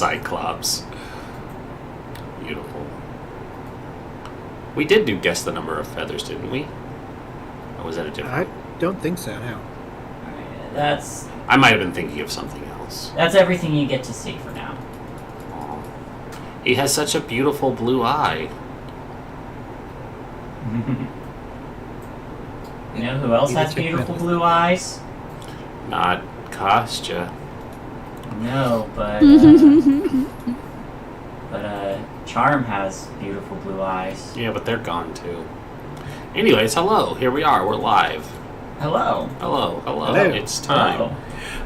Cyclops. Beautiful. We did do guess the number of feathers, didn't we? Or was that a different? I don't think so, no. That's... I might have been thinking of something else. That's everything you get to see for now. Oh. He has such a beautiful blue eye. You know who else has beautiful blue eyes? Not Kostya. No, but Charm has beautiful blue eyes. Yeah, but they're gone too. Anyways, hello. Here we are. We're live. Hello. Hello. Hello. It's time.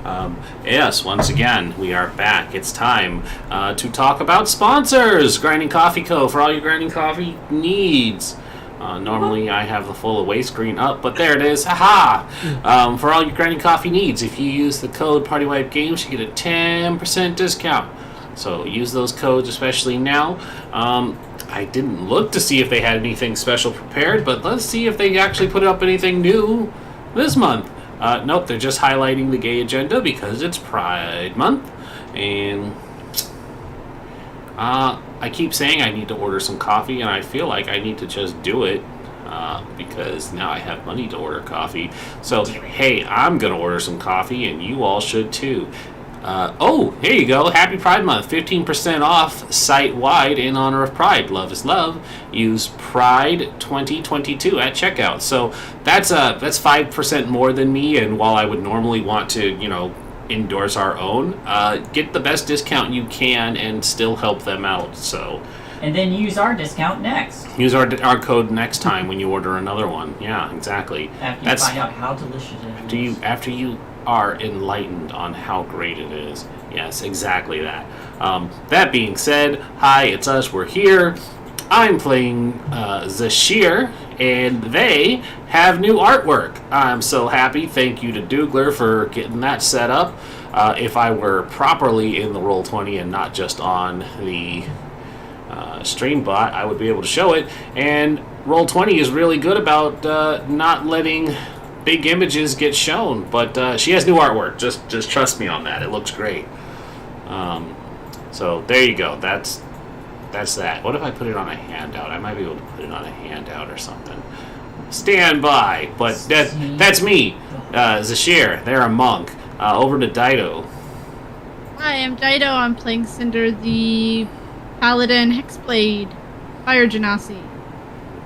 Hello. Yes, once again, we are back. It's time to talk about sponsors. Grinding Coffee Co. for all your grinding coffee needs. Normally, I have the full away screen up, but there it is. Haha! For all your grinding coffee needs, if you use the code PartyWipeGames, you get a 10% discount. So use those codes, especially now. I didn't look to see if they had anything special prepared, but let's see if they actually put up anything new this month. Nope, they're just highlighting the gay agenda because it's Pride Month. And I keep saying I need to order some coffee, and I feel like I need to just do it because now I have money to order coffee. So, hey, I'm going to order some coffee, and you all should too. Here you go. Happy Pride Month. 15% off site-wide in honor of Pride. Love is love. Use Pride 2022 at checkout. So that's 5% more than me, and while I would normally want to, endorse our own, get the best discount you can and still help them out. So, and then use our discount next. Use our code next time when you order another one. Yeah, exactly. After you find out how delicious it is. After you are enlightened on how great it is. Yes, exactly that. That being said, hi, it's us. We're here. I'm playing Zashir, and they have new artwork. I'm so happy. Thank you to Dougler for getting that set up. If I were properly in the Roll20 and not just on the stream bot, I would be able to show it. And Roll20 is really good about not letting big images get shown, but she has new artwork. Just trust me on that. It looks great. So there you go. That's that. What if I put it on a handout? I might be able to put it on a handout or something. Stand by. But that's me, Zashir. They're a monk. Over to Dido. Hi, I'm Dido. I'm playing Cinder, the Paladin Hexblade Fire Genasi.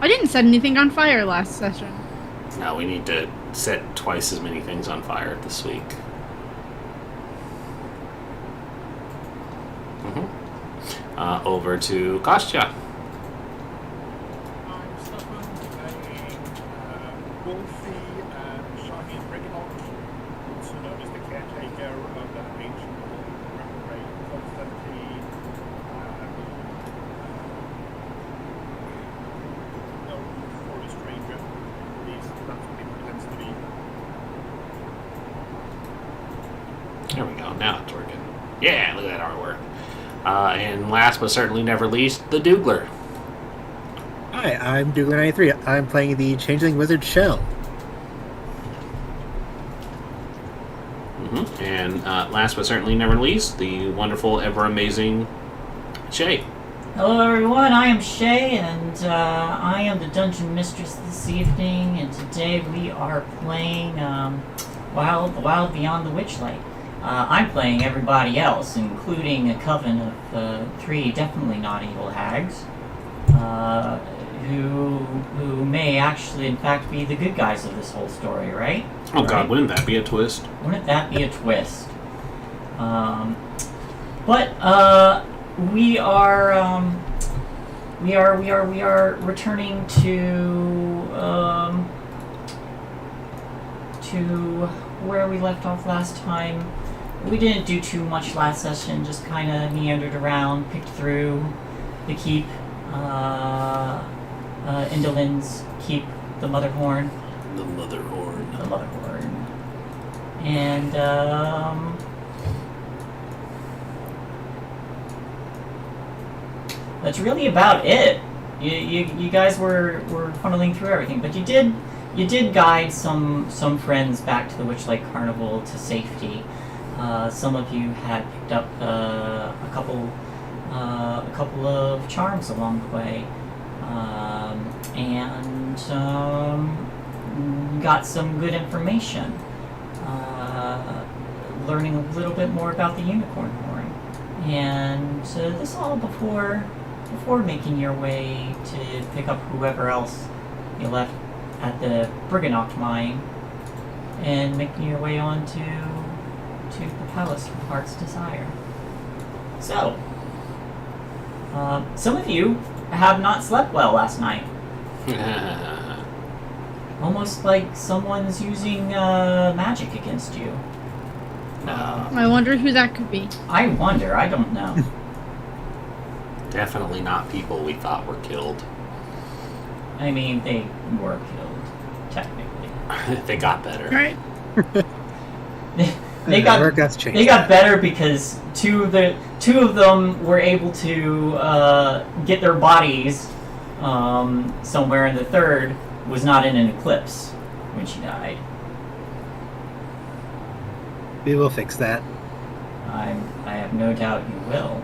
I didn't set anything on fire last session. Now we need to set twice as many things on fire this week. Over to Kostya. I'm Stefan, playing Wolfie and Shaggy and Reginald, also known as the caretaker of the ancient Reprobate Constantine. Known for a stranger. That's what he pretends to be. There we go. Now it's working. Yeah, look at that artwork. And last but certainly never least, the Dougler. Hi, I'm Dougler93. I'm playing the Changeling Wizard Shell. And last but certainly never least, the wonderful, ever-amazing Shay. Hello everyone, I am Shay, and I am the Dungeon Mistress this evening, and today we are playing Wild Beyond the Witchlight. I'm playing everybody else, including a coven of 3 definitely not evil hags, who may actually, in fact, be the good guys of this whole story, right? Oh God, wouldn't that be a twist? Wouldn't that be a twist? We are returning to where we left off last time. We didn't do too much last session, just kind of meandered around, picked through the keep, Indolin's keep, the Motherhorn. The Motherhorn. The Motherhorn. And, that's really about it. You guys were funneling through everything, but you did guide some friends back to the Witchlight Carnival to safety. Some of you had picked up a couple of charms along the way, and got some good information. Learning a little bit more about the unicorn horn, and this all before making your way to pick up whoever else you left at the Briganock mine, and making your way on to the Palace of Heart's Desire. So, some of you have not slept well last night. Almost like someone's using magic against you. I wonder who that could be. I wonder. I don't know. Definitely not people we thought were killed. I mean, they were killed, technically. They got better. Right. They Never got changed. They got better because two of them were able to get their bodies somewhere, and the third was not in an eclipse when she died. We will fix that. I have no doubt you will.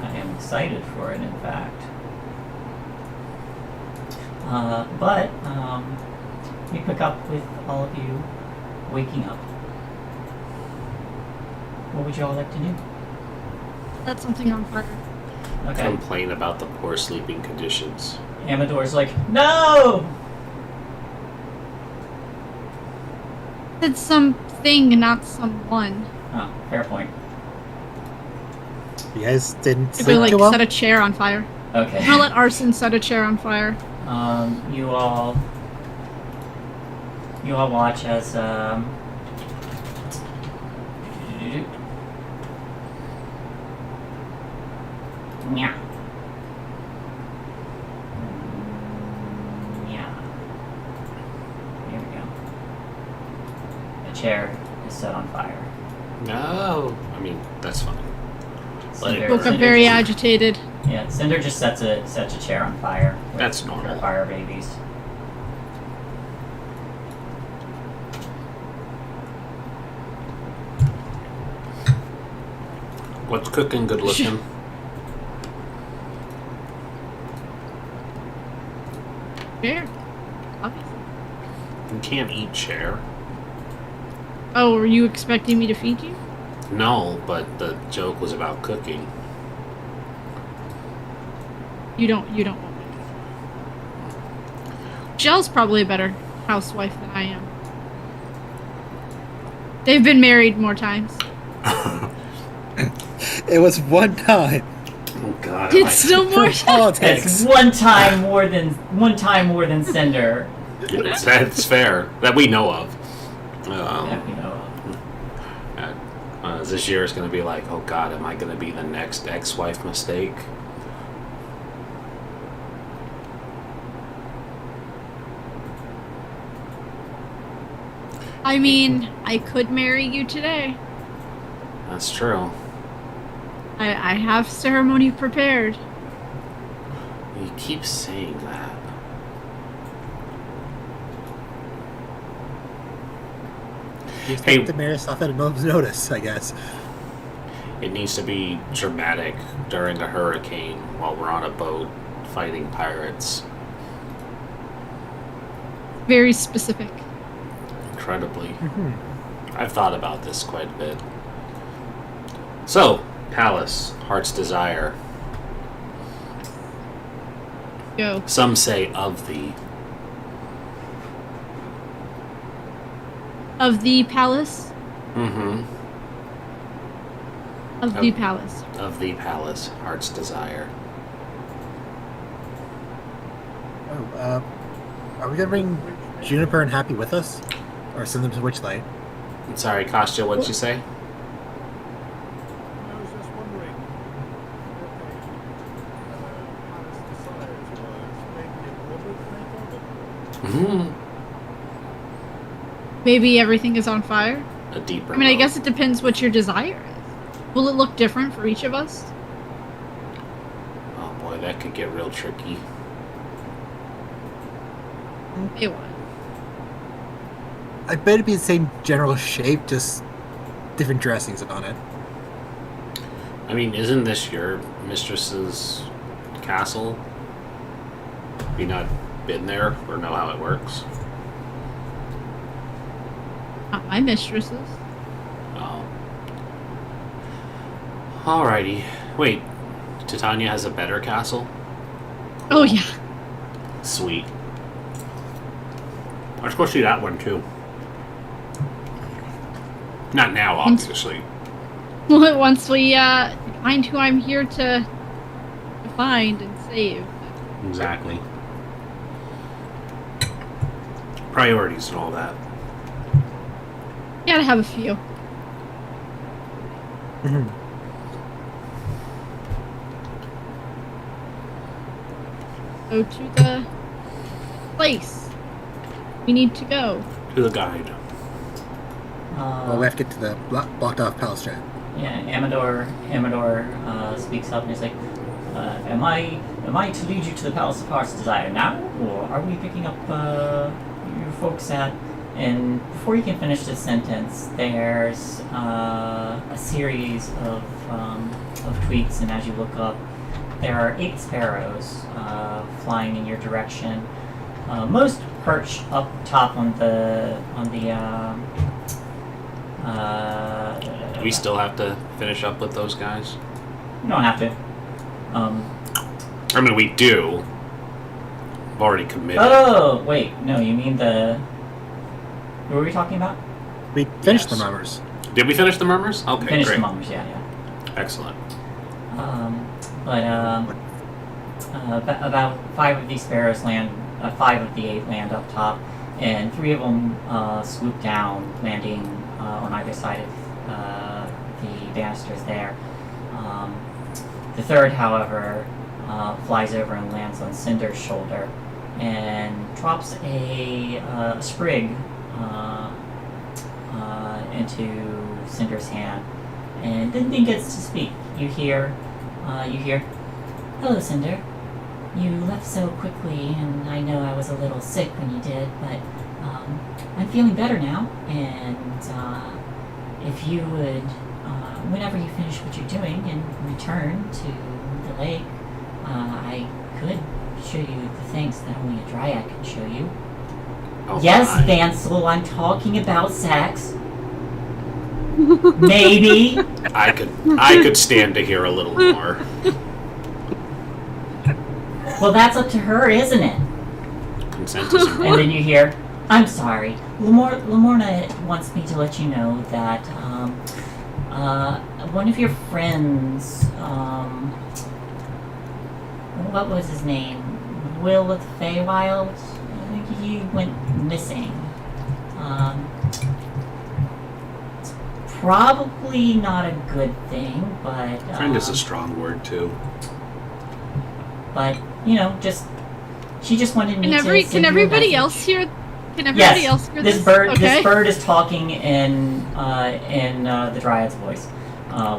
I am excited for it, in fact. But we pick up with all of you waking up. What would you all like to do? That's something on fire. Okay. Complain about the poor sleeping conditions. Amador's like, no! It's something, not someone. Oh, fair point. You guys didn't Maybe sleep like too well? set a chair on fire. Okay. I'm gonna let Arson set a chair on fire. You all watch as yeah. Here we go. The chair is set on fire. No. I mean, that's fine. Let it Cinder- burn. Woke up very agitated. Yeah, Cinder just sets a chair on fire. with That's her normal. Fire babies. What's cooking good looking? Chair. Obviously. You can't eat chair. Oh, were you expecting me to feed you? No, but the joke was about cooking. You don't want me to. Jell's probably a better housewife than I am. They've been married more times. It was one time. Oh God. It's still more times. Politics. It's one time more than Cinder. That's fair. That we know of. That we know of. This year is going to be like, oh God, am I going to be the next ex-wife mistake? I mean, I could marry you today. That's true. I have ceremony prepared. You keep saying that. You Hey. have to marry stuff at a moment's notice, I guess. It needs to be dramatic during a hurricane while we're on a boat fighting pirates. Very specific. Incredibly. I've thought about this quite a bit. So, Palace, Heart's Desire. Go. Some say of thee. Of the palace? Mm-hmm. Of the palace. Of the Palace, Heart's Desire. Oh, are we gonna bring Juniper and Happy with us? Or send them to Witchlight? I'm sorry, Kostya, what'd you say? I was just wondering what the palace desires was. Maybe a woman makeover? Maybe everything is on fire? A deeper I mean, I note. guess it depends what your desire is. Will it look different for each of us? Oh boy, that could get real tricky. It would. I bet it'd be the same general shape, just different dressings on it. I mean, isn't this your mistress's castle? Have you not been there or know how it works? Not my mistresses. Oh. Alrighty. Wait, Titania has a better castle? Oh yeah. Sweet. Let's go see that one too. Not now, obviously. Once we find who I'm here to find and save. Exactly. Priorities and all that. Gotta have a few. Mhm. Go to the place we need to go. To the guide. Well, we have to get to the blocked off palace strand. Yeah, Amador speaks up and he's like, am I to lead you to the Palace of Heart's Desire now, or are we picking up you folks at? And before you can finish this sentence, there's a series of tweets, and as you look up, there are 8 sparrows flying in your direction. Most perch up top on the We still have to finish up with those guys? You don't have to. I mean, we do. I've already committed. Oh, wait. No, you mean the... What were we talking about? We finished Yes. the murmurs. Did we finish the murmurs? Okay, Finish great. the mummers, yeah. Excellent. About 5 of these sparrows land, 5 of the 8 land up top, and 3 of them swoop down, landing on either side of the banisters there. The third, however, flies over and lands on Cinder's shoulder and drops a sprig into Cinder's hand, and then gets to speak. You hear, "Hello, Cinder. You left so quickly, and I know I was a little sick when you did, but I'm feeling better now, and if you would, whenever you finish what you're doing and return to the lake, I could show you the things that only a dryad can show you." Oh, Yes, fine. Vansel, I'm talking about sex. Maybe. I could stand to hear a little more. Well, that's up to her, isn't it? Consensus is And important. then you hear, "I'm sorry. Lamorna wants me to let you know that one of your friends, what was his name? Will of the Feywild? I think he went missing. It's probably not a good thing, but Friend is a strong word too. but she just wanted me to. Can send you a everybody message. else hear? Can everybody Yes, else hear this bird. Okay. This bird is talking in the Dryad's voice,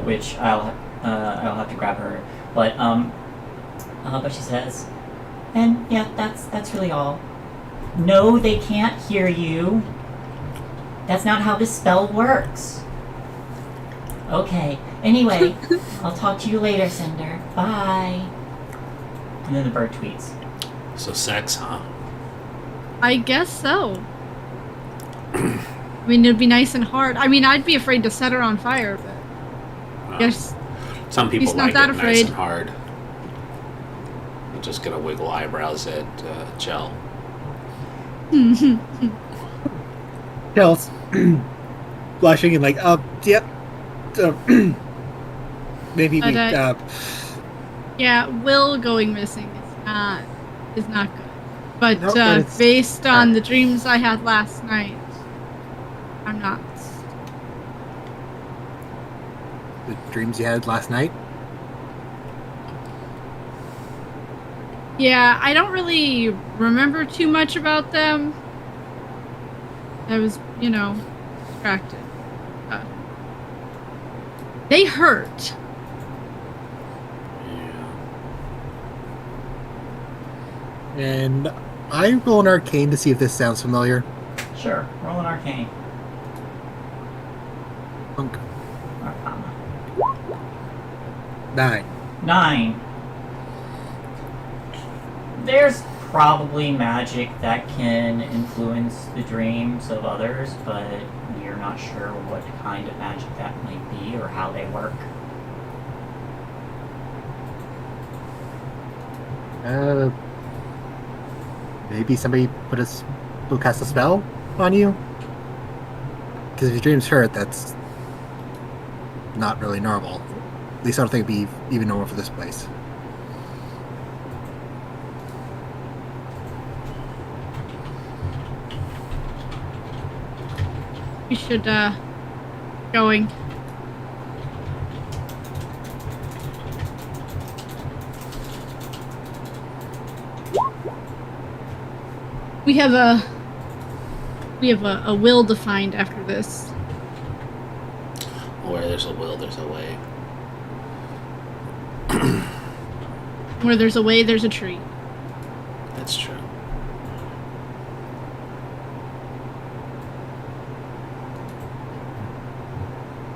which I'll have to grab her. But she says, and yeah, that's really all. No, they can't hear you. That's not how this spell works. Okay. Anyway, I'll talk to you later, Cinder. Bye. And then the bird tweets. So sex, huh? I guess so. I mean, it'd be nice and hard. I mean, I'd be afraid to set her on fire, but I guess Some people He's not like that it nice afraid. and hard. I'm just gonna wiggle eyebrows at Chell. Chels, blushing and like, yep. Maybe we, But, yeah, Will going missing is not good. But No, but it's- based on the dreams I had last night, I'm not. the dreams you had last night. Yeah, I don't really remember too much about them. I was, distracted. They hurt. Yeah. And I roll an arcane to see if this sounds familiar. Sure. Roll an arcane. Punk. 9. 9. There's probably magic that can influence the dreams of others, but you're not sure what kind of magic that might be or how they work. Maybe somebody will cast a spell on you? Because if your dream's hurt, that's not really normal. At least I don't think it'd be even normal for this place. We should, going. We have a will to find after this. Where there's a will, there's a way. Where there's a way, there's a tree. That's true.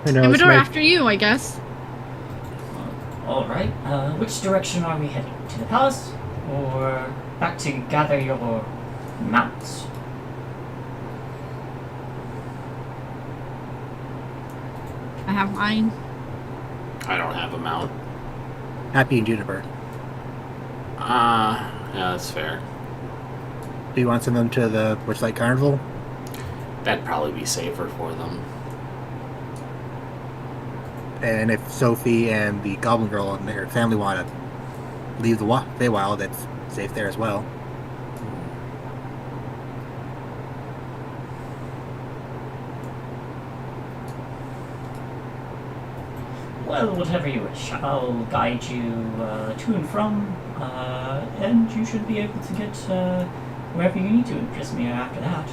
I know, Commodore, after you, I guess. Alright, which direction are we heading? To the palace? Or back to gather your mounts? I have mine. I don't have a mount. Happy and Juniper. Yeah, that's fair. Do you want to send them to the Witchlight Carnival? That'd probably be safer for them. And if Sophie and the Goblin Girl and their family want to leave the Feywild, that's safe there as well. Well, whatever you wish. I'll guide you to and from, and you should be able to get wherever you need to in Prismia after that.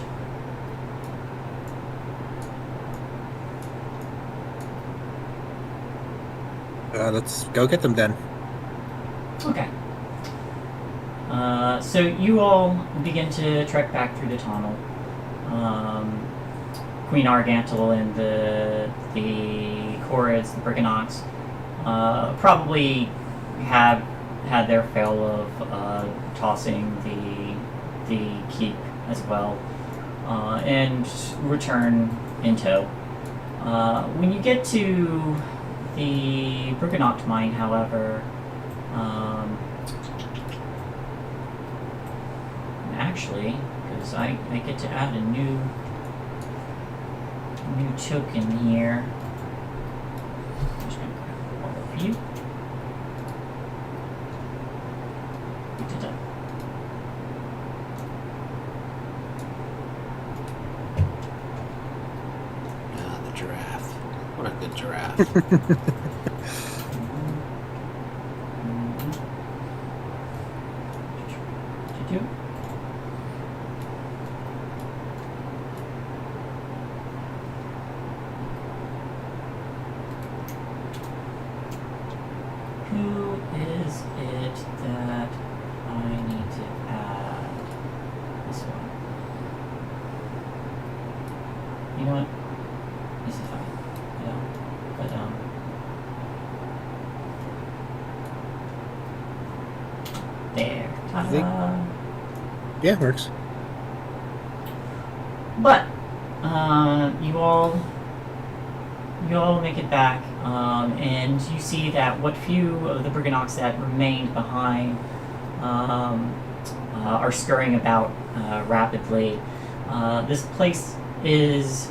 Let's go get them then. Okay. So you all begin to trek back through the tunnel. Queen Argantel and the Chorids, the Briganox, probably have had their fill of tossing the keep as well, and return in tow. When you get to the Briganox mine, however, actually, because I get to add a new token here. I'm just gonna grab all of you. Da-da. Ah, the giraffe. What a good giraffe. Do. Who is it that I need to add? This one. You know what? This is fine. But there. Ta-da. Yeah, it works. But you all make it back, and you see that what few of the Briganox that remained behind are scurrying about rapidly. This place is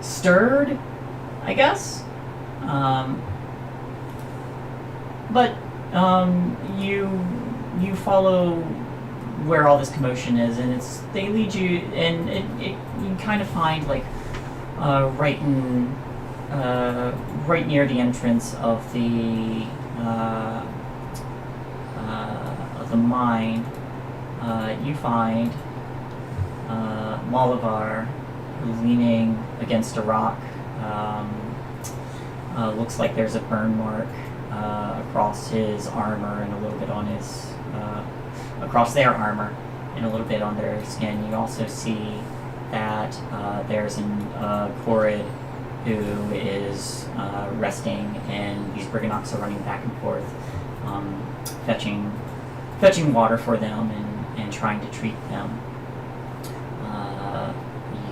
stirred, I guess. But you follow where all this commotion is, and they lead you, and you kind of find like right near the entrance of the mine. You find Malavar, who's leaning against a rock. Looks like there's a burn mark across his armor and a little bit on his across their armor and a little bit on their skin. You also see that there's an Chorid who is resting, and these Brigannox are running back and forth, fetching water for them and trying to treat them.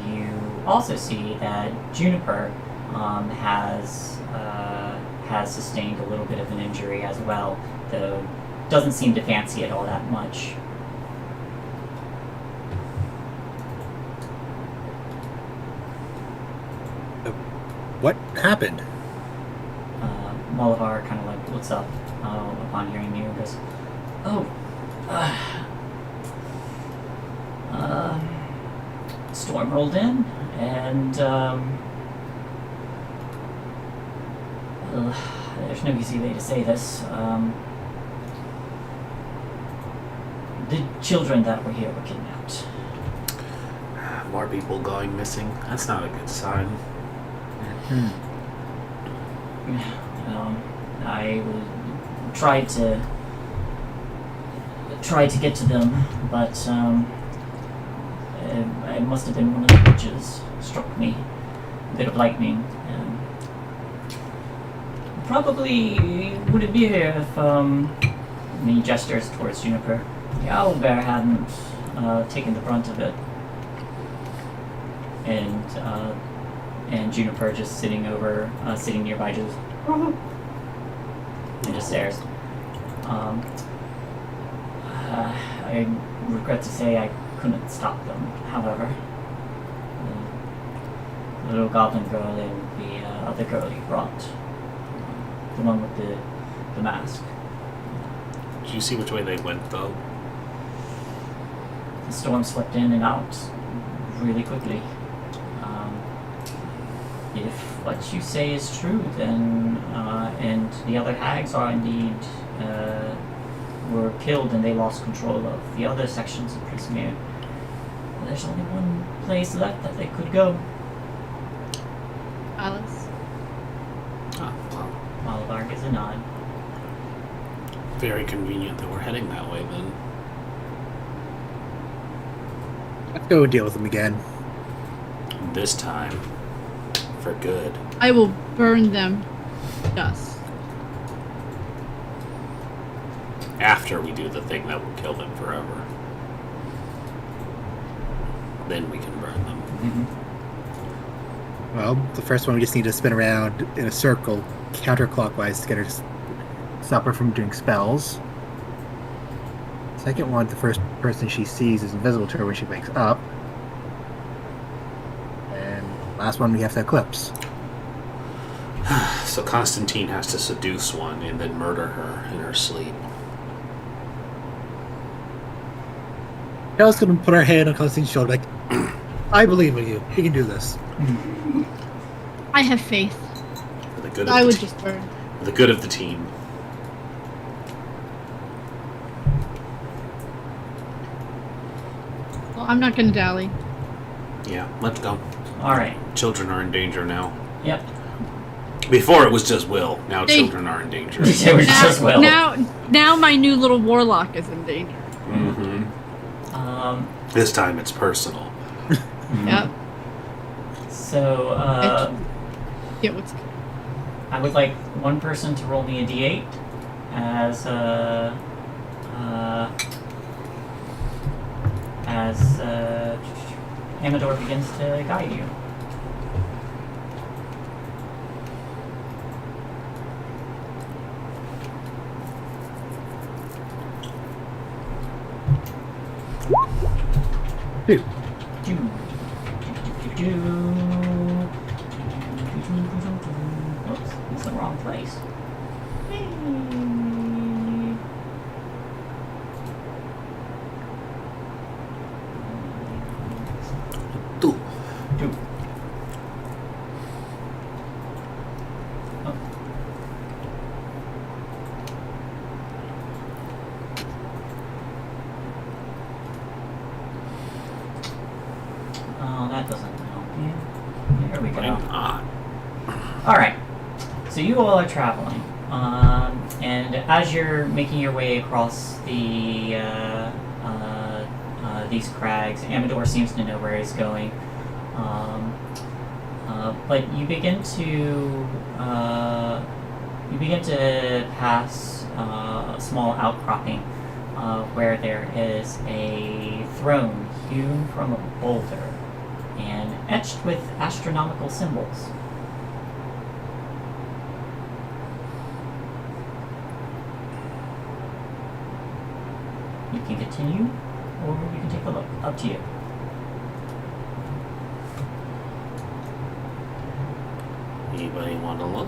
You also see that Juniper has sustained a little bit of an injury as well, though doesn't seem to fancy it all that much. What happened? Malavar kind of like looks up upon hearing you and goes, "Oh, storm rolled in, and there's no easy way to say this. The children that were here were kidnapped." More people going missing. That's not a good sign. I tried to get to them, but it must have been one of the witches struck me. A bit of lightning. Probably wouldn't be here if he gestures towards Juniper. The owlbear hadn't taken the brunt of it. And Juniper just sitting nearby, just and just stares. I regret to say I couldn't stop them. However, the little goblin girl and the other girl you brought, the one with the mask. Did you see which way they went, though? The storm swept in and out really quickly. If what you say is true, then and the other hags are indeed were killed and they lost control of the other sections of Prismere, there's only one place left that they could go. Alice. Oh, well, Malabar gives a nod. very convenient that we're heading that way, then. Let's go and deal with them again. This time, for good. I will burn them to dust. After we do the thing that will kill them forever. Then we can burn them. Mm-hmm. Well, the first one we just need to spin around in a circle, counterclockwise, to get her to stop her from doing spells. Second one, the first person she sees is invisible to her when she wakes up. And last one, we have to eclipse. So Constantine has to seduce one and then murder her in her sleep. Kel's gonna put her hand on Constantine's shoulder, like, I believe in you. You can do this. I have faith. For the good of I the would team. just burn. For the good of the team. Well, I'm not gonna dally. Yeah, let's go. Alright. Children are in danger now. Yep. Before it was just Will. Now They- children are in danger. It was just Will. Now my new little warlock is in danger. Mm-hmm. This time it's personal. Yep. So, Get what's I would like one person to roll me a d8 as Amador begins to guide you. Two. Oops, it's the wrong place. Two. Two. Oh. Oh, that doesn't help you. There we Why go. not? Alright, so you all are traveling, and as you're making your way across these crags, Amador seems to know where he's going. But you begin to pass a small outcropping where there is a throne hewn from a boulder and etched with astronomical symbols. You can continue, or you can take a look. Up to you. Anybody want to look?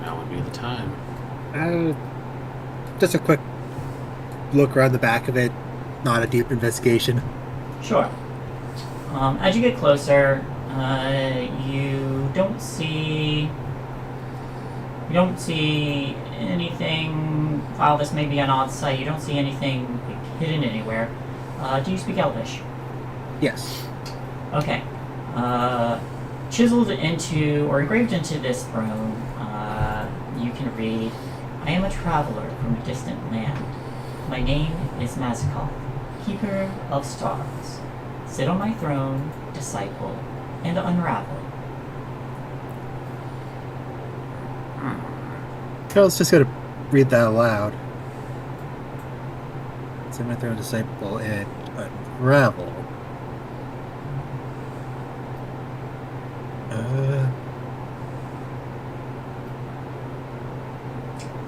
Now would be the time. Just a quick look around the back of it, not a deep investigation. Sure. As you get closer, you don't see anything. While this may be an odd sight, you don't see anything hidden anywhere. Do you speak Elvish? Yes. Okay. Chiseled into or engraved into this throne, you can read, "I am a traveler from a distant land. My name is Mazikal, keeper of stars. Sit on my throne, disciple, and unravel." Carol's just gonna read that aloud. Sit on my throne, disciple, and unravel.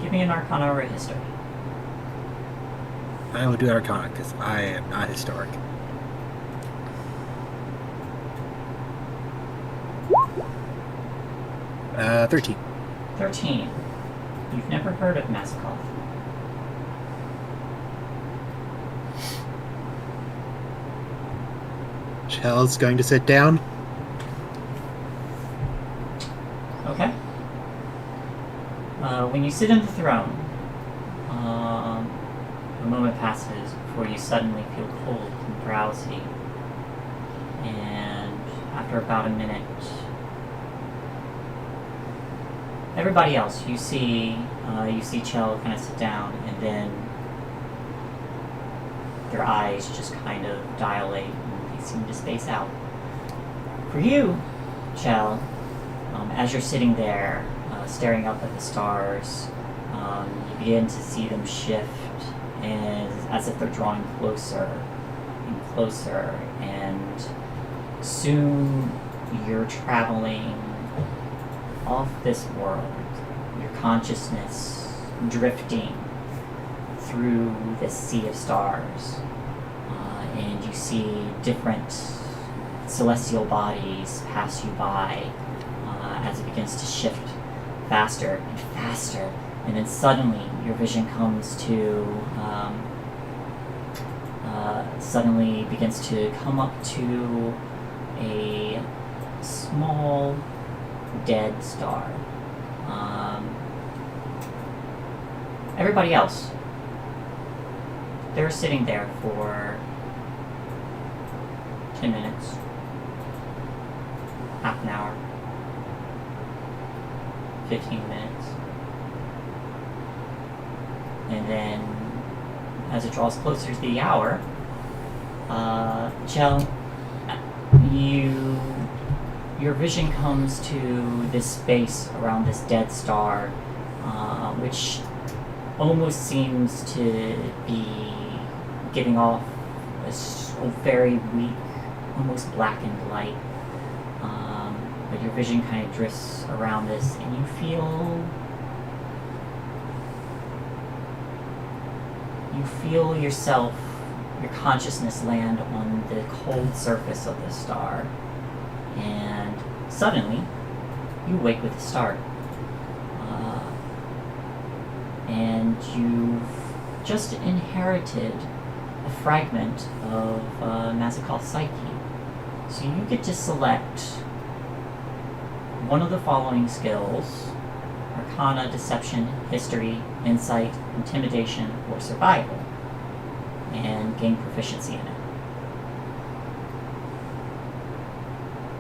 Give me an Arcana or a History. I will do Arcana because I am not historic. Uh, 13. 13. You've never heard of Mazikal. Chell's going to sit down. Okay. When you sit on the throne, a moment passes before you suddenly feel cold and drowsy. And after about a minute, everybody else, you see Chell kind of sit down, and then their eyes just kind of dilate and they seem to space out. For you, Chell, as you're sitting there, staring up at the stars, you begin to see them shift, and as if they're drawing closer and closer, and soon you're traveling off this world, your consciousness drifting through this sea of stars, and you see different celestial bodies pass you by as it begins to shift faster and faster, and then suddenly your vision comes to suddenly begins to come up to a small dead star. Everybody else, they're sitting there for 10 minutes, half an hour, 15 minutes. And then, as it draws closer to the hour, Chell, your vision comes to this space around this dead star, which almost seems to be giving off a very weak, almost blackened light. But your vision kind of drifts around this, and you feel yourself, your consciousness land on the cold surface of the star, and suddenly you wake with a start, and you've just inherited a fragment of Mazikal's psyche. So you get to select one of the following skills: Arcana, Deception, History, Insight, Intimidation, or Survival, and gain proficiency in it.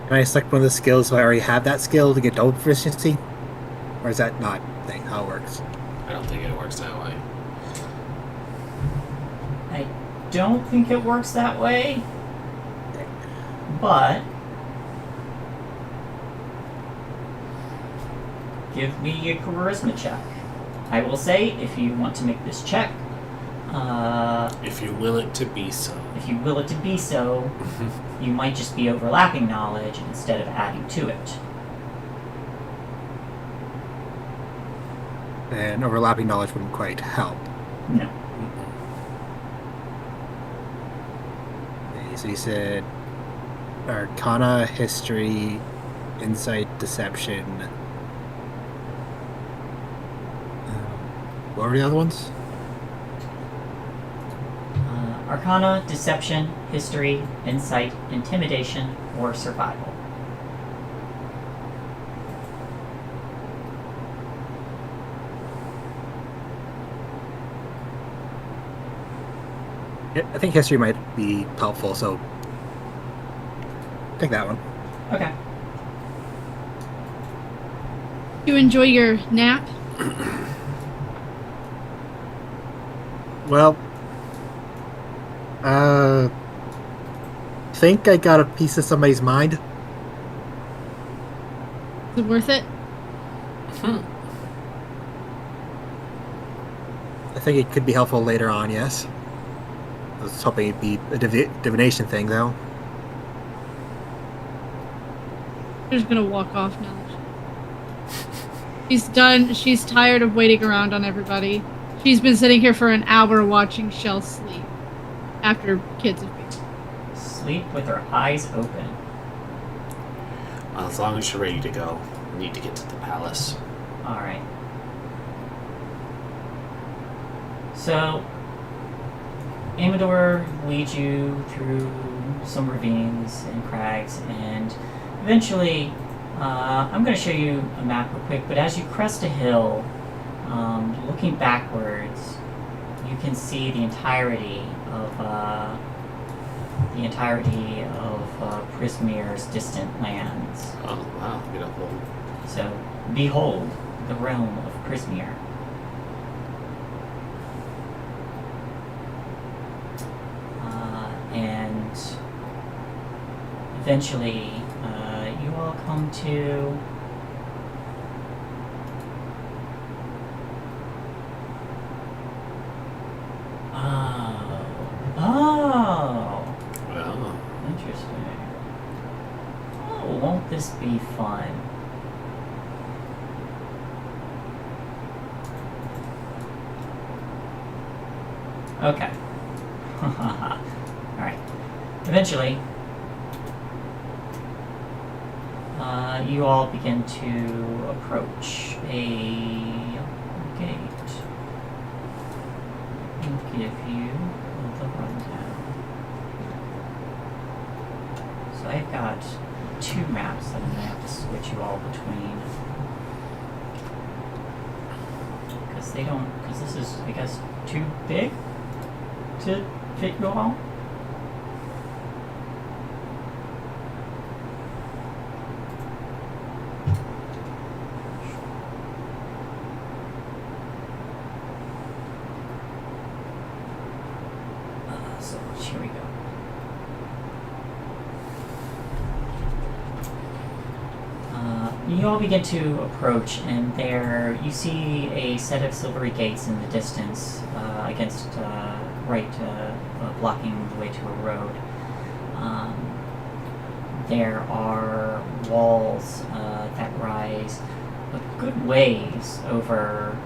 Can I select one of the skills if I already have that skill to get double proficiency? Or is that not a thing, how it works? I don't think it works that way. I don't think it works that way, Okay. but give me a charisma check. I will say, if you want to make this check, If you will it to be so. if you will it to be so, you might just be overlapping knowledge instead of adding to it. And overlapping knowledge wouldn't quite help. No. Okay, so you said Arcana, History, Insight, Deception. What were the other ones? Arcana, Deception, History, Insight, Intimidation, or Survival. Yeah, I think History might be helpful, so take that one. Okay. You enjoy your nap? Well, think I got a piece of somebody's mind. Is it worth it? I think it could be helpful later on, yes. I was hoping it'd be a divination thing, though. She's gonna walk off now. She's done. She's tired of waiting around on everybody. She's been sitting here for an hour watching Shell sleep after kids have been. Sleep with her eyes open. Well, as long as you're ready to go, we need to get to the palace. Alright. So, Amador leads you through some ravines and crags, and eventually, I'm going to show you a map real quick, but as you crest a hill, looking backwards, you can see the entirety of Prismir's distant lands. Oh, wow. Beautiful. So, behold the realm of Prismir. And eventually, you all come to Well, interesting. Oh, won't this be fun? Okay. Alright. Eventually, you all begin to approach a gate. I'll give you the rundown. So I've got two maps that I'm going to have to switch you all between. Because this is, I guess, too big to fit you all. So here we go. You all begin to approach, and there you see a set of silvery gates in the distance, blocking the way to a road. There are walls that rise a good ways over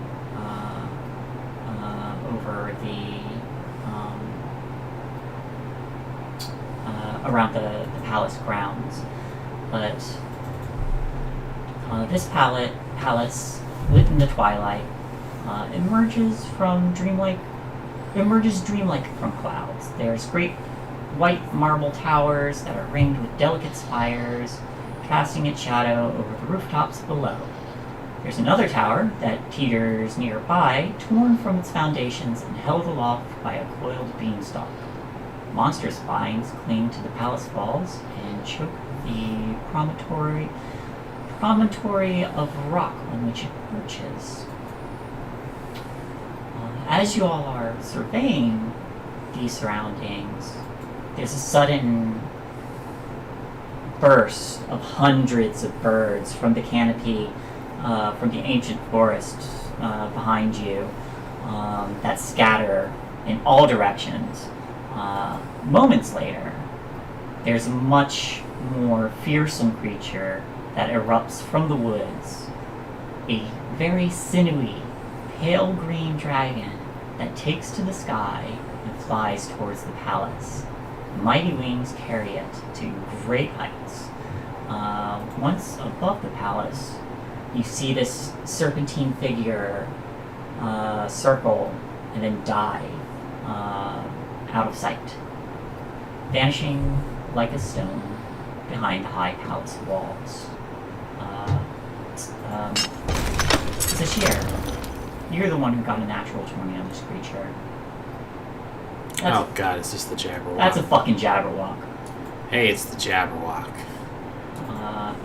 around the palace grounds, but this palace, lit in the twilight, emerges dreamlike from clouds. There's great white marble towers that are ringed with delicate spires, casting its shadow over the rooftops below. There's another tower that teeters nearby, torn from its foundations and held aloft by a coiled beanstalk. Monstrous vines cling to the palace walls and choke the promontory of rock on which it perches. As you all are surveying these surroundings, there's a sudden burst of hundreds of birds from the canopy from the ancient forest behind you that scatter in all directions. Moments later, there's a much more fearsome creature that erupts from the woods. A very sinewy, pale green dragon that takes to the sky and flies towards the palace. Mighty wings carry it to great heights. Once above the palace, you see this serpentine figure circle and then die out of sight, vanishing like a stone behind the high palace walls. Zashir, you're the one who got a natural 20 on this creature. Oh god, it's just the Jabberwock. That's a fucking Jabberwock. Hey, it's the Jabberwock.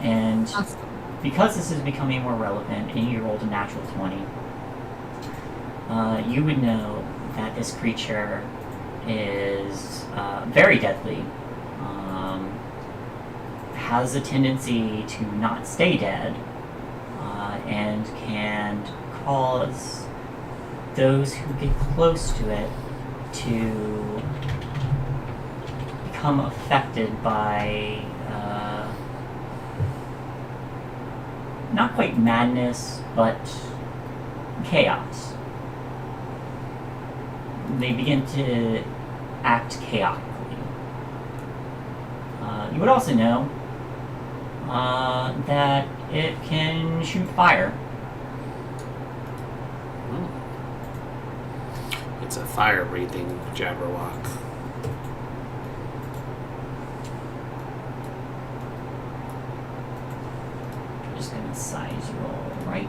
And Awesome. because this is becoming more relevant and you rolled a natural 20, you would know that this creature is very deadly, has a tendency to not stay dead, and can cause those who get close to it to become affected by not quite madness, but chaos. They begin to act chaotically. You would also know that it can shoot fire. It's a fire-breathing Jabberwock. I'm just gonna size roll right.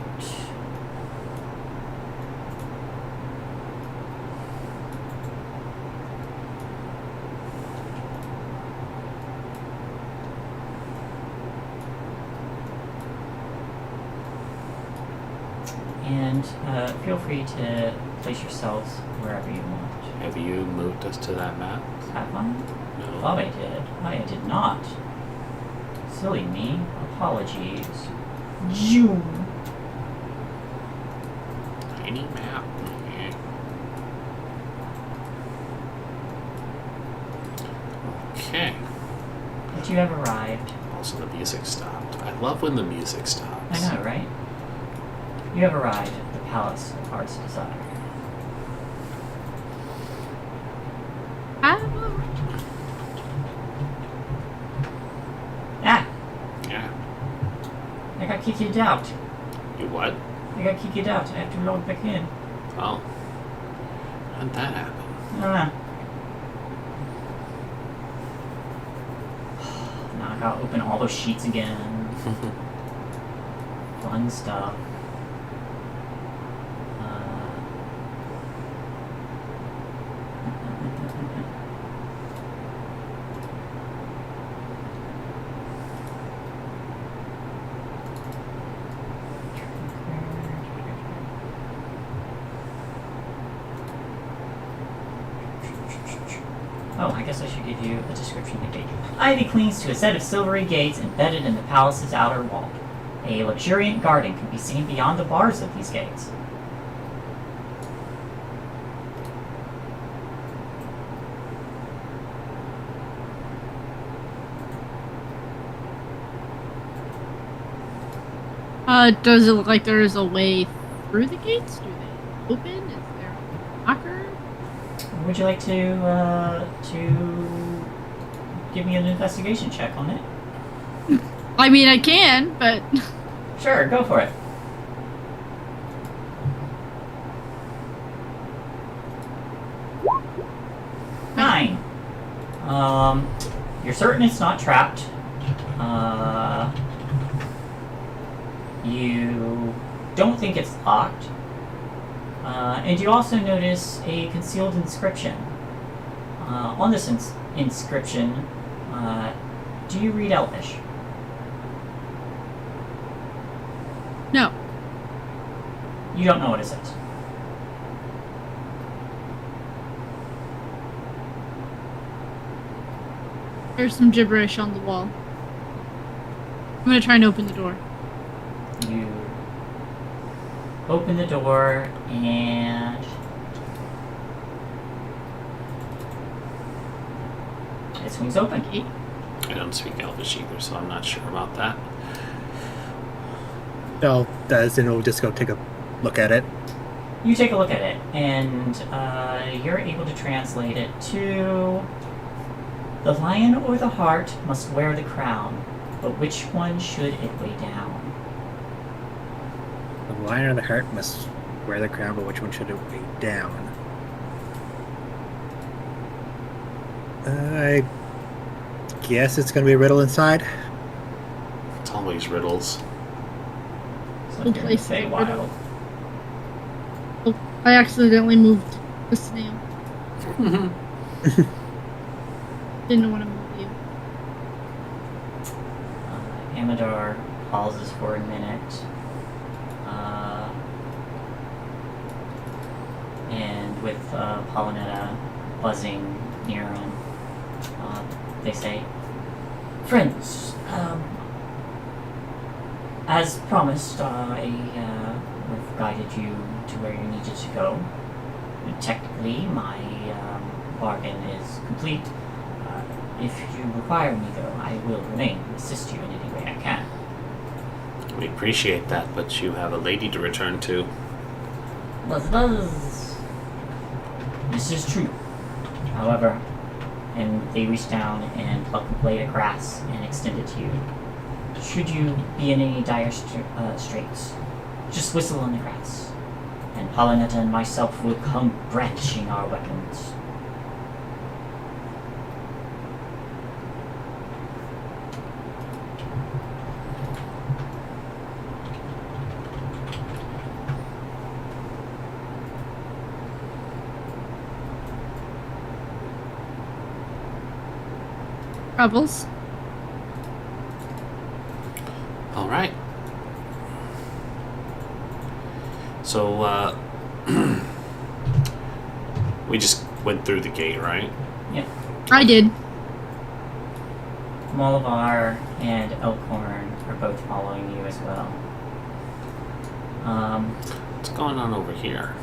And feel free to place yourselves wherever you want. Have you moved us to that map? Have I? No. Thought I did. I did not. Silly me. Apologies. June. Tiny map. Yeah. Okay. But you have arrived. Also, the music stopped. I love when the music stops. I know, right? You have arrived at the Palace of Heart's Desire. Ah! Yeah. I got kicked out. You what? I got kicked out. I have to log back in. Oh. How'd that happen? I don't know. Now I gotta open all those sheets again. Fun stuff. Oh, I guess I should give you a description of the gate. Ivy clings to a set of silvery gates embedded in the palace's outer wall. A luxuriant garden can be seen beyond the bars of these gates. Does it look like there is a way through the gates? Do they open? Is there a locker? Would you like to give me an investigation check on it? I mean, I can, but Sure, go for it. Nine. You're certain it's not trapped. You don't think it's locked. And you also notice a concealed inscription. On this inscription, do you read Elvish? no. You don't know what it says. There's some gibberish on the wall. I'm gonna try and open the door. You open the door and it swings open. Okay. I don't speak Elvish either, so I'm not sure about that. Bell does, and we'll just go take a look at it. You take a look at it, and you're able to translate it to: the lion or the heart must wear the crown, but which one should it weigh down? The lion or the heart must wear the crown, but which one should it weigh down? I guess it's going to be a riddle inside. It's always riddles. So We'll you're place gonna say it. wild. Oh, I accidentally moved the snail. Didn't want to move you. Amador pauses for a minute. And with Pollinetta buzzing near him, they say, "Friends, as promised, I have guided you to where you needed to go. Technically, my bargain is complete. If you require me, though, I will remain and assist you in any way I can." We appreciate that, but you have a lady to return to. Buzz buzz. This is true. However, and they reach down and pluck a blade of grass and extend it to you. Should you be in any dire straits, just whistle in the grass, and Pollinetta and myself will come brandishing our weapons. Troubles. All right. So, we just went through the gate, right? Yep. I did. Malabar and Elkhorn are both following you as well. What's going on over here?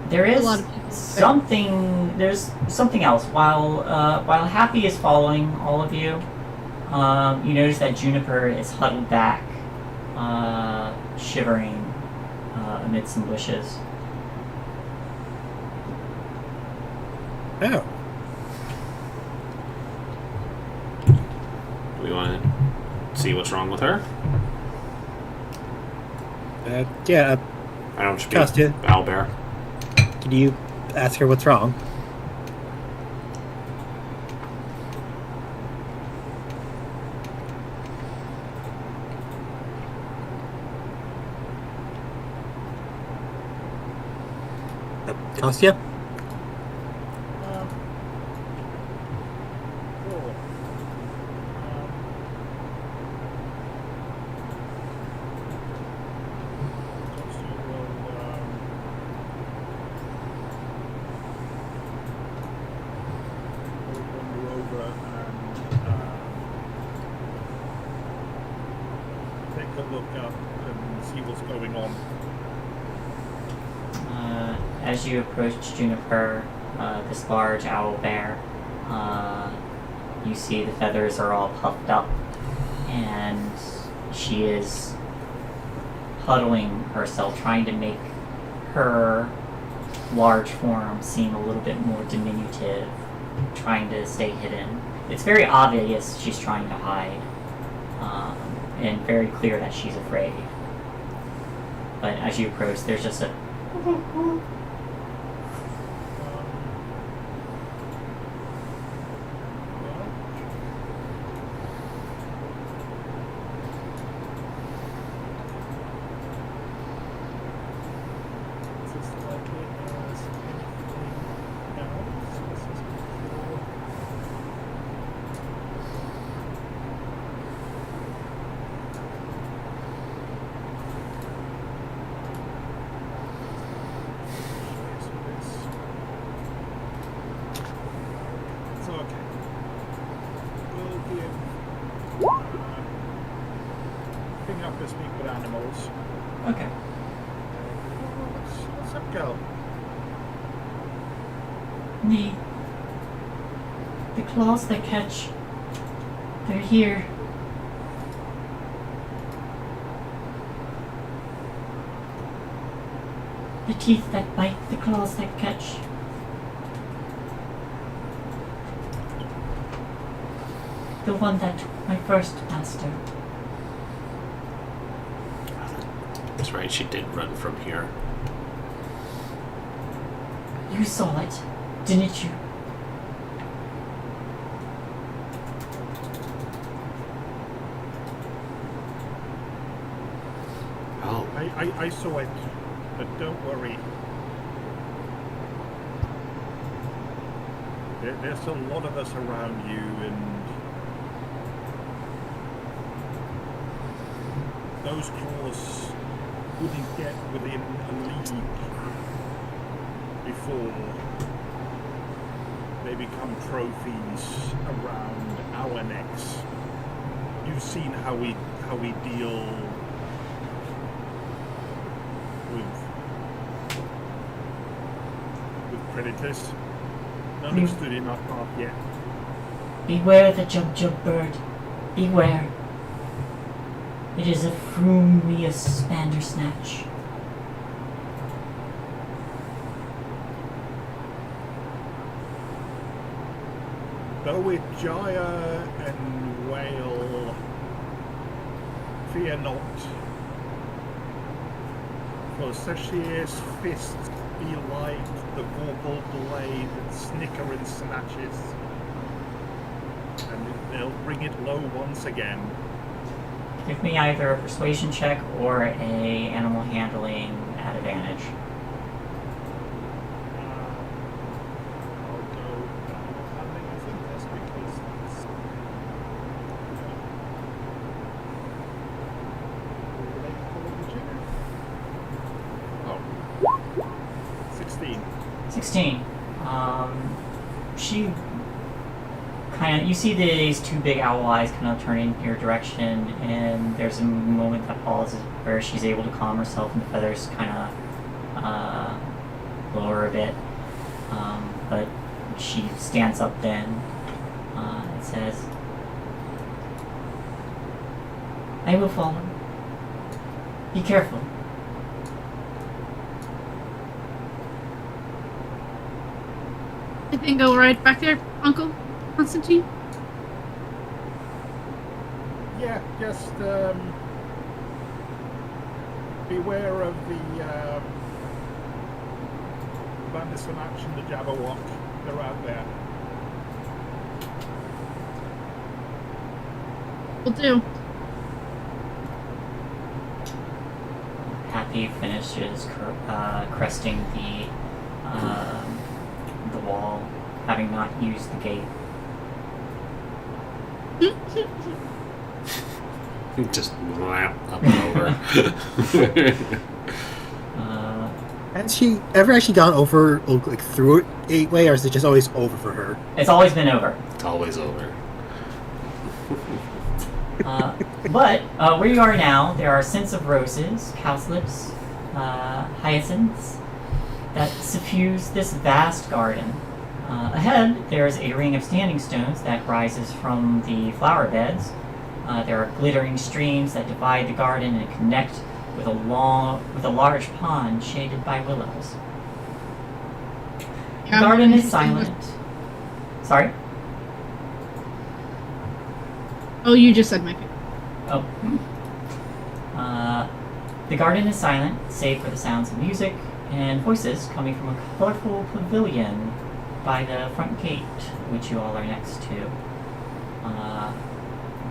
There A is lot of people. something. There's something else. While Happy is following all of you, you notice that Juniper is huddled back, shivering amid some bushes. Oh. Do we want to see what's wrong with her? Yeah, I don't speak Kostya. Owlbear. can you ask her what's wrong? Kostya? Cool. So we'll wander over and take a look up and see what's going on. As you approach Juniper, this large owl bear, you see the feathers are all puffed up, and she is huddling herself, trying to make her large form seem a little bit more diminutive, trying to stay hidden. It's very obvious she's trying to hide, and very clear that she's afraid. But as you approach, there's just a with animals. Okay. What's up, girl? The claws that catch, they're here. The teeth that bite, the claws that catch. The one that took my first master. That's right, she did run from here. You saw it, didn't you? Oh, I saw it, but don't worry. There's a lot of us around you, and those claws wouldn't get within a league before they become trophies around our necks. You've seen how we deal with predators. None have stood in our path yet. Beware the jub bird. Beware. It is a frumious Bandersnatch. Though with gyre and whale, fear not. For Sashir's fists be like the vorpal blade that snicker and snatches, and they'll bring it low once again. Give me either a persuasion check or a animal handling at advantage. I'll go handling, I think that's because it's oh. 16. 16. She kind of, you see these two big owl eyes kind of turning in your direction, and there's a moment that pauses where she's able to calm herself, and the feathers kind of lower a bit. But she stands up then and says, I will follow. Be careful. I think I'll right back there, Uncle Constantine. Yeah, just beware of the Bandersnatch and the Jabberwock. They're out there. Will do. Happy finishes cresting the wall, having not used the gate. just up and over. Has she ever actually gone over, like, through it 8-way, or is it just always over for her? It's always been over. It's always over. But where you are now, there are scents of roses, cowslips, hyacinths that suffuse this vast garden. Ahead, there is a ring of standing stones that rises from the flower beds. There are glittering streams that divide the garden and connect with a large pond shaded by willows. The garden is silent. Sorry? Oh, you just said my pick. Oh. The garden is silent, save for the sounds of music and voices coming from a colorful pavilion by the front gate, which you all are next to.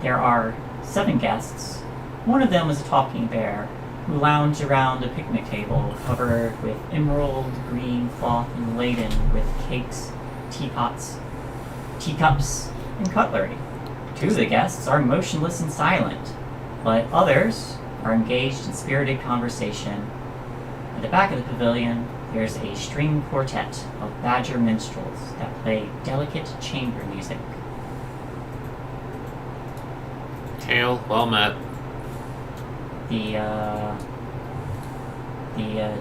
There are 7 guests. One of them is a talking bear who lounge around a picnic table covered with emerald green cloth and laden with cakes, teapots, teacups, and cutlery. 2 of the guests are motionless and silent, but others are engaged in spirited conversation. At the back of the pavilion, there's a string quartet of badger minstrels that play delicate chamber music. Hail, well met. the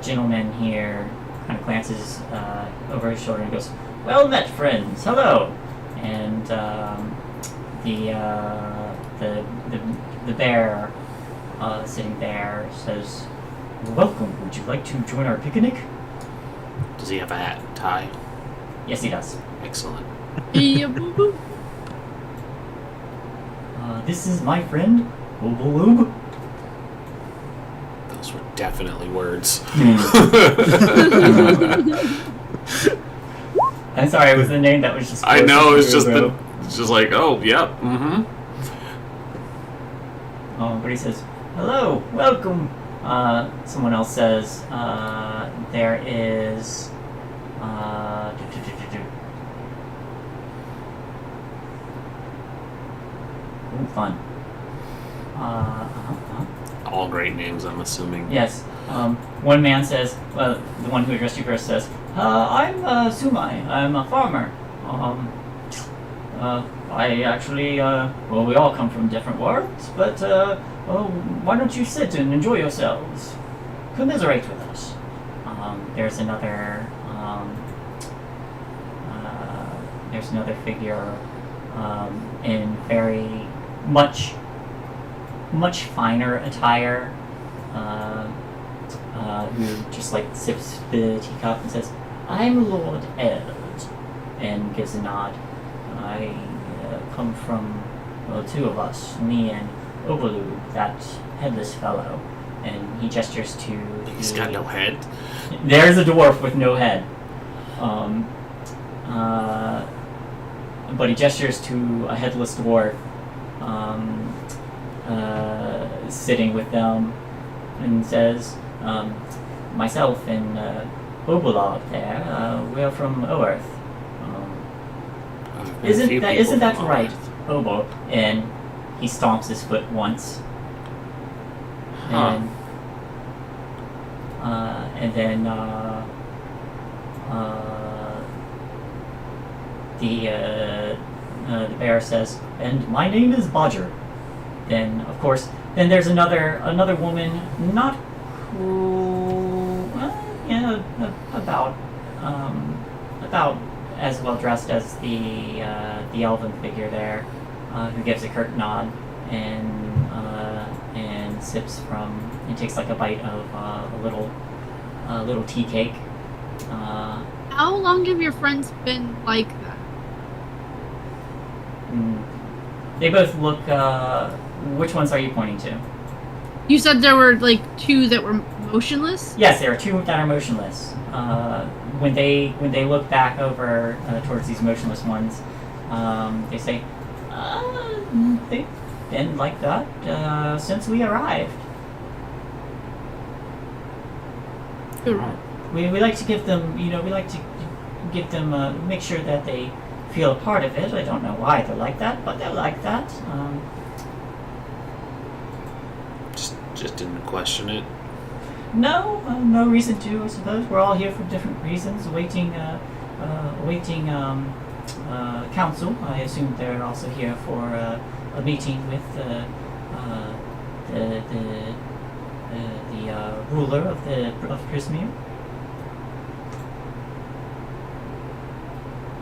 gentleman here kind of glances over his shoulder and goes, "Well met, friends. Hello." And the bear sitting there says, "Welcome. Would you like to join our picnic?" Does he have a hat and tie? Yes, he does. Excellent. Yeah, boo boo. This is my friend, Oobaloob. Those were definitely words. I'm sorry, it was the name that was just. I know, it's just Oobaloob. it's just like, oh, yep, mm-hmm. But he says, "Hello, welcome." Someone else says, "There is." Ooh, fun. All great names, I'm assuming. Yes. One man says, the one who addressed you first says, "I'm Sumai. I'm a farmer. I actually, well, we all come from different worlds, but why don't you sit and enjoy yourselves? Commiserate with us." There's another figure in very much finer attire, who just like sips the teacup and says, "I'm Lord Eld," and gives a nod. "I come from, well, two of us, me and Obaloo, that headless fellow," and he gestures to. He's got no head. There's a dwarf with no head. But he gestures to a headless dwarf sitting with them and says, "Myself and Obalog there, we're from Oerth. Isn't that right, Obo?" And he stomps his foot once. Huh. And then the bear says, "And my name is Bodger." Then, of course, there's another woman, not cool, about as well dressed as the elven figure there, who gives a curt nod and sips from and takes like a bite of a little tea cake. How long have your friends been like that? They both look. Which ones are you pointing to? You said there were like two that were motionless? Yes, there are two that are motionless. When they look back over towards these motionless ones, they say, "They've been like that since we arrived. We like to give them, make sure that they feel a part of it. I don't know why they're like that, but they're like that." Just didn't question it. No, no reason to, I suppose. We're all here for different reasons, awaiting council. I assume they're also here for a meeting with the ruler of Prismere.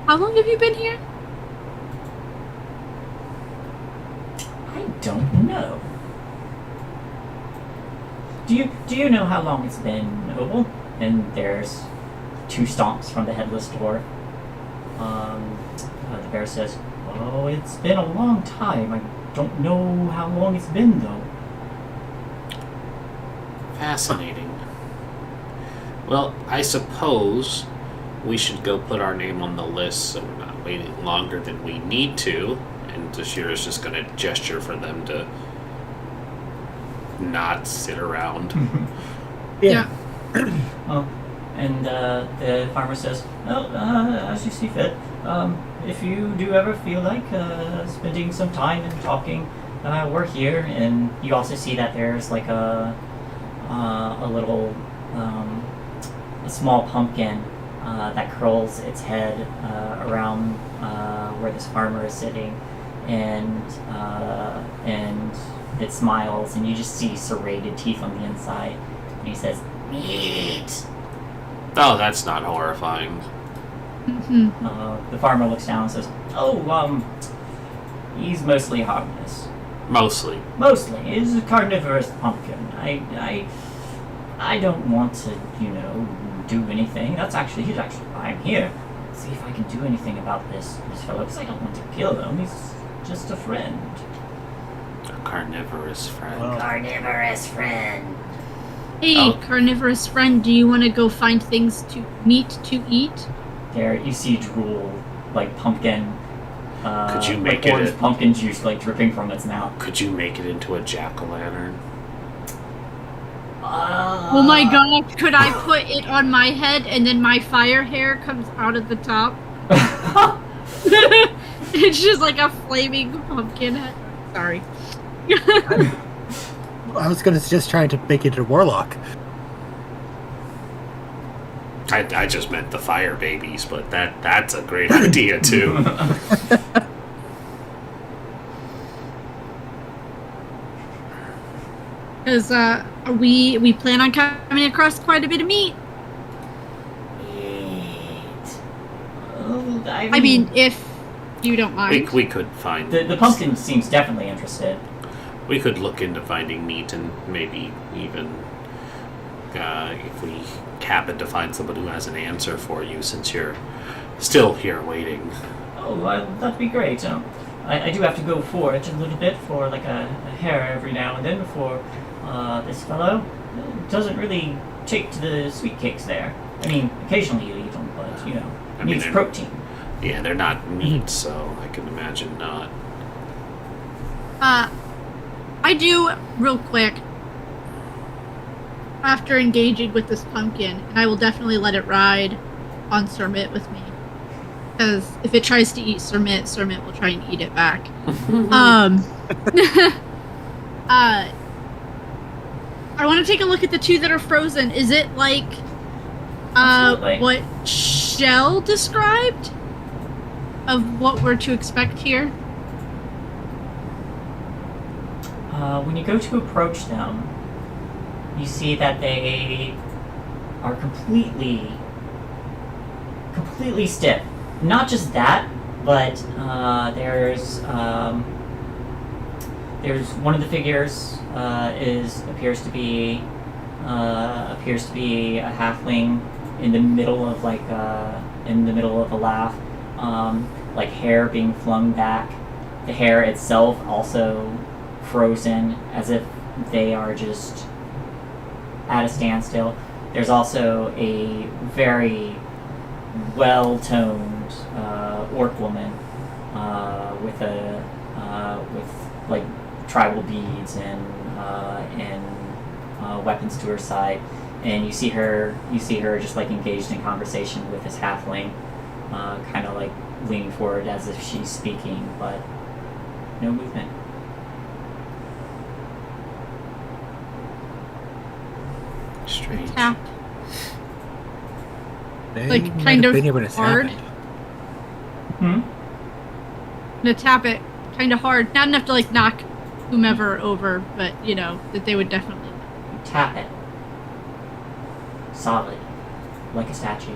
How long have you been here? I don't know. Do you know how long it's been, Oval? And there's two stomps from the headless dwarf. The bear says, "Oh, it's been a long time. I don't know how long it's been, though." Fascinating. Well, I suppose we should go put our name on the list so we're not waiting longer than we need to. And Tashira is just going to gesture for them to not sit around. Yeah. And the farmer says, "Well, as you see fit. If you do ever feel like spending some time and talking, we're here." And you also see that there's like a little, a small pumpkin that curls its head around where this farmer is sitting, and It smiles, and you just see serrated teeth on the inside. And he says, "Meat." Oh, that's not horrifying. The farmer looks down and says, "Oh, he's mostly harmless. Mostly. Mostly, he's a carnivorous pumpkin. I don't want to, do anything. I'm here. See if I can do anything about this fellow, because I don't want to kill him. He's just a friend. A carnivorous friend. Well, Carnivorous friend." Hey, Oh. carnivorous friend, do you want to go find meat to eat? There, you see drool, like pumpkin. Could you make like orange it pumpkin juice, like dripping from its mouth. Could you make it into a jack-o'-lantern? Oh my gosh, could I put it on my head and then my fire hair comes out of the top? It's just like a flaming pumpkin head. Sorry. I was going to suggest trying to make it a warlock. I just meant the fire babies, but that's a great idea too. Because we plan on coming across quite a bit of meat. Oh, I mean, if you don't mind. we could find the pumpkin seems definitely interested. We could look into finding meat and maybe even if we happen to find somebody who has an answer for you, since you're still here waiting. Oh, that'd be great. I do have to go forage a little bit for like a hare every now and then for this fellow. Doesn't really take to the sweet cakes there. I mean, occasionally you eat them, but I mean, needs they're- protein. Yeah, they're not meat, so I can imagine not. I do, real quick, after engaging with this pumpkin, and I will definitely let it ride on Sermit with me. Because if it tries to eat Sermit will try and eat it back. I want to take a look at the two that are frozen. Is it like Absolutely. what Shell described of what we're to expect here? When you go to approach them, you see that they are completely stiff. Not just that, but there's one of the figures appears to be a halfling in the middle of a laugh, like hair being flung back. The hair itself also frozen, as if they are just at a standstill. There's also a very well-toned orc woman with like tribal beads and weapons to her side, and you see her just like engaged in conversation with this halfling, kind of like leaning forward as if she's speaking, but no movement. Strange. Tap. They Like, might kind have of been here when it's hard. happened. To tap it kind of hard. Not enough to like knock whomever over, but that they would definitely. You tap it. Solid. Like a statue.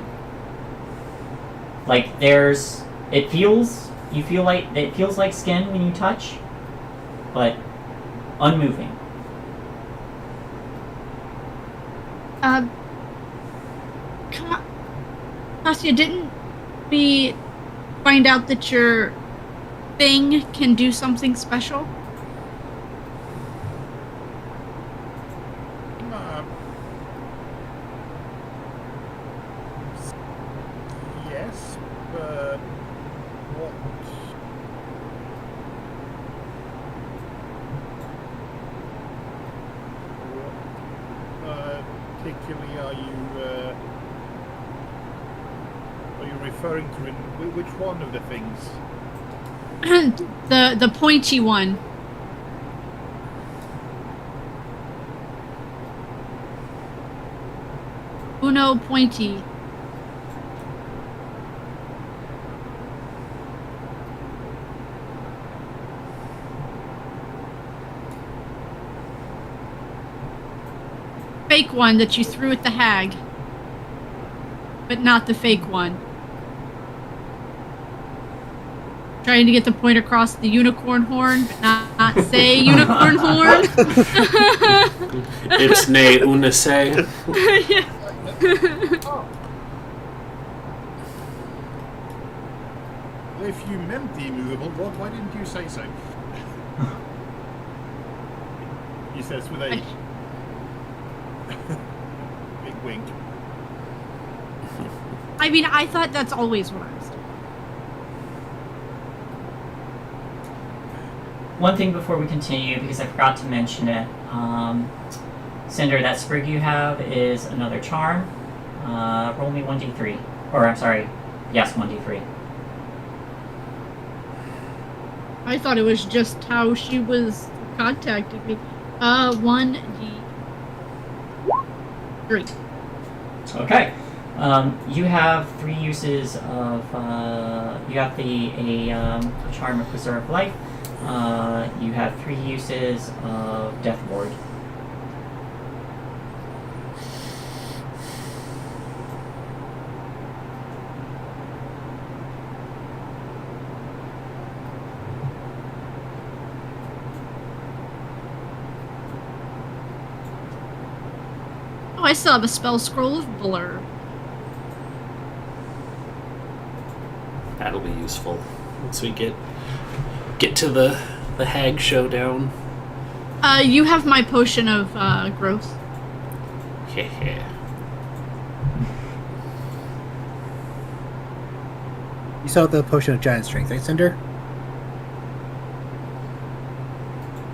Like it feels like skin when you touch, but unmoving. Cassia, didn't we find out that your thing can do something special? Yes, but what particularly are you referring to? In which one of the things? the pointy one. Uno pointy. fake one that you threw at the hag. But not the fake one. Trying to get the point across the unicorn horn, but not say unicorn horn. It's ne unice. Yeah. Oh. If you meant the immovable god, why didn't you say so? He says with a big wink. I mean, I thought that's always what I was doing. One thing before we continue, because I forgot to mention it, Cinder, that sprig you have is another charm. Roll me 1d3. Or, I'm sorry, yes, 1d3. I thought it was just how she was contacting me. 1d3. Okay. You have 3 uses of, you have a charm of preserve life. You have 3 uses of death ward. Oh, I still have a spell scroll of blur. That'll be useful once we get to the hag showdown. You have my potion of growth. Heh. You saw the potion of giant strength, right, Cinder?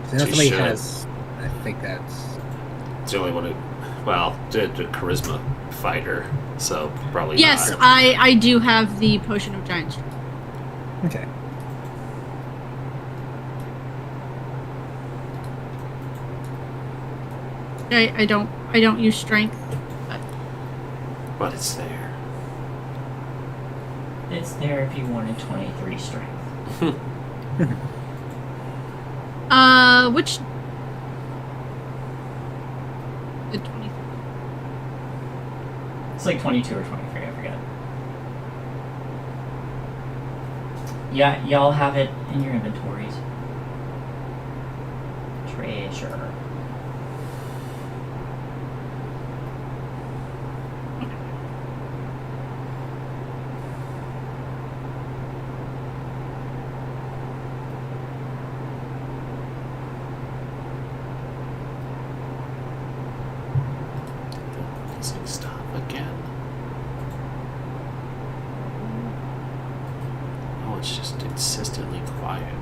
So now You somebody should. has. I think that's. It's the only one the charisma fighter, so probably Yes, not. I do have the potion of giant strength. Okay. I don't use strength. But it's there. It's there if you wanted 23 strength. Which the 23. It's like 22 or 23, I forget. Yeah, y'all have it in your inventories. Treasure. Does it stop again? Oh, it's just consistently quiet.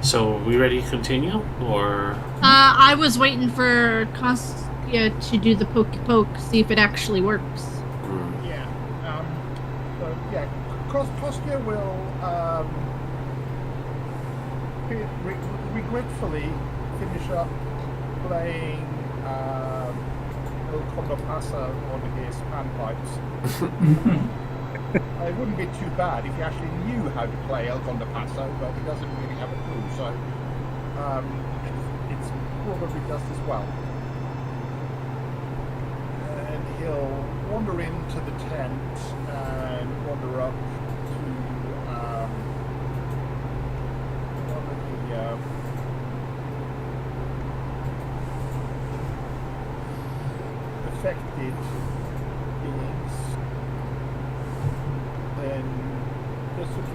So, are we ready to continue? Or. I was waiting for Kostya to do the pokey poke, see if it actually works. Yeah. So yeah, Kostya will regretfully finish up playing El Condo Pasa on his panpipes. It wouldn't be too bad if he actually knew how to play El Condo Pasa, but he doesn't really have a clue, so it's probably just as well. And he'll wander into the tent and wander up to one of the affected beings and just sort of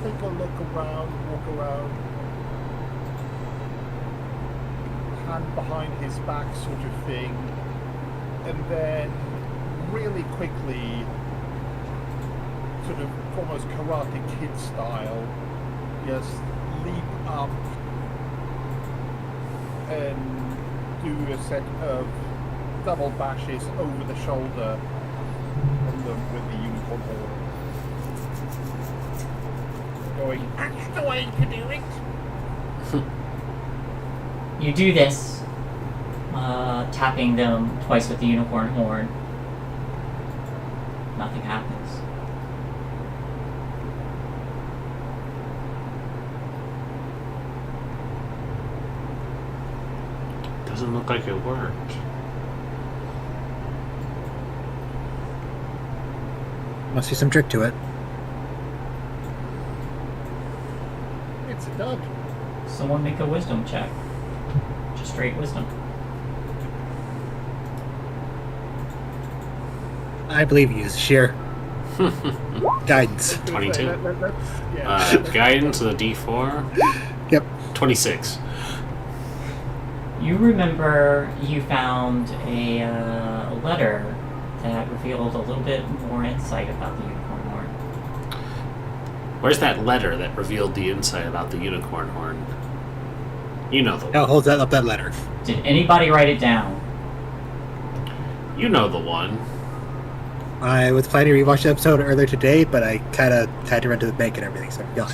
take a look around, walk around, hand behind his back sort of thing, and then really quickly, sort of almost Karate Kid style, just leap up and do a set of double bashes over the shoulder on them with the unicorn horn. Going, that's the way to do it! You do this, tapping them twice with the unicorn horn. Nothing happens. Doesn't look like it worked. Must be some trick to it. It's a dog. Someone make a wisdom check. Just straight wisdom. I believe you, Sheer. Guidance. 22. Yeah. Guidance of the D4. Yep. 26. You remember you found a letter that revealed a little bit more insight about the unicorn horn. Where's that letter that revealed the insight about the unicorn horn? You know the one. Now holds that up that letter. Did anybody write it down? You know the one. I was planning to rewatch the episode earlier today, but I kind of had to run to the bank and everything, so yeah.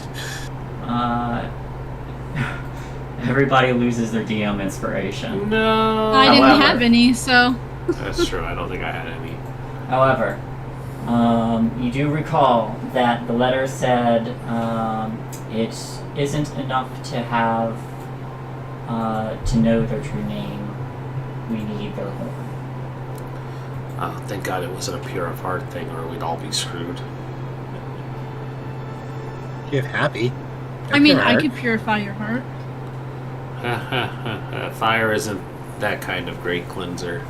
Everybody loses their DM inspiration. No. I didn't However- have any, so That's true. I don't think I had any. However, you do recall that the letter said it isn't enough to have to know their true name. We need their horn. Oh, thank God it wasn't a pure of heart thing, or we'd all be screwed. You have happy. I mean, I Alright. could purify your heart. Fire isn't that kind of great cleanser.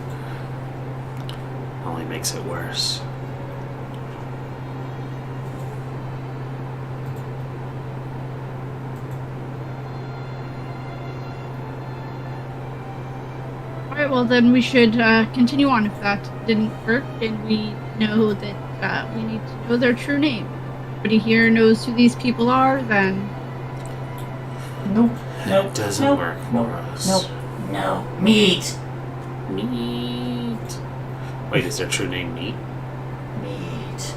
Only makes it worse. Alright, well then we should continue on if that didn't work, and we know that we need to know their true name. Everybody here knows who these people are, then Nope. Nope. It doesn't nope, work for nope, us. Nope. No. Meat. Meat. Wait, is their true name Meat? Meat.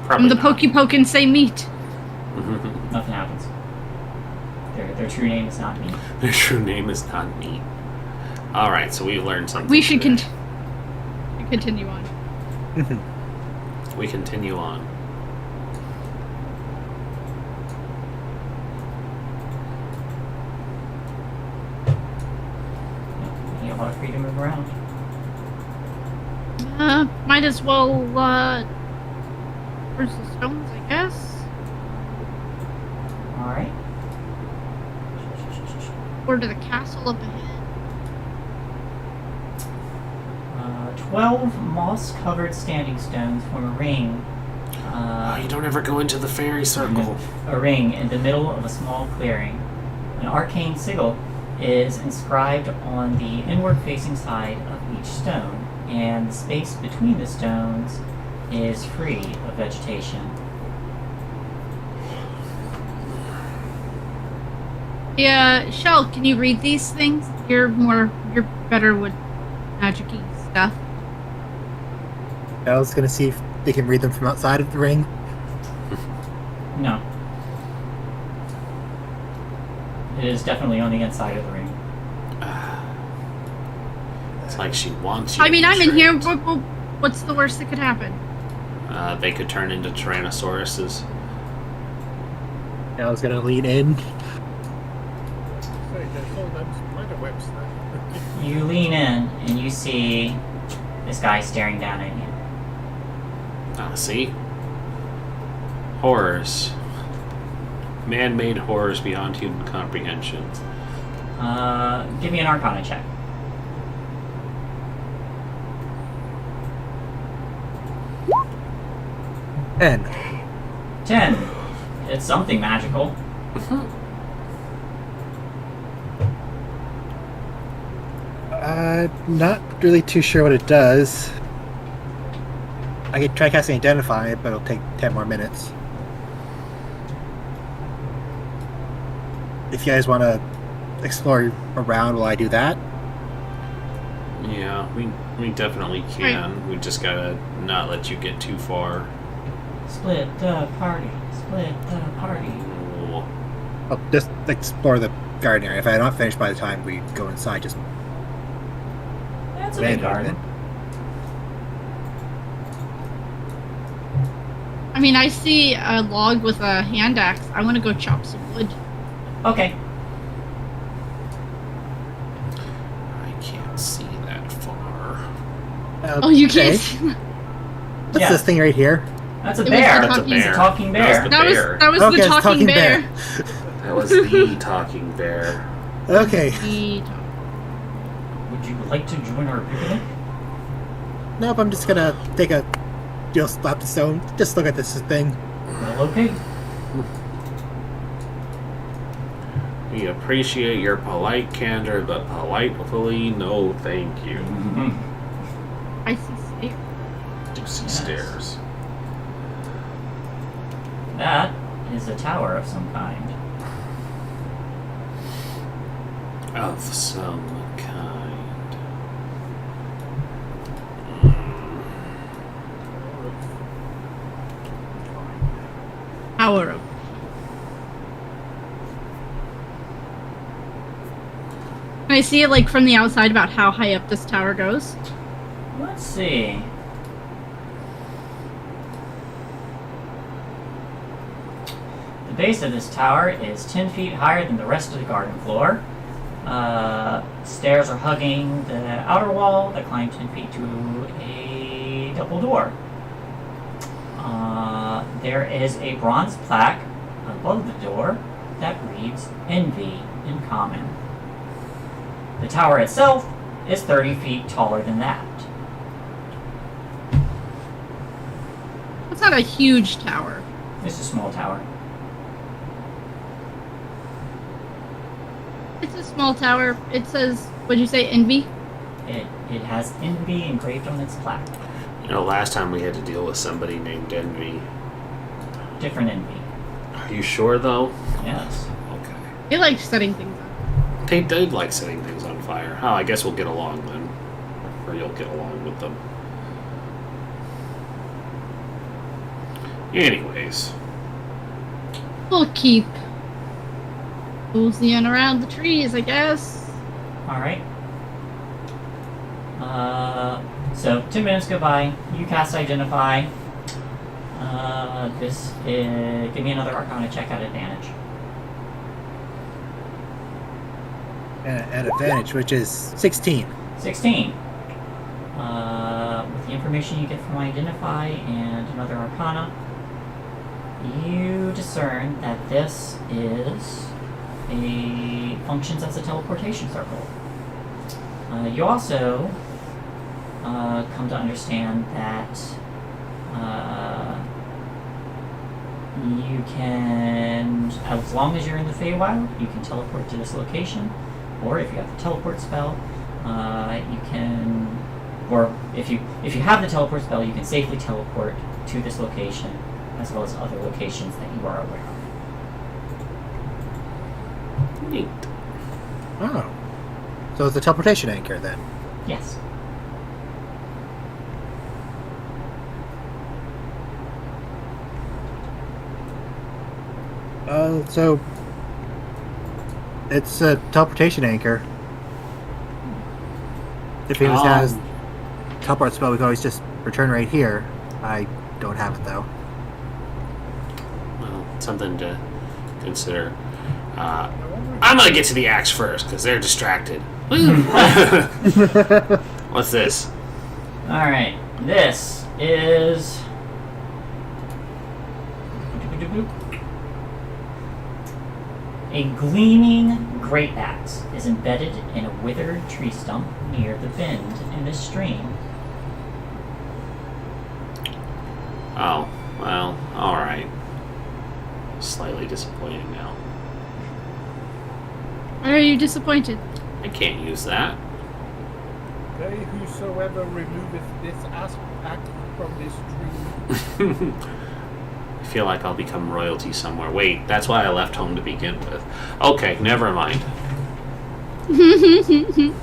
Probably I'm the not. pokey poke and say meat. Nothing happens. Their true name is not meat. Their true name is not Meat. Alright, so we've learned something. We should today. continue on. We continue on. You are free to move around. Might as well, where's the stones, I guess? Alright. Or to the castle up ahead. 12 moss-covered standing stones form a ring. Oh, you don't ever go into the fairy circle. A ring in the middle of a small clearing. An arcane sigil is inscribed on the inward-facing side of each stone, and the space between the stones is free of vegetation. Yeah, Shell, can you read these things? You're better with magic-y stuff. I was gonna see if they can read them from outside of the ring. No. It is definitely on the inside of the ring. It's like she wants you. I mean, to be I'm in here. tricked. What's the worst that could happen? They could turn into Tyrannosauruses. I was gonna lean in. So there's all those spider webs there. You lean in and you see this guy staring down at you. See? Horrors. Man-made horrors beyond human comprehension. Give me an Arcana check. And 10. It's something magical. not really too sure what it does. I could try casting Identify, but it'll take 10 more minutes. If you guys want to explore around while I do that, Yeah, we definitely can. We just gotta not let you get too far. Split the party. Split the party. Ooh. I'll just explore the garden area. If I'm not finished by the time we go inside, just That's a land big garden. I mean, I see a log with a hand axe. I want to go chop some wood. Okay. Oh, you can't. Okay. See What's Yeah. this thing right here? That's a It was bear. the That's a talking- He's a bear. talking That was bear. the that was bear. that was Okay, the it's talking bear. That was the talking bear. Okay. The Would you like to join our picnic? Nope, I'm just gonna take a slap the stone. Just look at this thing. Well, okay. We appreciate your polite candor, but politely, no thank you. I see stairs. Juicy Yes. stairs. That is a tower of some kind. Of some kind. Power of. Can I see it like from the outside about how high up this tower goes? Let's see. The base of this tower is 10 feet higher than the rest of the garden floor. Stairs are hugging the outer wall that climb 10 feet to a double door. There is a bronze plaque above the door that reads Envy in common. The tower itself is 30 feet taller than that. It's not a huge tower. It's a small tower. It's a small tower. It says, what'd you say, Envy? It has Envy engraved on its plaque. You know, last time we had to deal with somebody named Envy. Different Envy. Are you sure, though? Yes. Okay. They like setting things up. They did like setting things on fire. Oh, I guess we'll get along then. Or you'll get along with them. Anyways. We'll keep cozying around the trees, I guess. Alright. So 2 minutes go by. You cast Identify. This is... Give me another Arcana check at advantage. At advantage, which is 16. 16. With the information you get from Identify and another Arcana, you discern that this is functions as a teleportation circle. You also come to understand that you can, as long as you're in the Feywild, you can teleport to this location, or if you have the teleport spell, you can, or if you have the teleport spell, you can safely teleport to this location, as well as other locations that you are aware of. Neat. Oh. So it's a teleportation anchor then. Yes. So it's a teleportation anchor. If he was has teleport spell, we could always just return right here. I don't have it though. Well, something to consider. I'm gonna get to the axe first, because they're distracted. What's this? Alright, this is... A gleaming great axe is embedded in a withered tree stump near the bend in the stream. Oh, well, alright. Slightly disappointing now. Why are you disappointed? I can't use that. They whosoever removeth this aspect from this tree. I feel like I'll become royalty somewhere. Wait, that's why I left home to begin with. Okay, never mind. You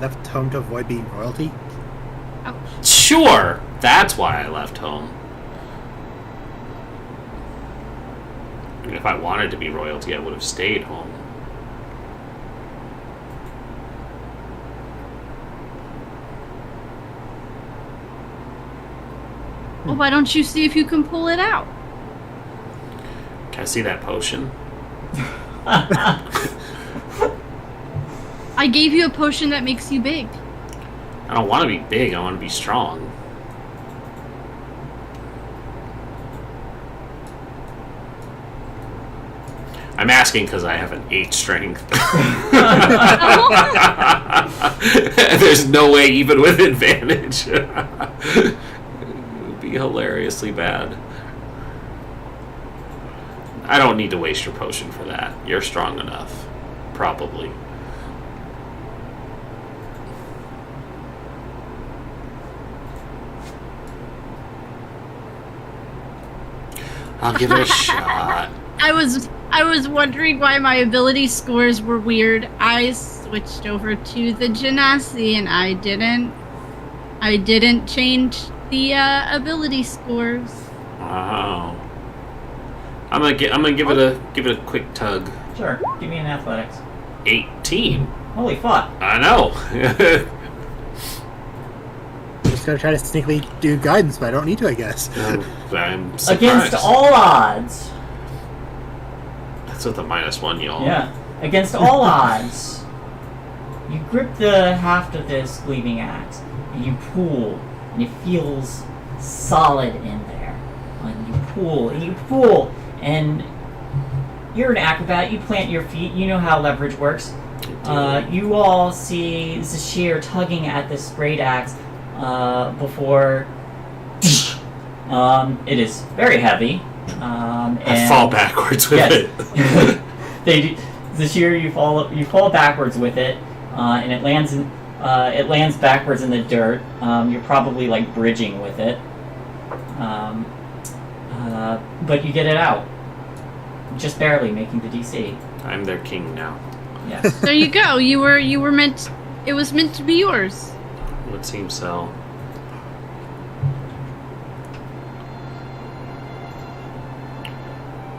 left home to avoid being royalty? Ouch. Sure! That's why I left home. I mean, if I wanted to be royalty, I would have stayed home. Well, why don't you see if you can pull it out? Can I see that potion? I gave you a potion that makes you big. I don't want to be big. I want to be strong. I'm asking because I have an 8 strength. There's no way, even with advantage. It would be hilariously bad. I don't need to waste your potion for that. You're strong enough. Probably. I'll give it a shot. I was wondering why my ability scores were weird. I switched over to the Genasi and I didn't change the ability scores. Wow. I'm gonna give it a quick tug. Sure. Give me an athletics. 18. Holy fuck. I know. I'm just gonna try to sneakily do guidance, but I don't need to, I guess. I'm surprised. Against all odds. That's with a -1, y'all. Yeah. Against all odds, you grip the haft of this gleaming axe, and you pull, and it feels solid in there. And you pull, and you're an acrobat. You plant your feet. You know how leverage works. You all see Zashir tugging at this great axe before. It is very heavy. I fall backwards with it. Zashir, you fall backwards with it, and it lands backwards in the dirt. You're probably like bridging with it, but you get it out, just barely making the DC. I'm their king now. Yes. There you go. You were meant. It was meant to be yours. It would seem so.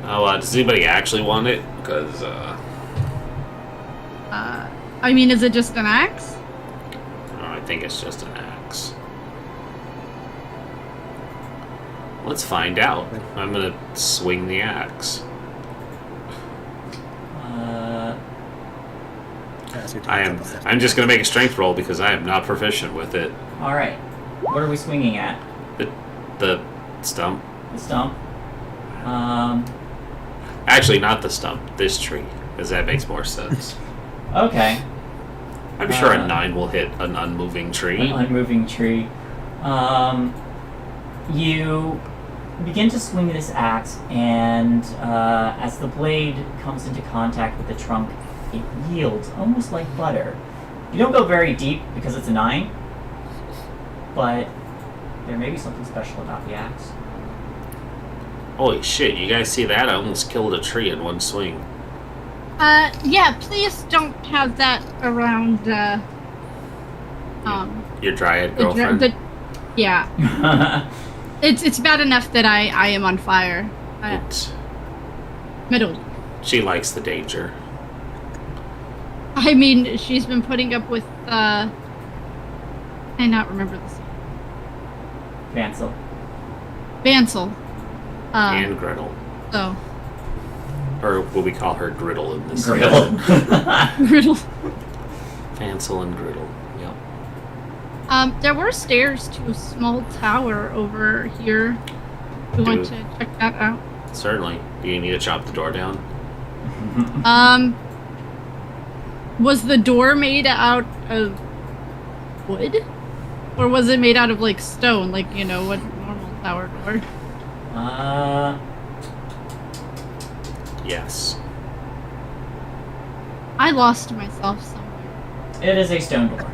Oh, does anybody actually want it? Because, I mean, is it just an axe? I think it's just an axe. Let's find out. I'm gonna swing the axe. I'm just gonna make a strength roll because I am not proficient with it. All right. What are we swinging at? The stump. The stump. Actually, not the stump. This tree, because that makes more sense. Okay. I'm sure a 9 will hit an unmoving tree. An unmoving tree. You begin to swing this axe, and as the blade comes into contact with the trunk, it yields almost like butter. You don't go very deep because it's a 9, but there may be something special about the axe. Holy shit, you guys see that? I almost killed a tree in one swing. Yeah, please don't have that around, Your dryad girlfriend? Yeah. It's bad enough that I am on fire. Middle. She likes the danger. I mean, she's been putting up with, I not remember this. Vansel. Vansel. And Gretel. So. Or what we call her Griddle in this Griddle. Griddle. Hansel and Griddle, yep. There were stairs to a small tower over here. We want to check that out. Certainly. Do you need to chop the door down? Was the door made out of wood? Or was it made out of, like, stone? Like, you know, what normal tower door? Yes. I lost myself somewhere. It is a stone door.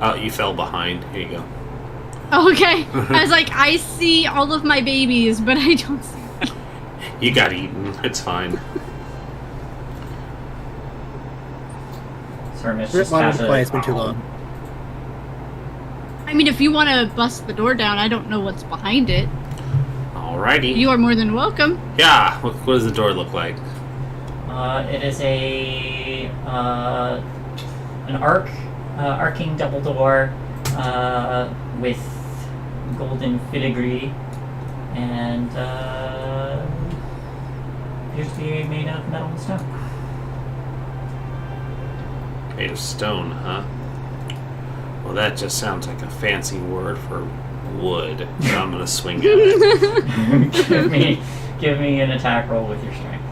Oh, you fell behind. Here you go. Oh, okay. I was like, I see all of my babies, but I don't see them. You got eaten. It's fine. Hermit This just line has of play has been too long. I mean, if you want to bust the door down, I don't know what's behind it. Alrighty. You are more than welcome. Yeah. What does the door look like? It is an arcing double door with golden filigree and appears to be made out of metal and stone. Made of stone, huh? Well, that just sounds like a fancy word for wood. So I'm gonna swing at it. give me an attack roll with your strength.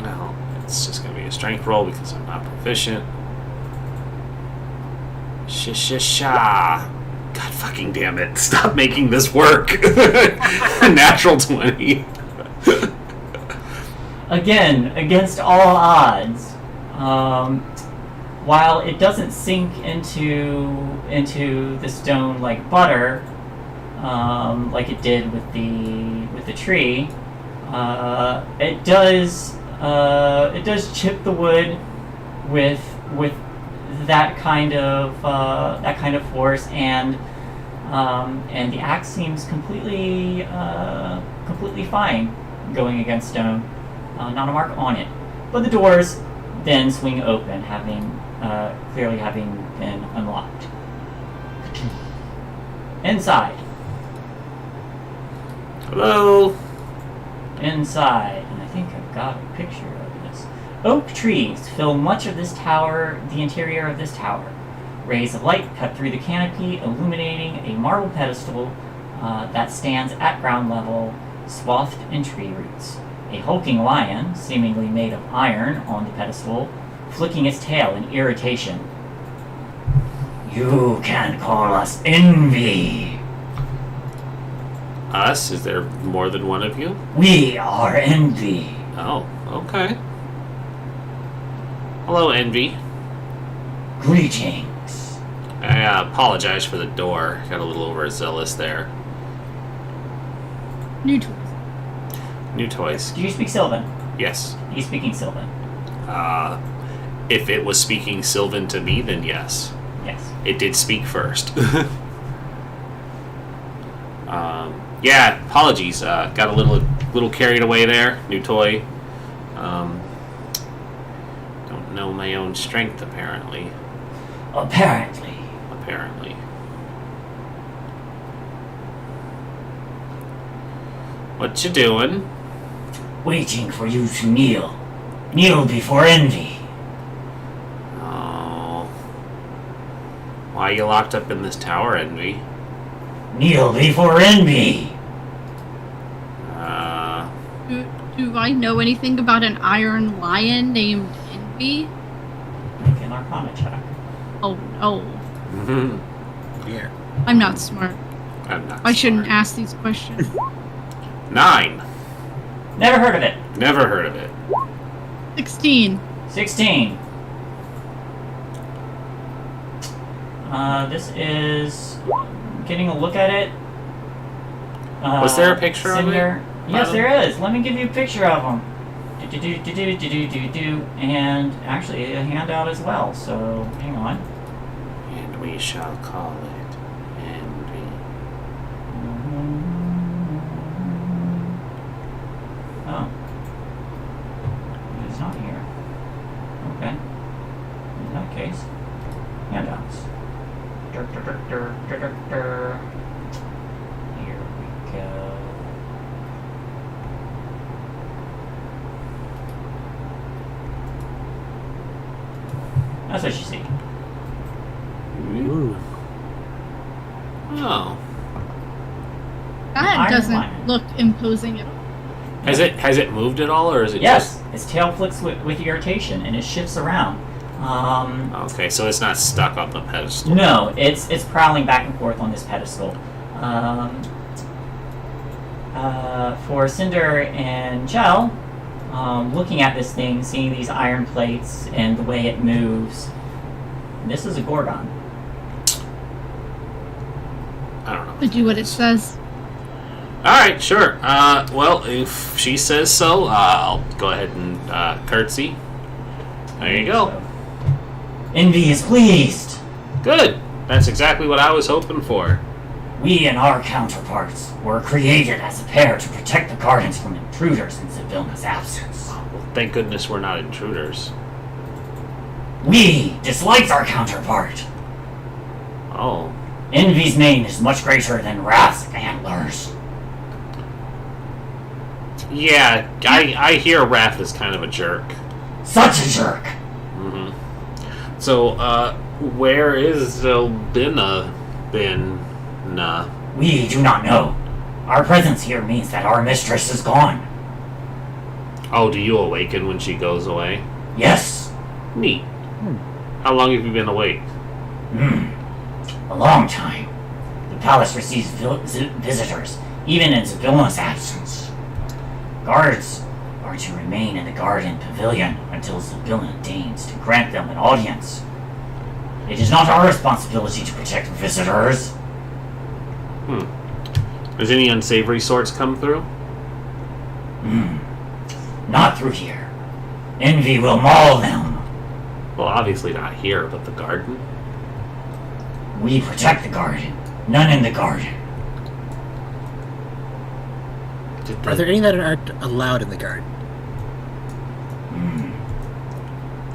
No, it's just gonna be a strength roll because I'm not proficient. Sha. God fucking damn it. Stop making this work. Natural 20. Again, against all odds, while it doesn't sink into the stone like butter, like it did with the tree, it does chip the wood with that kind of force, and the axe seems completely fine going against stone. Not a mark on it, but the doors then swing open, clearly having been unlocked. Inside. Hello. Inside, and I think I've got a picture of this. Oak trees fill much of this tower, the interior of this tower. Rays of light cut through the canopy, illuminating a marble pedestal that stands at ground level, swathed in tree roots. A hulking lion, seemingly made of iron, on the pedestal, flicking its tail in irritation. You can call us envy. Us? Is there more than one of you? We are envy. Oh, okay. Hello, Envy. Greetings. I apologize for the door. Got a little overzealous there. New toys. New toys. Do you speak Sylvan? Yes. He's speaking Sylvan. If it was speaking Sylvan to me, then yes. Yes. It did speak first. Yeah, apologies. Got a little carried away there. New toy. Don't know my own strength, apparently. Apparently. What you doing? Waiting for you to kneel. Kneel before envy. Oh. Why are you locked up in this tower, Envy? Kneel before envy. Do I know anything about an iron lion named Envy? Make an Arcana check. Oh no. Yeah. I'm not smart. I'm not I shouldn't smart. ask these questions. 9. Never heard of it. Never heard of it. 16. 16. This is getting a look at it. Was there a picture of it? Yes, there is. Let me give you a picture of them. And actually a handout as well. So hang on. And we shall call it Envy. Oh. It's not here. Okay. In that case, handouts. Here we go. That's what you see. Ooh. Oh. That Iron doesn't lion. look imposing at all. Has it moved at all, or is it Yes, its tail flicks with irritation and it shifts around. just... Okay, so it's not stuck on the pedestal. No, it's prowling back and forth on this pedestal. For Cinder and Gel, looking at this thing, seeing these iron plates and the way it moves, this is a Gorgon. I don't know. To do what it says. Alright, sure. Well, if she says so, I'll go ahead and curtsy. There you go. So, Envy is pleased. Good. That's exactly what I was hoping for. We and our counterparts were created as a pair to protect the gardens from intruders in Sibilna's absence. Well, thank goodness we're not intruders. We disliked our counterpart. Oh. Envy's mane is much greater than Wrath's antlers. Yeah, I hear Wrath is kind of a jerk. Such a jerk. So, Where is Zelbina been? Nah. We do not know. Our presence here means that our mistress is gone. Oh, do you awaken when she goes away? Yes. Neat. How long have you been awake? A long time. The palace receives visitors, even in Zabilla's absence. Guards are to remain in the garden pavilion until Zabilla deigns to grant them an audience. It is not our responsibility to protect visitors. Has any unsavory sorts come through? Not through here. Envy will maul them. Well, obviously not here, but the garden. We protect the garden. None in the garden. Are there any that aren't allowed in the garden?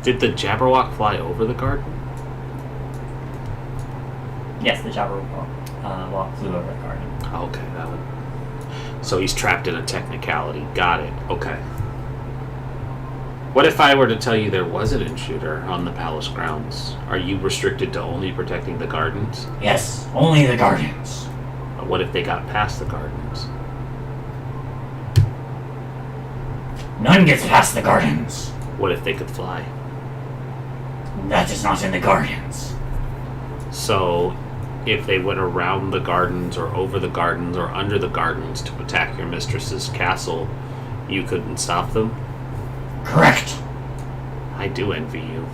Did the Jabberwock fly over the garden? Yes, the Jabberwock flew over the garden. Okay, that would. So he's trapped in a technicality. Got it. Okay. What if I were to tell you there was an intruder on the palace grounds? Are you restricted to only protecting the gardens? Yes, only the gardens. But what if they got past the gardens? None gets past the gardens. What if they could fly? That is not in the gardens. So, if they went around the gardens or over the gardens or under the gardens to attack your mistress's castle, you couldn't stop them? Correct. I do envy you.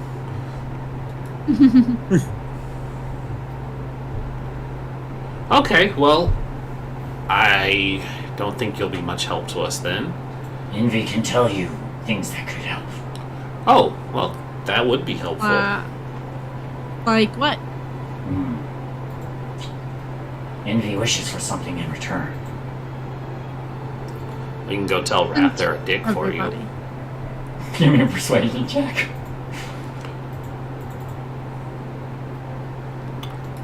Okay, well, I don't think you'll be much help to us then. Envy can tell you things that could help. Oh, well, that would be helpful. Like what? Envy wishes for something in return. We can go tell Wrath they're a dick for you. Everybody. Give me a persuasion check.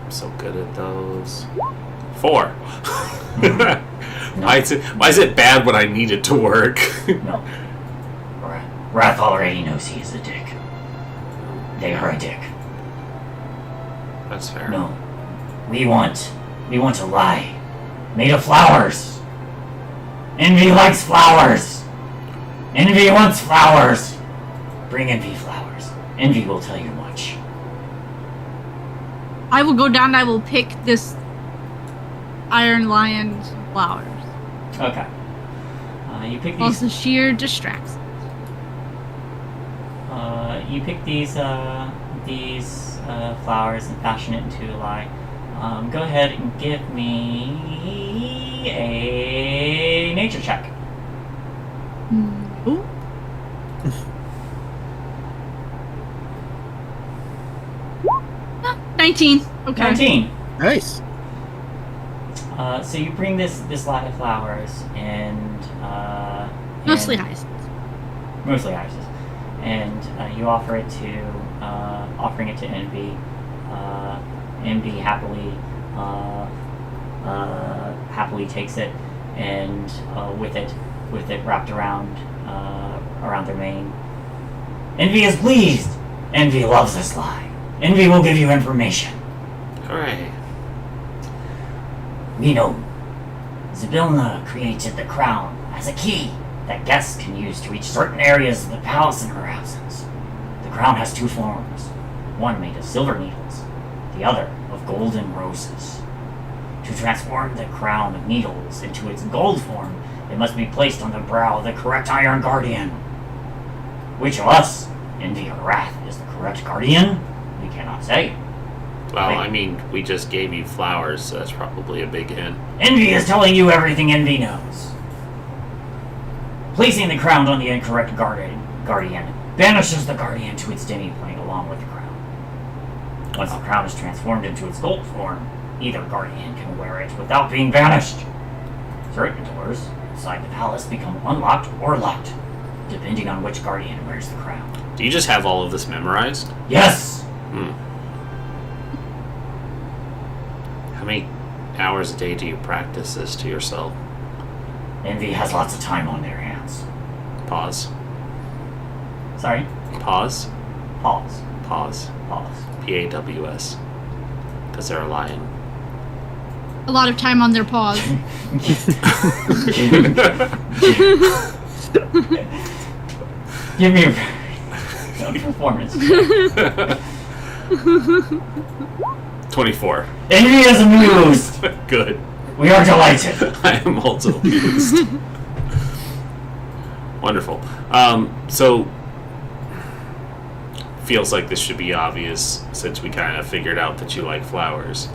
I'm so good at those. 4. Why is it bad when I need it to work? No. Wrath already knows he is a dick. They are a dick. That's fair. No. We want a lie. Made of flowers. Envy likes flowers. Envy wants flowers. Bring Envy flowers. Envy will tell you much. I will go down and I will pick this Iron Lion's flowers. Okay. You pick While these. Sheer distracts. You pick these flowers and fashion it into a lie. Go ahead and give me a nature check. Ooh. 19. Okay. 19. Nice. So you bring this lot of flowers and Mostly and- hyacinths. mostly ices, and you offering it to Envy. Envy happily takes it, and with it wrapped around their mane. Envy is pleased. Envy loves this lie. Envy will give you information. Hooray. We know Zabilla created the crown as a key that guests can use to reach certain areas of the palace in her absence. The crown has 2 forms, one made of silver needles, the other of golden roses. To transform the crown of needles into its gold form, it must be placed on the brow of the correct Iron Guardian. Which of us, Envy or Wrath, is the correct Guardian? We cannot say. Well, Wait. I mean, we just gave you flowers, so that's probably a big hint. Envy is telling you everything Envy knows. Placing the crown on the incorrect guardian banishes the guardian to its demi-plane along with the crown. Once the crown is transformed into its gold form, either guardian can wear it without being banished. Certain doors inside the palace become unlocked or locked, depending on which guardian wears the crown. Do you just have all of this memorized? Yes! How many hours a day do you practice this to yourself? Envy has lots of time on their hands. Pause. Sorry? Pause. Pause. Pause. Pause. PAWS. Because they're a lion. A lot of time on their paws. Give me a performance. 24. Enemy is amused. Good. We are delighted. I am also amused. Wonderful. So, feels like this should be obvious since we kind of figured out that you like flowers.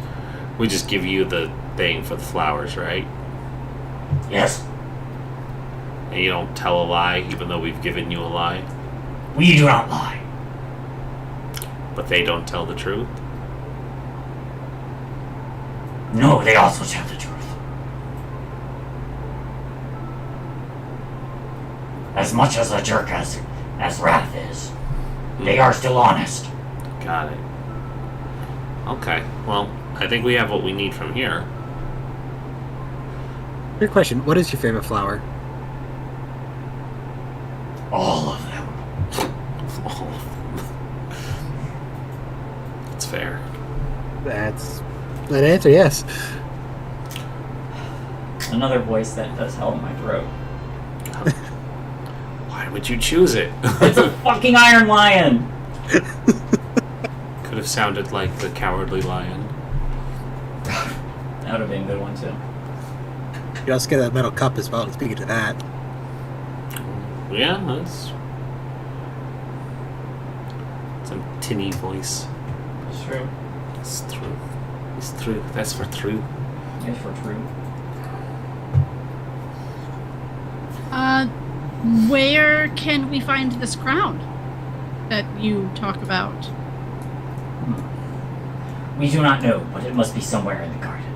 We just give you the thing for the flowers, right? Yes, And you don't tell a lie, even though we've given you a lie. we do not lie. But they don't tell the truth. No, they also tell the truth. As much as a jerk as Wrath is, they are still honest. Got it. Okay. Well, I think we have what we need from here. Good question. What is your favorite flower? All of them. That's fair. That's that answer. Yes. Another voice that does hell in my throat. Why would you choose it? It's a fucking Iron Lion! Could have sounded like the Cowardly Lion. That would have been a good one, too. You also get a metal cup as well. Speaking to that, Yeah, that's some tinny voice. It's true. It's true. It's true. That's for true. It's for true. Where can we find this crown that you talk about? We do not know, but it must be somewhere in the garden.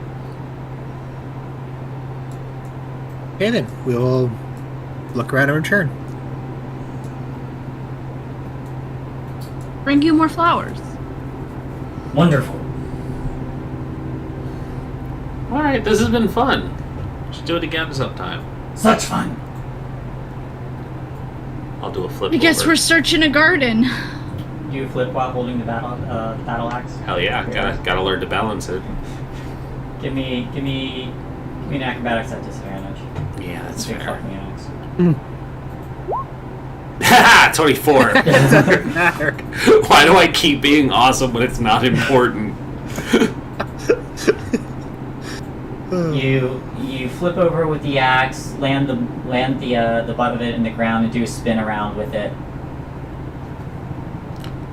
okay, then we'll look around and return. Bring you more flowers. Wonderful. Alright, this has been fun. Should do it again sometime. Such fun. I'll do a flip I guess over. we're searching a garden. Do you flip while holding the battle axe? Hell yeah, gotta learn to balance it. Give me an acrobatics at disadvantage. Yeah, that's Big fair. fucking axe. Haha, 24. Doesn't matter. Why do I keep being awesome when it's not important? You flip over with the axe, land the butt of it in the ground, and do a spin around with it.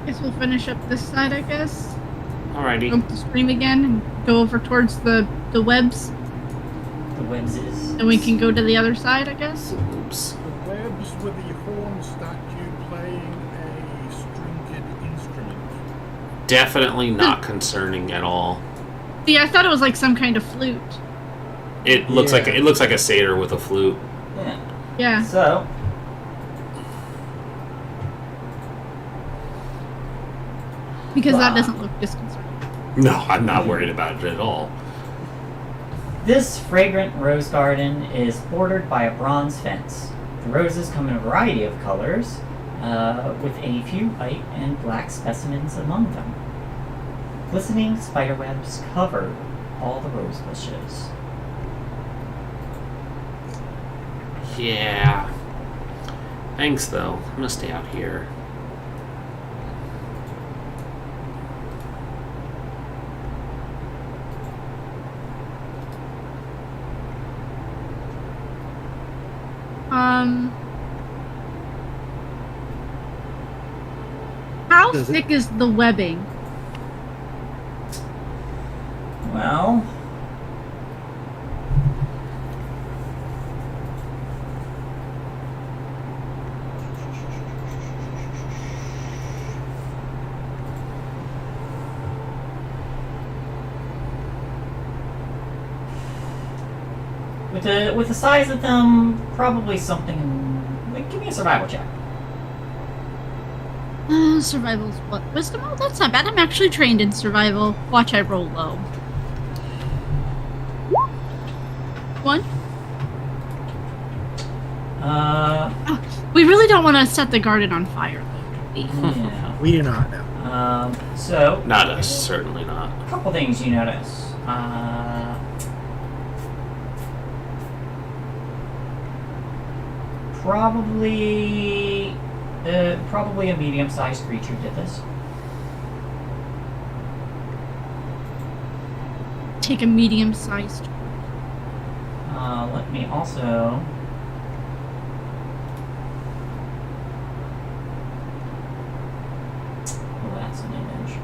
Guess we'll finish up this side, I guess. Go Alrighty. up the stream again and go over towards the webs. The webs is. And we can go to the other side, I guess. Oops. The webs with the horn statue playing a stringed instrument. Definitely not concerning at all. See, I thought it was like some kind of flute. It looks Yeah. like a satyr with a flute. Yeah. Yeah. So. Because that Wow. doesn't look disconcerting. No, I'm not worried about it at all. This fragrant rose garden is bordered by a bronze fence. The roses come in a variety of colors, with a few white and black specimens among them. Glistening spiderwebs cover all the rose bushes. Yeah. Thanks, though. I'm gonna stay out here. How Does it- thick is the webbing? Well, with the size of them, probably something. Like, give me a survival check. Survival's what? Wisdom? Oh, that's not bad. I'm actually trained in survival. Watch, I roll low. 1. Uh, We really don't want to set the garden on fire, though. yeah. We do not know. So Not us, certainly not. a couple things you notice. Probably a medium-sized creature did this. Take a medium-sized. Let me also. Oh, that's an image.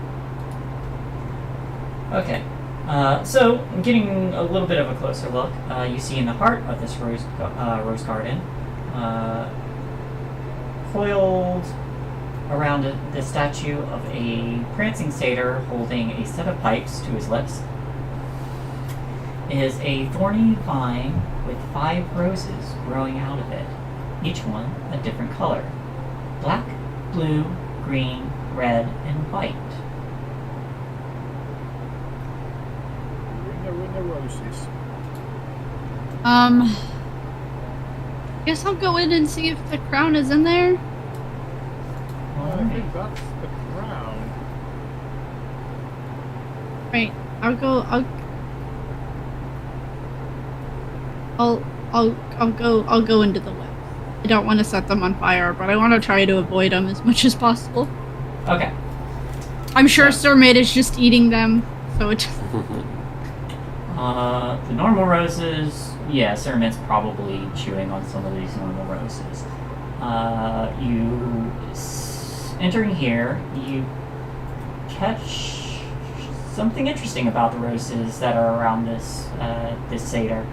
Okay. So, getting a little bit of a closer look, you see in the heart of this rose garden, coiled around the statue of a prancing satyr holding a set of pipes to his lips, is a thorny vine with 5 roses growing out of it, each one a different color: black, blue, green, red, and white. Ring the roses. Guess I'll go in and see if the crown is in there. I think that's the crown. Right. I'll go into the web. I don't want to set them on fire, but I want to try to avoid them as much as possible. Okay. I'm sure Yeah. Sermaid is just eating them, so it. The normal roses, yeah, Sermaid's probably chewing on some of these normal roses. Entering here, you catch something interesting about the roses that are around this satyr.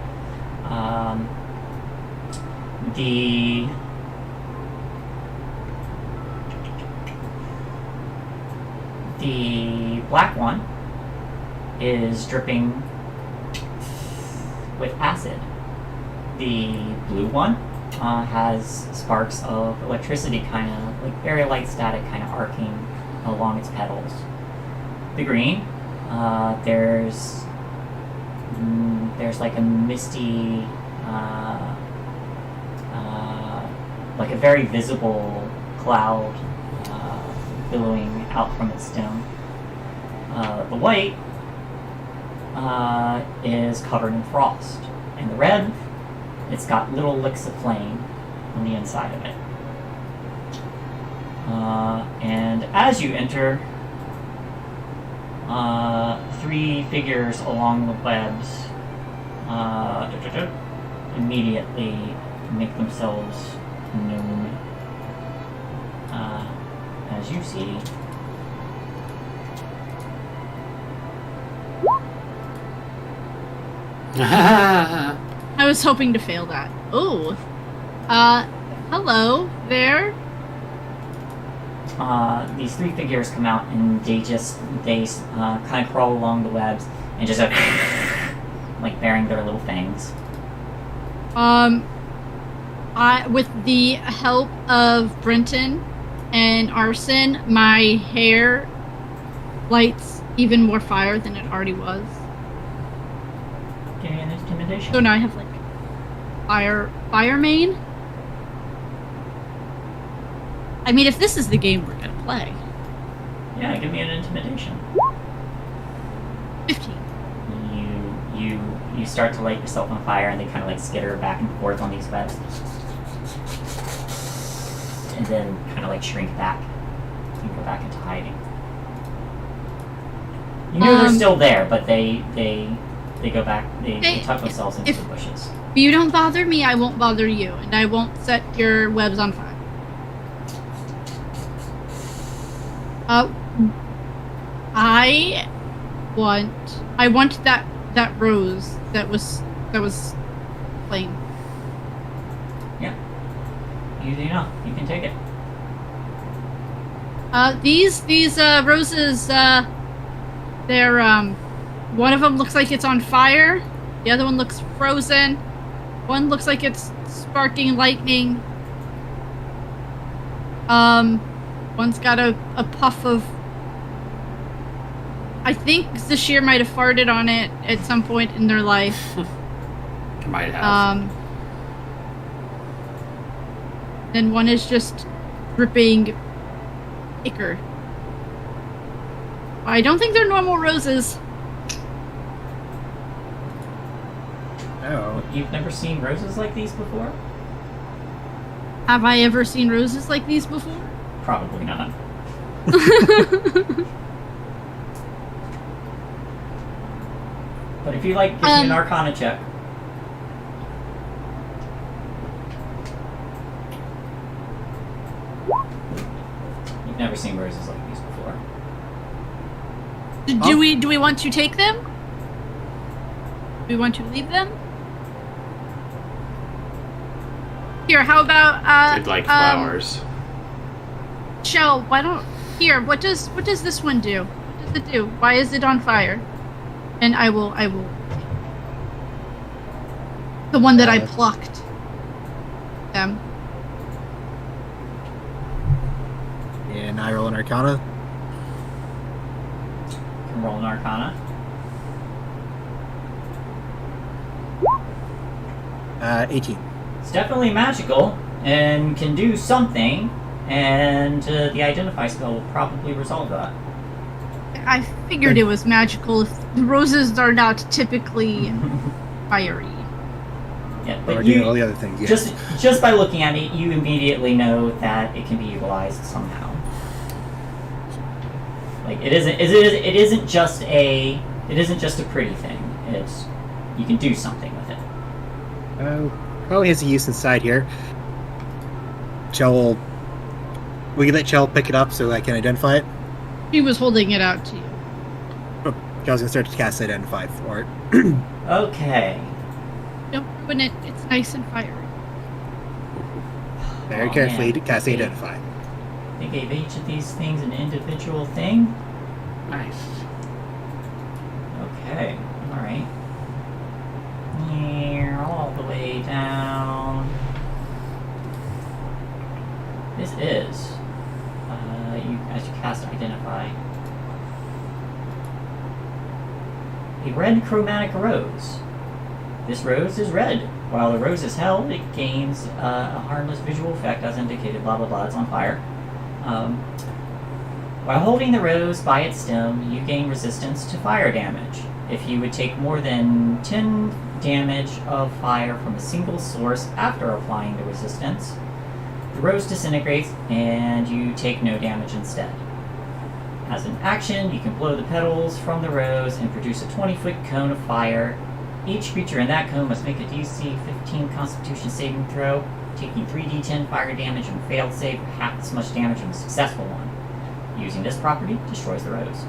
The black one is dripping with acid. The blue one has sparks of electricity, kind of like very light static, kind of arcing along its petals. The green, there's like a misty, like a very visible cloud billowing out from its stem. The white is covered in frost, and the red, it's got little licks of flame on the inside of it. And as you enter, 3 figures along the webs immediately make themselves known. As you see, I was hoping to fail that. Oh. Hello there. these 3 figures come out and they kind of crawl along the webs and just like baring their little fangs. With the help of Brenton and Arson, my hair lights even more fire than it already was. Give me an intimidation. So now I have like fire mane. I mean, if this is the game we're gonna play. Yeah, give me an intimidation. 15. You start to light yourself on fire, and they kind of like skitter back and forth on these webs, and then kind of like shrink back and go back into hiding. You know they're still there, but they go back. They tuck themselves into the bushes. If you don't bother me, I won't bother you, and I won't set your webs on fire. I want that rose that was flame. Yeah. Easy enough. You can take it. These roses, they're one of them looks like it's on fire. The other one looks frozen. One looks like it's sparking lightning. One's got a puff of... I think Zashir might have farted on it at some point in their life. Might have. Then one is just dripping ichor. I don't think they're normal roses. Oh. You've never seen roses like these before? Have I ever seen roses like these before? Probably not. But if you like, give me an Arcana check. You've never seen roses like these before. Do we want to take them? Do we want to leave them? Here, how about They'd like flowers. Shell, why don't here, what does this one do? What does it do? Why is it on fire? And I will the one that I plucked them. And I roll an Arcana. You can roll an Arcana. 18. It's definitely magical and can do something, and the Identify spell will probably resolve that. I figured it was magical if the roses are not typically fiery. Yeah, Or but doing all the other things, yeah. just by looking at it, you immediately know that it can be utilized somehow. Like it isn't just a pretty thing. It's you can do something with it. Probably has a use inside here. We can let Chell pick it up so I can identify it. She was holding it out to you. Oh, I was gonna start to cast Identify for it. Okay. Don't ruin it. It's nice and fiery. Very Oh, carefully man. cast Identify. They gave each of these things an individual thing. Nice. Okay. All right. Yeah, all the way down. This is you as you cast Identify. A red chromatic rose. This rose is red. While the rose is held, it gains a harmless visual effect as indicated. Blah blah blah. It's on fire. While holding the rose by its stem, you gain resistance to fire damage. If you would take more than 10 damage of fire from a single source after applying the resistance, the rose disintegrates and you take no damage instead. As an action, you can blow the petals from the rose and produce a 20-foot cone of fire. Each creature in that cone must make a DC 15 Constitution saving throw, taking 3d10 fire damage and failed save for half as much damage from a successful one. Using this property destroys the rose.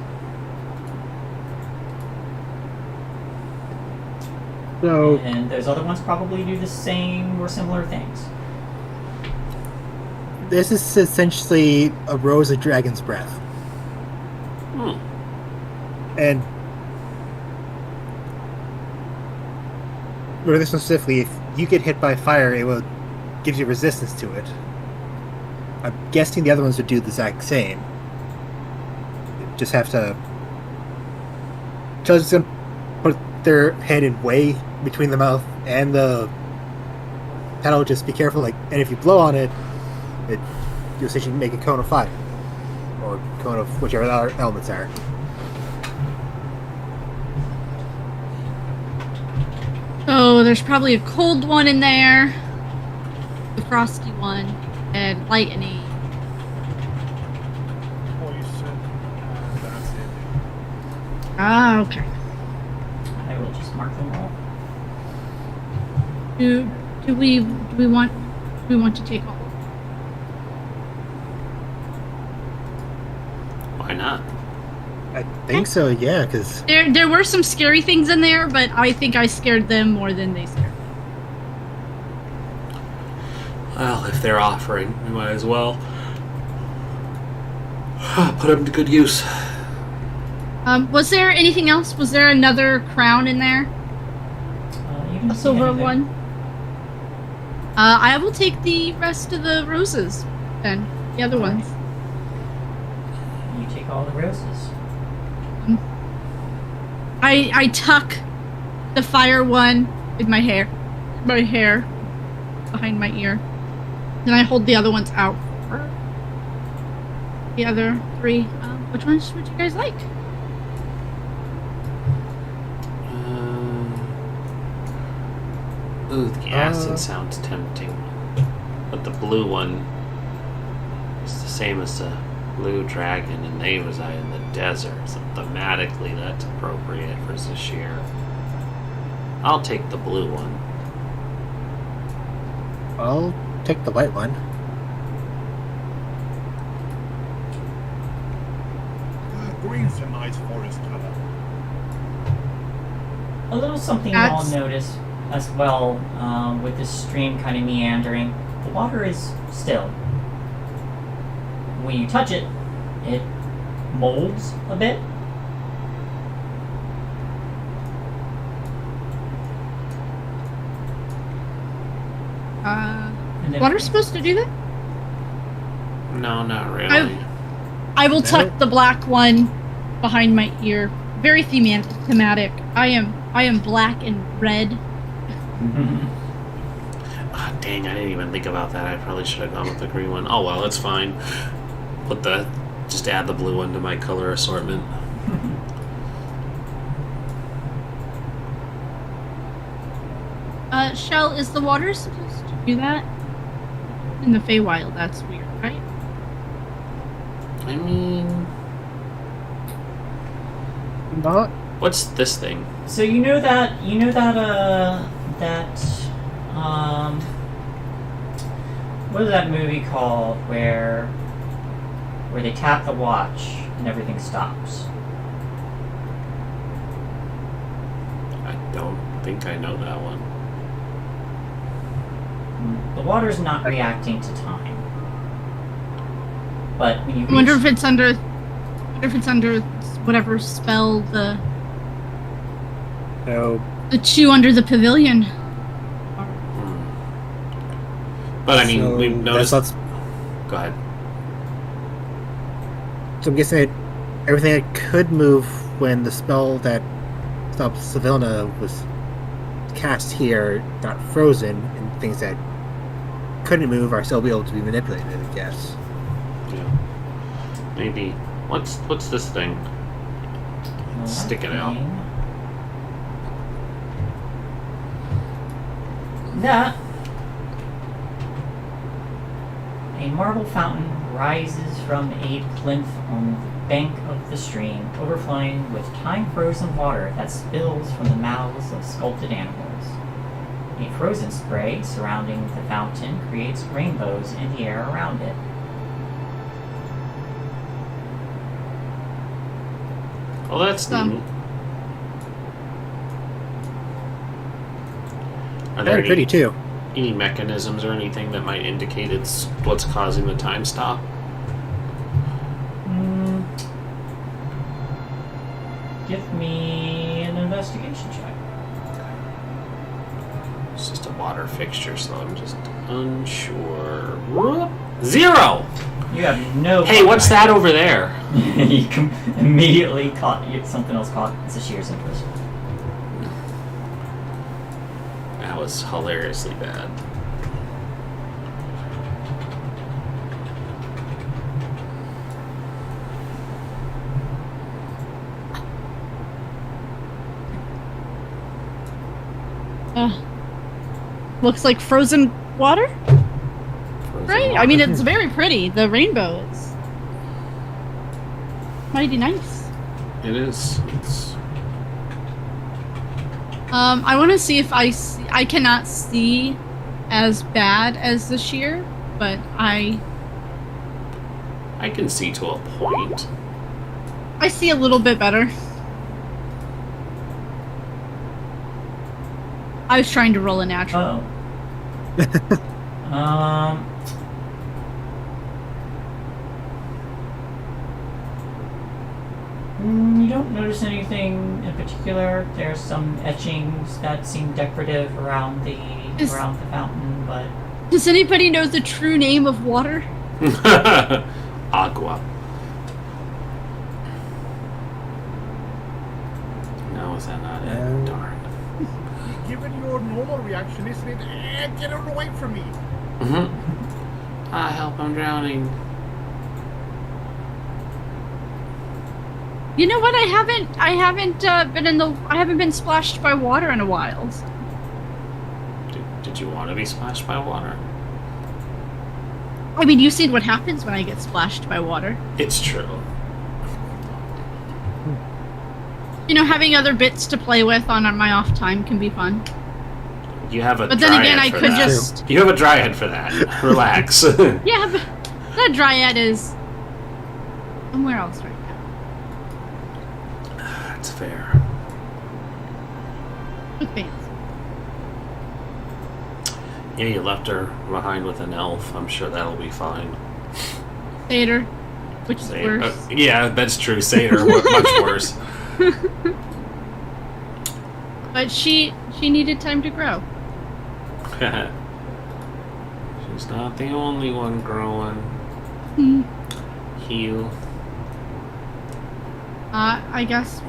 So, And those other ones probably do the same or similar things. this is essentially a rose of dragon's breath. Hmm. And for this one specifically, if you get hit by fire, gives you resistance to it. I'm guessing the other ones would do the exact same. Just have to. Just gonna put their head in way between the mouth and the petal. Just be careful, and if you blow on it, you essentially make a cone of fire, or cone of whichever the other elements are. Oh, there's probably a cold one in there, a frosty one, and lightning. Poison, that's it. Ah, okay. I will just mark them all. Do we want to take all? Why not? I think so, yeah, because There were some scary things in there, but I think I scared them more than they scared me. Well, if they're offering, we might as well put them to good use. Was there anything else? Was there another crown in there? You didn't A see silver anything. one? I will take the rest of the roses, then. The other ones. You take all the roses. I tuck the fire one with my hair behind my ear. Then I hold the other ones out for the other three. Which ones would you guys like? Ooh, the acid sounds tempting. But the blue one is the same as the blue dragon, and they reside in the desert. So thematically, that's appropriate for Zashir. I'll take the blue one. I'll take the white one. Green's a nice forest color. A little something That's- you'll notice as well with this stream kind of meandering. The water is still. When you touch it, it molds a bit. And then- Water's supposed to do that? No, not really. I will No. tuck the black one behind my ear. Very thematic. I am black and red. Ah, dang, I didn't even think about that. I probably should have gone with the green one. Oh well, it's fine. Just add the blue one to my color assortment. Shell, is the water supposed to do that? In the Feywild, that's weird, right? I mean, Not. what's this thing? So what is that movie called where they tap the watch and everything stops? I don't think I know that one. The water's not reacting to time. But when you I wonder reach- if it's under whatever spell So the chew under the pavilion. But I mean, so we've noticed. that's- Go ahead. So I'm guessing that everything that could move when the spell that stopped Savilna was cast here got frozen, and things that couldn't move are still able to be manipulated, I guess. Yeah. Maybe. What's this thing? Stick it out. That a marble fountain rises from a plinth on the bank of the stream, overflowing with time-frozen water that spills from the mouths of sculpted animals. A frozen spray surrounding the fountain creates rainbows in the air around it. Oh, that's Some. neat. Are there Very pretty too. any mechanisms or anything that might indicate it's what's causing the time stop? Give me an investigation check. It's just a water fixture, so I'm just unsure. Whoop. 0! You have no. Hey, what's that over there? You immediately caught something else caught Zashir's interest. That was hilariously bad. Looks like frozen water, Frozen right? water. I mean, it's very pretty. The rainbow is mighty nice. It is. It's... I want to see if I cannot see as bad as the sheer, but I I can see to a point. see a little bit better. I was trying to roll a natural. Oh. You don't notice anything in particular. There's some etchings that seem decorative around the fountain, but Does anybody know the true name of water? Agua. No, is that not it? Darn. Given your normal reaction, isn't it? Get it away from me! Help, I'm drowning. You know what? I haven't been splashed by water in a while. So. Did you want to be splashed by water? I mean, you've seen what happens when I get splashed by water. It's true. You know, having other bits to play with on my off time can be fun. You have a But then again, I for could that. just... You have a dryad for that. Relax. Yeah, but that dryad is somewhere else right now. That's fair. With fans. Yeah, you left her behind with an elf. I'm sure that'll be fine. Satyr, which is worse. Yeah, that's true. Satyr, much worse. But she needed time to grow. She's not the only one growing. Hmm. Heal. I guess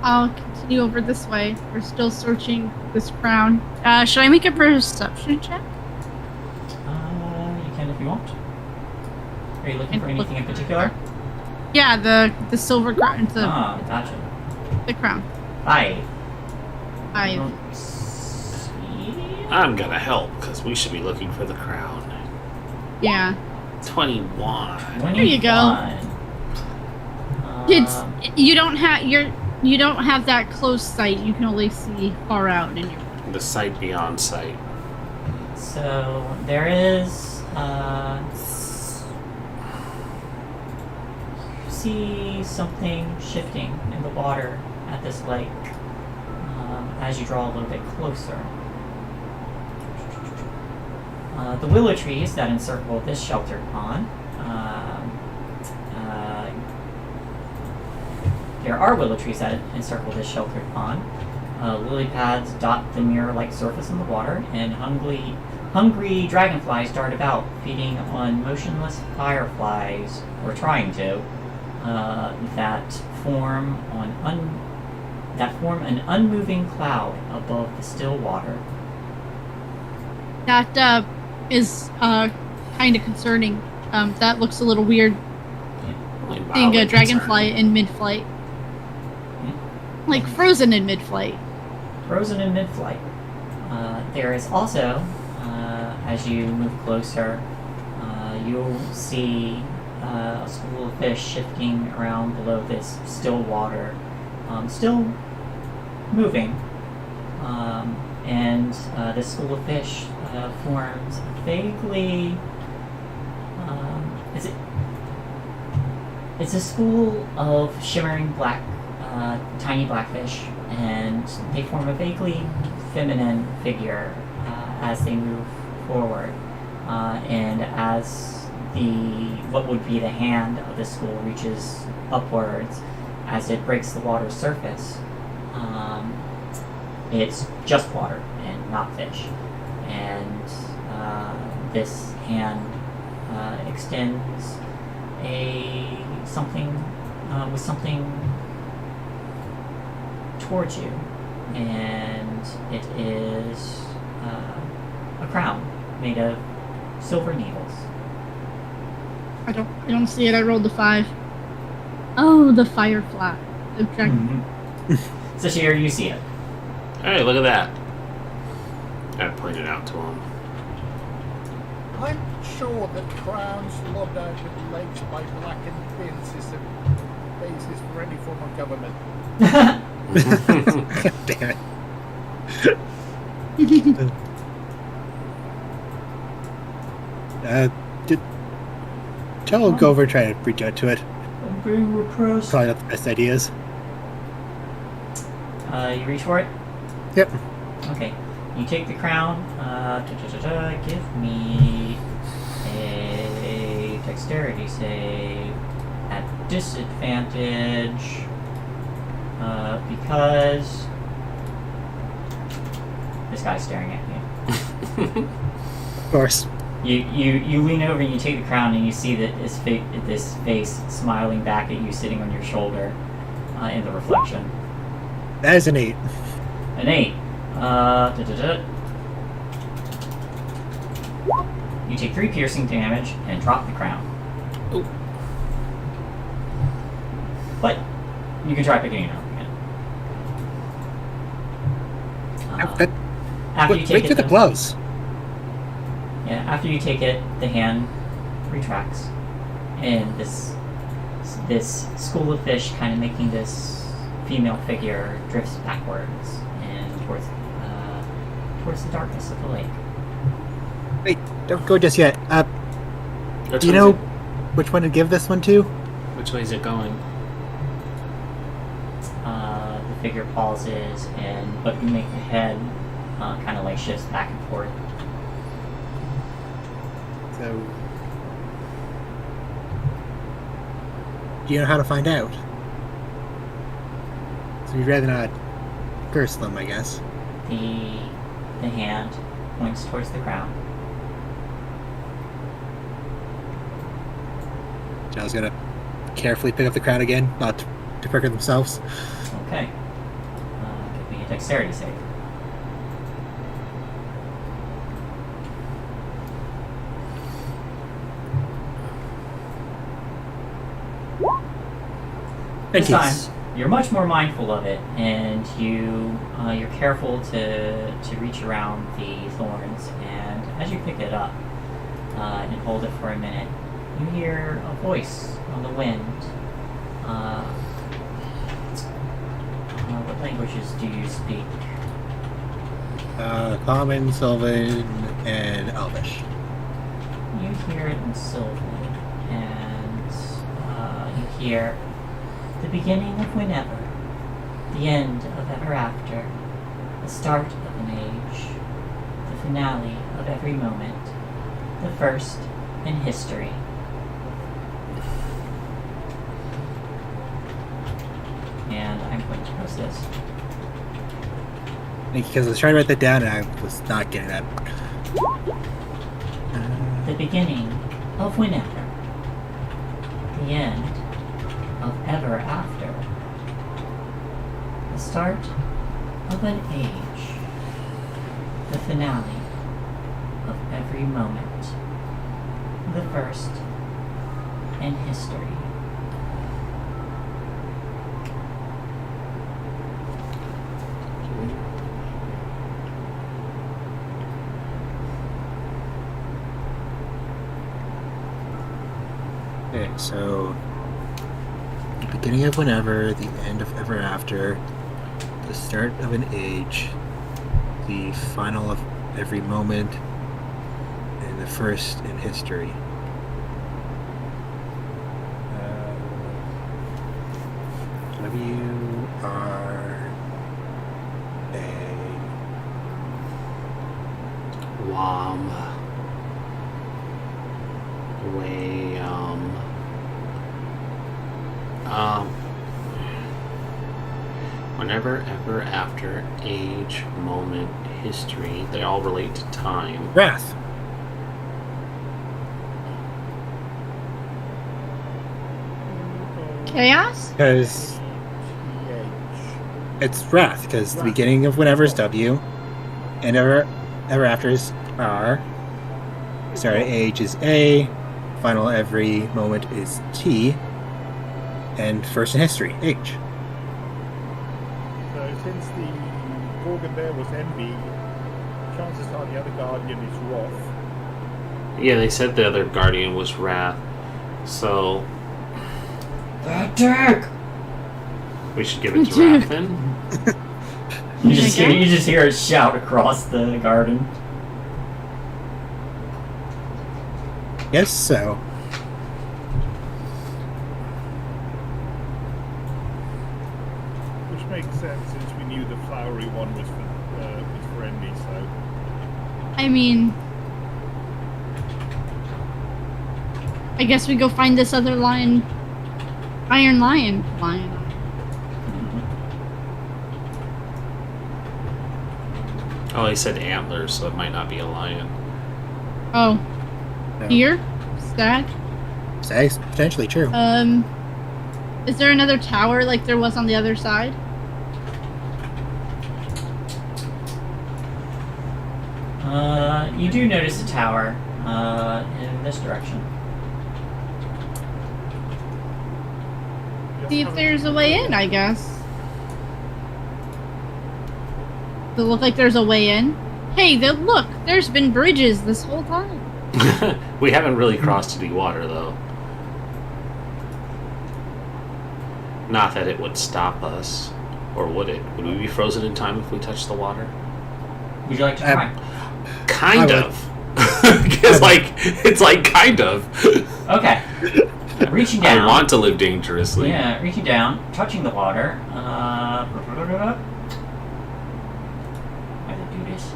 I'll continue over this way. We're still searching this crown. Should I make a perception check? You can if you want. Are you looking for anything in particular? Yeah, the silver crown. Gotcha. The crown. 5. I don't see... I'm gonna help because we should be looking for the crown. Yeah. 21. There you go. It's you don't have that close sight. You can only see far out in your... The sight beyond sight. So there is you see something shifting in the water at this lake as you draw a little bit closer. The willow trees that encircle this sheltered pond. There are willow trees that encircle this sheltered pond. Lily pads dot the mirror-like surface in the water, and hungry dragonflies dart about, feeding on motionless fireflies, or trying to, that form an unmoving cloud above the still water. That is kind of concerning. That looks a little weird. Seeing a dragonfly in mid-flight. Like frozen in mid-flight. Frozen in mid-flight. There is also, as you move closer, you'll see a school of fish shifting around below this still water, still moving. And this school of fish forms vaguely. It's a school of shimmering black, tiny blackfish, and they form a vaguely feminine figure as they move forward. And as what would be the hand of the school reaches upwards, as it breaks the water's surface, it's just water and not fish. And this hand extends something towards you, and it is a crown made of silver needles. I don't see it. I rolled a 5. Oh, the firefly. The dragon. Mm-hmm. So here you see it. Hey, look at that. I pointed out to him. I'm sure that crowns lobbed out of lakes by blackened fins is the basis for any form of government. Damn it. Tell go over and try to reach out to it. I'm being repressed. Probably not the best ideas. You reach for it? Yep. Okay. You take the crown. Give me a dexterity save at disadvantage because this guy's staring at you. Of course. You lean over and you take the crown and you see that this face smiling back at you, sitting on your shoulder in the reflection. That is an 8. An 8. You take 3 piercing damage and drop the crown. Ooh. But you can try picking it up again. After you Wait, take wait it, for the though- gloves. Yeah, after you take it, the hand retracts, and this school of fish, kind of making this female figure, drifts backwards and towards the darkness of the lake. Wait, don't go just yet. Which Do you way know is it- which one to give this one to? Which way is it going? The figure pauses, but you make the head kind of like shifts back and forth. So, do you know how to find out? So you'd rather not curse them, I guess. The hand points towards the crown. Joe's gonna carefully pick up the crown again, not to prick it themselves. Okay. Give me a dexterity save. Thank This you. time, you're much more mindful of it, and you're careful to reach around the thorns. And as you pick it up and hold it for a minute, you hear a voice on the wind. What languages do you speak? Common, Sylvan, and Elvish. You hear it in Sylvan, and you hear the beginning of whenever, the end of ever after, the start of an age, the finale of every moment, the first in history. And I'm going to post this. Because I was trying to write that down and I was not getting that. The beginning of whenever, the end of ever after, the start of an age, the finale of every moment, the first in history. Okay, so the beginning of whenever, the end of ever after, the start of an age, the final of every moment, and the first in history. W-R-A. Wom. Way, whenever, ever, after, age, moment, history, they all relate to time. Wrath. Chaos? Because it's wrath, because the beginning of whenever is W, and ever after is R, start of age is A, final every moment is T, and first in history, H. So since the Gorgon there was envy, chances are the other guardian is wrath. Yeah, they said the other guardian was wrath, so That dick! we should give it to Wrath then. You just hear a shout across the garden. Yes, so. Which makes sense since we knew the flowery one was for envy, so... I mean, I guess we go find this other lion. Iron lion. Lion. Oh, he said antlers, so it might not be a lion. Oh. No. Here? Stag? That's potentially true. Is there another tower like there was on the other side? You do notice a tower in this direction. See if there's a way in, I guess. Does it look like there's a way in? Hey, look, there's been bridges this whole time. We haven't really crossed any water, though. Not that it would stop us. Or would it? Would we be frozen in time if we touched the water? Would you like to try? Kind I would. of. It's like kind of. Okay. Reaching down. I want to live dangerously. Yeah, reaching down, touching the water. How do I do this?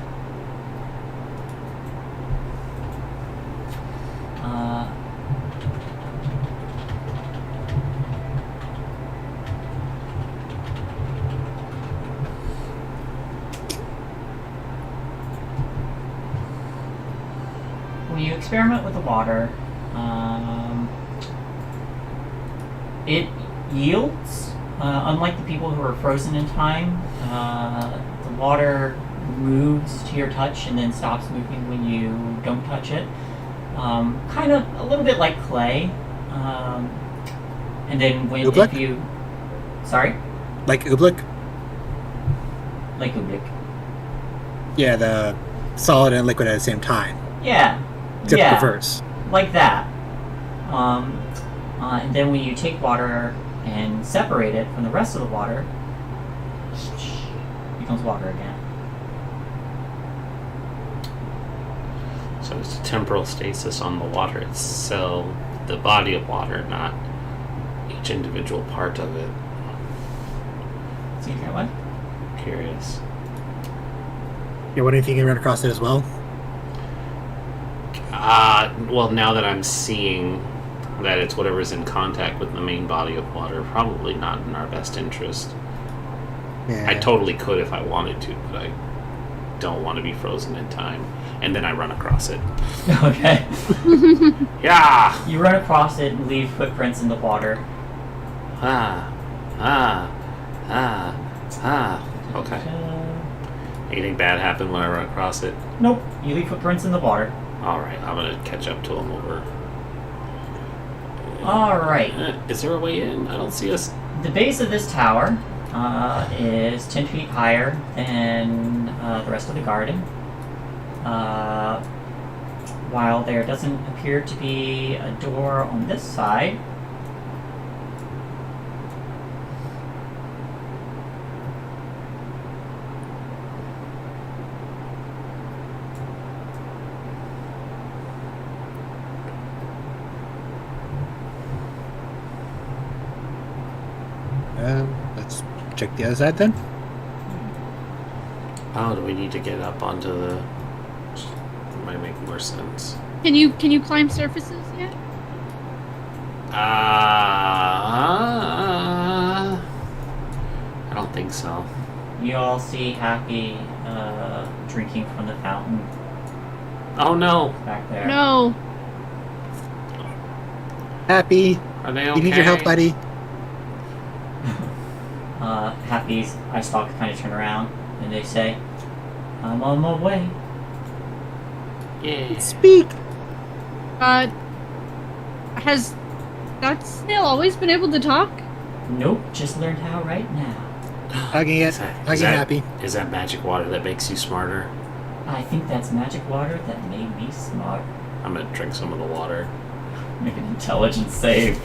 When you experiment with the water, it yields. Unlike the people who are frozen in time, the water moves to your touch and then stops moving when you don't touch it. Kind of a little bit like clay. And then when Oobleck? if you, sorry, Like Oobleck? like Ubik. Yeah, the solid and liquid at the same time. Yeah, Except yeah, reverse. like that. And then when you take water and separate it from the rest of the water, it becomes water again. So it's a temporal stasis on the water itself, the body of water, not each individual part of it. So you get what? Curious. Yeah, what do you think you can run across it as well? Well, now that I'm seeing that it's whatever's in contact with the main body of water, probably not in our best interest. Yeah. I totally could if I wanted to, but I don't want to be frozen in time. And then I run across it. Okay. Yeah! You run across it and leave footprints in the water. Okay. Anything bad happen when I run across it? Nope. You leave footprints in the water. Alright, I'm gonna catch up to him over. Alright. Is there a way in? I don't see us. The base of this tower is 10 feet higher than the rest of the garden. While there doesn't appear to be a door on this side, Let's check the other side then. Oh, do we need to get up onto the... That might make more sense. Can you climb surfaces yet? I don't think so. you all see Happy drinking from the fountain Oh no! back there. No. Happy. Are they okay? You need your help, buddy. Happy's eye stalks kind of turn around and they say, I'm on my way. Yeah. Speak. Has that snail always been able to talk? Nope, just learned how right now. Hugging it. Is Hugging that- Happy. Is that magic water that makes you smarter? I think that's magic water that made me smart. I'm gonna drink some of the water. Make an intelligence save.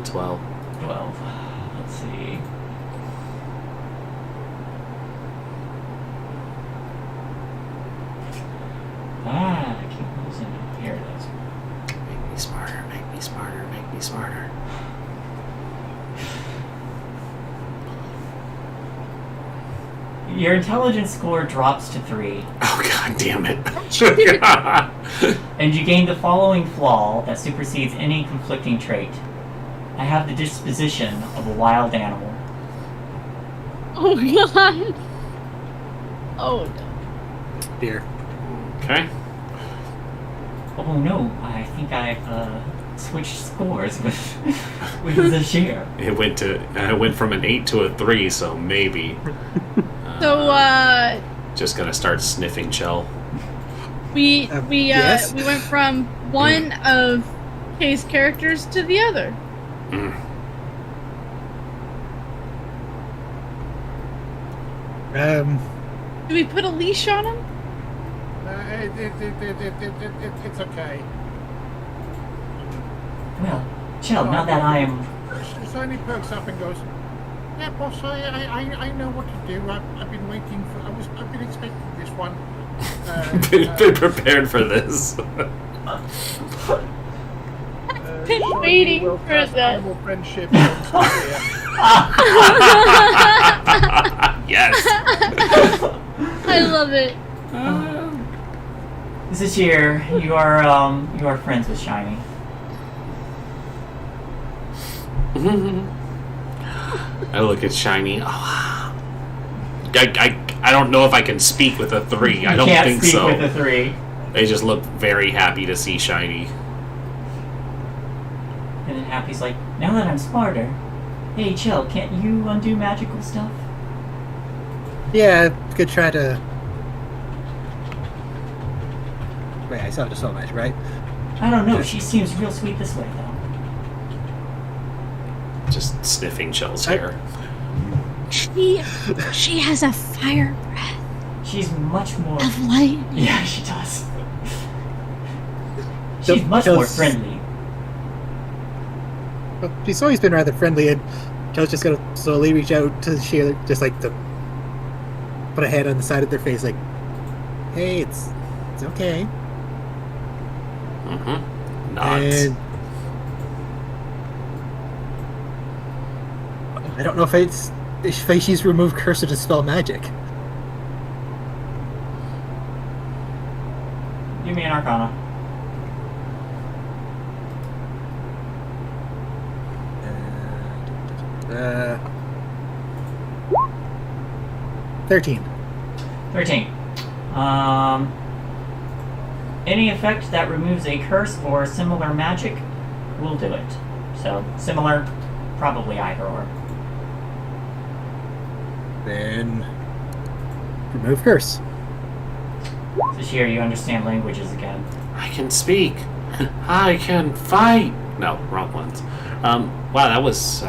12. 12. Let's see. I keep losing it. Here it is. Make me smarter, make me smarter, make me smarter. Your intelligence score drops to 3, Oh god damn it. and you gain the following flaw that supersedes any conflicting trait. I have the disposition of a wild animal. Oh god. Oh no. Dear. Okay. Oh no, I think I've switched scores with the share. It went from an 8 to a 3, so maybe. So Just gonna start sniffing Chell. we yes? we went from one of Kay's characters to the other. Mm. Do we put a leash on him? It's okay. Well, chill, now that I am... Shiny perks up and goes, yeah, boss, I know what to do. I've been waiting for... I've been expecting this one. Been prepared for this. Been Shiny waiting will for cast that. Animal friendship. Yeah. Yes. I love it. This year, you are friends with Shiny. I look at Shiny. Oh, I don't know if I can speak with a 3. I don't Can't think speak so. with a 3. They just look very happy to see Shiny. And then Happy's like, now that I'm smarter, hey, chill, can't you undo magical stuff? Yeah, could try to. Wait, I saw just so much, right? I don't know, she seems real sweet this way, though. Just sniffing Shell's hair. She has a fire breath She's much more... of light. Yeah, she does. So- She's much so- more friendly. Well, she's always been rather friendly, and Joe's just gonna slowly reach out to Sheila, just like to put a hand on the side of their face, like, "Hey, it's okay." Mm-hmm. Nods. And I don't know if she's removed curse or dispel magic. Give me an Arcana. 13. 13. Any effect that removes a curse or similar magic will do it. So, similar, probably either or. Then remove curse. This year you understand languages again. I can speak. I can fight. No, wrong ones. Wow, that was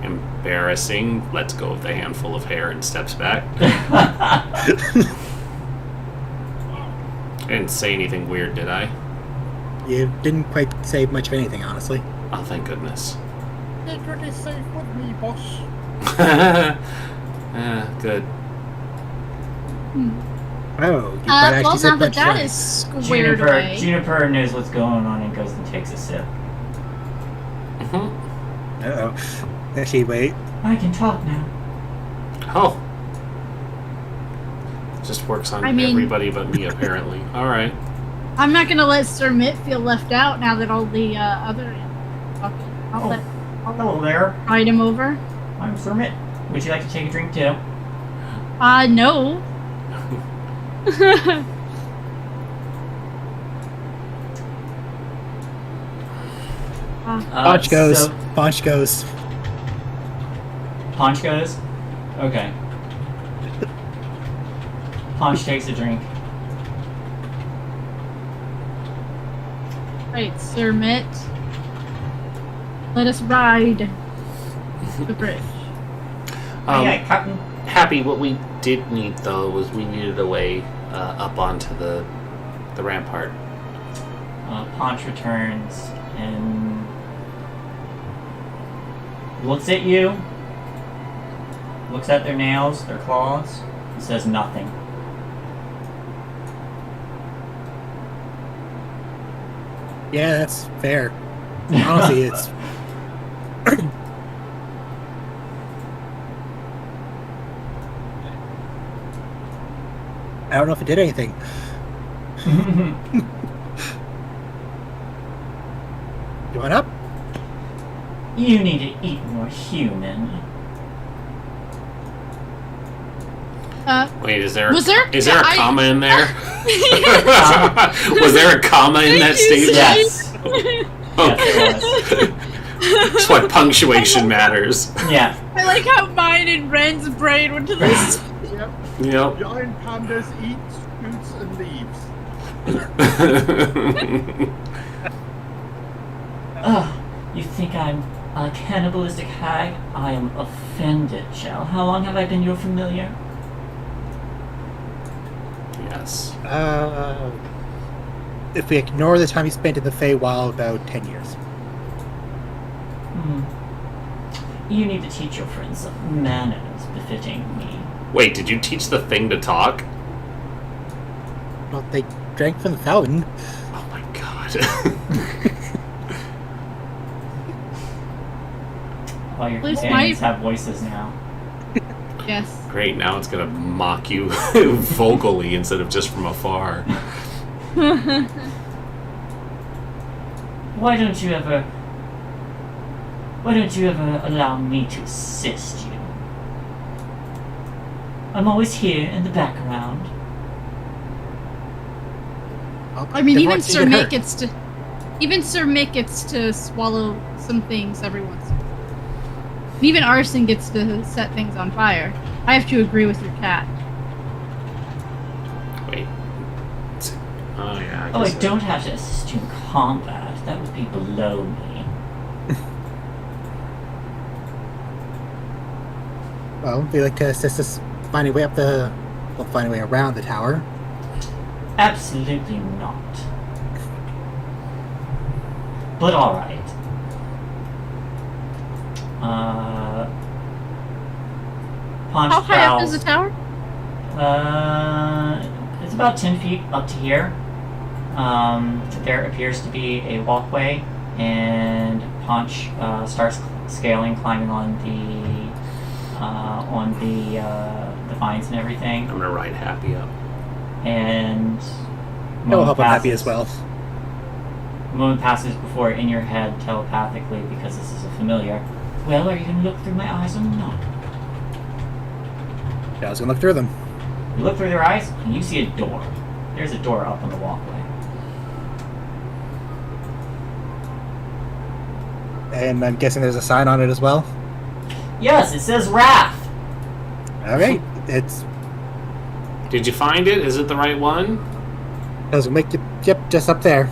embarrassing. Lets go of the handful of hair and steps back. I didn't say anything weird, did I? You didn't quite say much of anything, honestly. Oh, thank goodness. Secret is safe with me, boss. Good. Oh, you might actually Well, said now that much that right. is squared Juniper, away. Juniper knows what's going on and goes and takes a sip. Mm-hmm. Uh-oh. Actually, wait. I can talk now. Oh. Just works on I mean- everybody but me, apparently. Alright. I'm not gonna let Sir Mitt feel left out now that all the other talking. I'll let Hello there. ride him over. I'm Sir Mitt. Would you like to take a drink too? No. Punch goes. So, Punch goes. Punch goes? Okay. Punch takes a drink. Right, Sir Mitt. Let us ride the bridge. Aye, Captain. Happy, what we did need, though, was we needed a way up onto the rampart. Punch returns and looks at you, looks at their nails, their claws, and says nothing. Yeah, that's fair. Honestly, it's. I don't know if it did anything. You want up? You need to eat more human. Wait, is there Was there- is there a I- comma in there? Was there a comma in that statement? Yes. Okay. Yes, That's why punctuation matters. Yeah. I like how mine and Ren's brain went to this. Yep. Yep. Giant pandas eat shoots and leaves. Ugh, you think I'm Cannibalistic hag, I am offended, Shell. How long have I been your familiar? Yes. If we ignore the time you spent in the Feywild, about 10 years. You need to teach your friends some manners befitting me. Wait, did you teach the thing to talk? Well, they drank from the fountain. Oh my god. All your Please, companions my- have voices now. Yes. Great, now it's gonna mock you vocally instead of just from afar. Why don't you ever allow me to assist you? I'm always here in the background. Well, I mean, never even wants to Sir get Mick hurt. gets to swallow some things every once in a while. And even Arson gets to set things on fire. I have to agree with your cat. Wait. Oh yeah. Oh, I guess don't have to assist you in combat. That would be below me. Well, they like to assist us finding a way find a way around the tower. Absolutely not. But alright. Punch How high up prowls. is the tower? It's about 10 feet up to here. There appears to be a walkway, and Punch starts scaling, climbing on the vines and everything. I'm gonna ride Happy up. And He'll help him happy passes- as well. A moment passes before in your head telepathically, because this is a familiar. Well, are you going to look through my eyes or not? Yeah, I was gonna look through them. You look through their eyes, and you see a door. There's a door up on the walkway. And I'm guessing there's a sign on it as well. Yes, it says Wrath. Alright, it's Did you find it? Is it the right one? doesn't make it. Yep, just up there.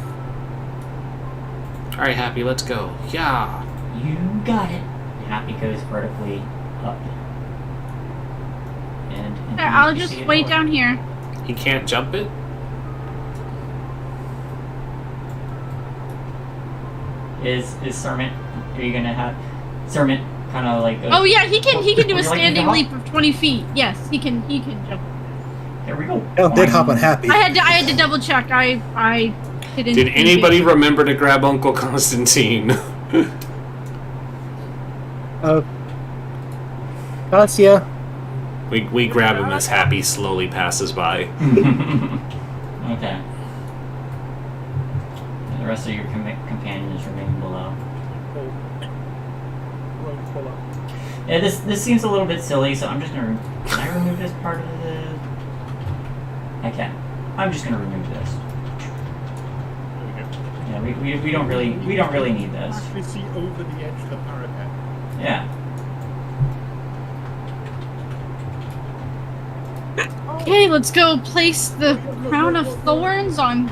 Alright, Happy, let's go. Yeah. You got it. Happy goes vertically up. And There, I'll you just see a wait door. down here. He can't jump it? Is Sermon? Are you gonna have Sermon kind of like? Oh yeah, he can do Would a you like me to standing hop? leap of 20 feet. Yes, he can jump. There we go. Oh, did hop on happy. I had to double check. I didn't. Did anybody remember to grab Uncle Constantine? Gracia. We grab him as Happy slowly passes by. Okay. And the rest of your companions remain below. Pull up. Yeah, this seems a little bit silly, so I'm just gonna. Can I remove this part of the? I can. I'm just gonna remove this. There we go. Yeah, we don't really need this. Actually see over the edge of the parapet. Yeah. Okay, let's go place the crown of thorns on.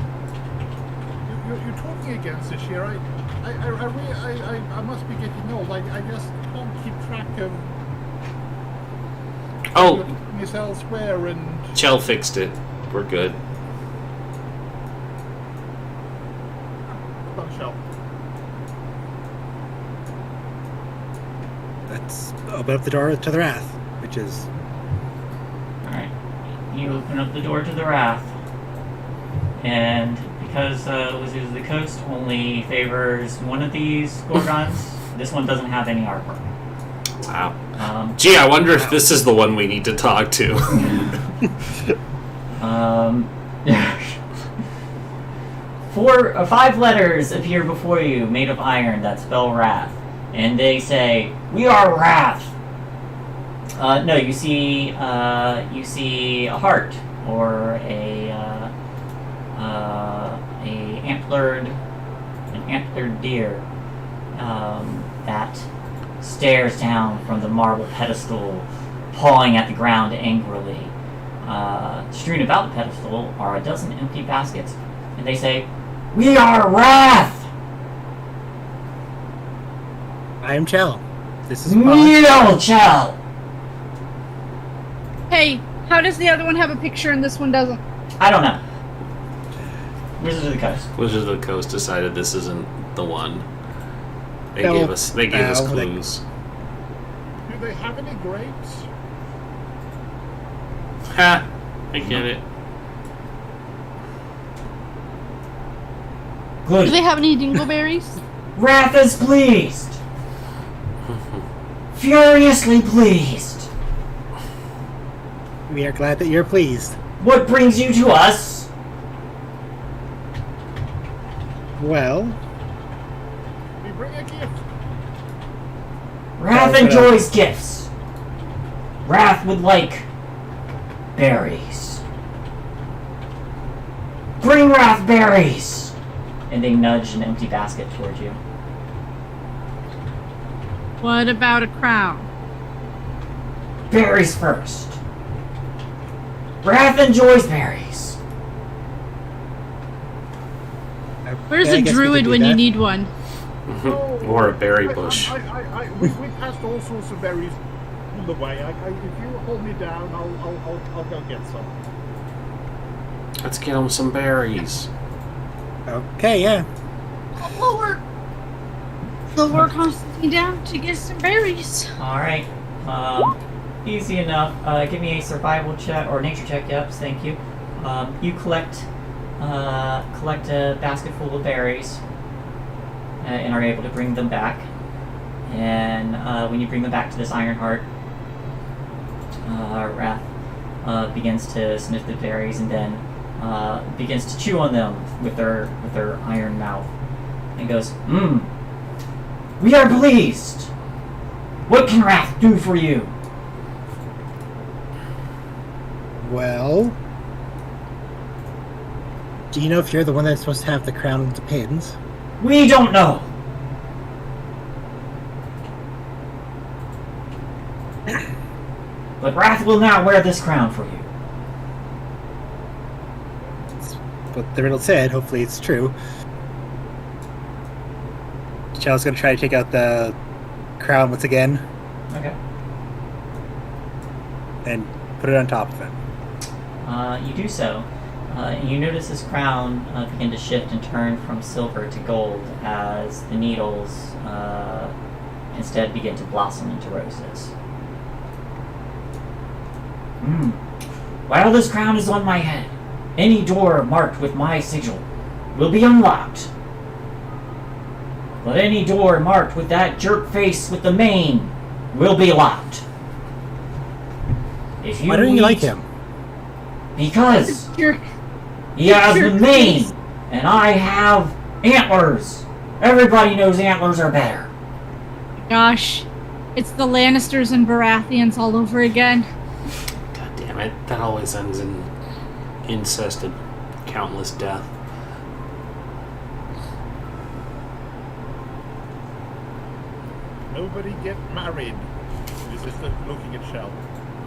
You're talking against this here. I must be getting old. I just can't keep track of Oh, this elsewhere and Chell fixed it. We're good. Shell. Let's open up the door to the Wrath, which is Alright. You open up the door to the Wrath. And because Wizards of the Coast only favors one of these Gorgons, this one doesn't have any artwork. Wow. Gee, I wonder if this is the one we need to talk to. Five letters appear before you, made of iron, that spell Wrath. And they say, "We are Wrath." No, you see a heart or an antlered deer that stares down from the marble pedestal, pawing at the ground angrily. Strewn about the pedestal are a dozen empty baskets, and they say, "We are Wrath." I am Chell. This is Pod. Neil Chell! Hey, how does the other one have a picture and this one doesn't? I don't know. Wizards of the Coast. Wizards of the Coast decided this isn't the one. They No. gave us No, clues. Do they have any grapes? Ha! I get it. Do they Good. have any dingleberries? Wrath is pleased. Furiously pleased. We are glad that you're pleased. What brings you to us? Well, We bring a gift. Wrath Oh, enjoys gifts. Wrath would like berries. Bring Wrath berries! And they nudge an empty basket towards you. What about a crown? Berries first. Wrath enjoys berries. Where's I a guess we could druid do when you that. need one? Or a berry bush. We passed all sorts of berries on the way. If you hold me down, I'll go get some. Let's get them some berries. Okay, yeah. Lower Constantine down to get some berries. Alright. Easy enough. Give me a survival check, or nature check, yep, thank you. You collect a basket full of berries, and are able to bring them back. And when you bring them back to this Ironheart, Wrath begins to sniff the berries and then begins to chew on them with their iron mouth. And goes, we are pleased! What can Wrath do for you? Well, do you know if you're the one that's supposed to have the crown with the pins? We don't know! But Wrath will now wear this crown for you. That's what the riddle said. Hopefully it's true. Chell's gonna try to take out the crown once again Okay. and put it on top of him. You do so. And you notice this crown begin to shift and turn from silver to gold as the needles instead begin to blossom into roses. While this crown is on my head, any door marked with my sigil will be unlocked. But any door marked with that jerk face with the mane will be locked. If you Why don't you need- like him? Because Jerk. he has the Jerk mane, face. and I have antlers. Everybody knows antlers are better. Gosh, it's the Lannisters and Baratheons all over again. God damn it. That always ends in incest and countless death. Nobody get married. This is looking at Shell.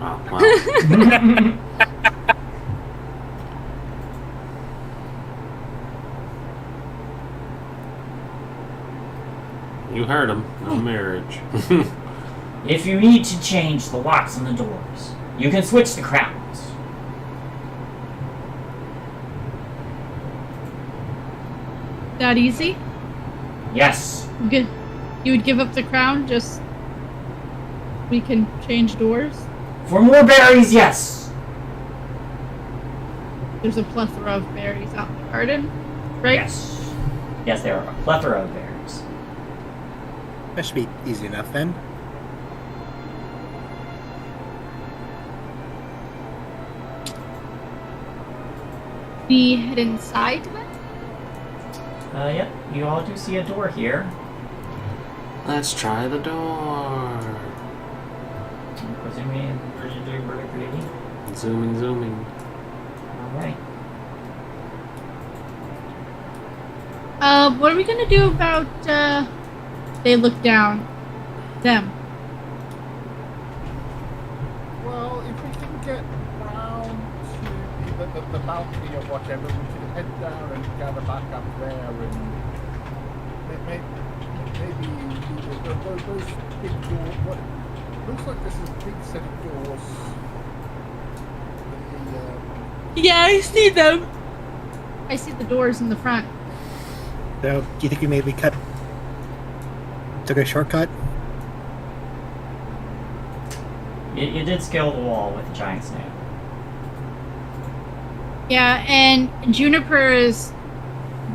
Oh, wow. You heard him. No marriage. If you need to change the locks on the doors, you can switch the crowns. That easy? Yes. Good. You would give up the crown just we can change doors? For more berries, yes. There's a plethora of berries out in the garden, right? Yes. Yes, there are a plethora of berries. That should be easy enough then. We head inside then? Yep, you all do see a door here. Let's try the door. Presuming you're doing really pretty. Zooming, zooming. Alright. What are we gonna do about, they look down? Them. Well, if we can get round to the balcony or whatever, we can head down and gather back up there and maybe those big doors. What looks like this is a big set of doors. With the, Yeah, I see them. I see the doors in the front. So, do you think we maybe took a shortcut? You did scale the wall with the giant snail. Yeah, and Juniper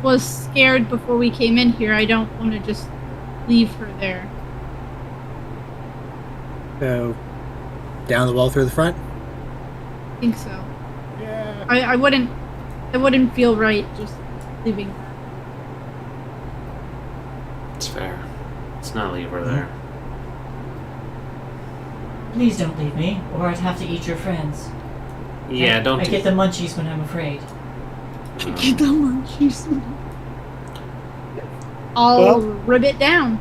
was scared before we came in here. I don't want to just leave her there. So, down the wall through the front? I think so. yeah. I wouldn't feel right just leaving her. It's fair. Let's not leave her there. Please don't leave me, or I'd have to eat your friends. Yeah, don't I do get the munchies when I'm afraid. Get the munchies. I'll rib it down.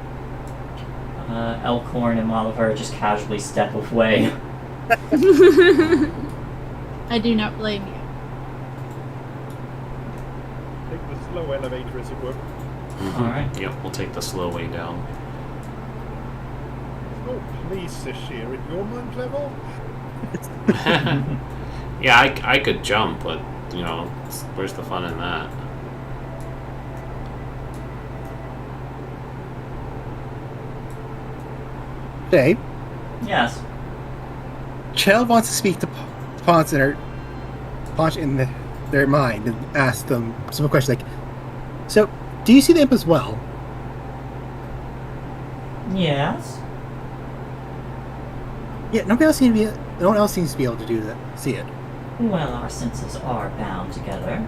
Elkhorn and Oliver just casually step away. I do not blame you. Take the slow elevator, as it were. Alright. Yep, we'll take the slow way down. Oh, please, Sashir, at your mind level? Yeah, I could jump, but, you know, where's the fun in that? Jay, Yes. Chell wants to speak to Ponce in their mind and ask them some questions like, so, do you see the imp as well? Yes. Yeah, no one else seems to be able to do that. See it. Well, our senses are bound together.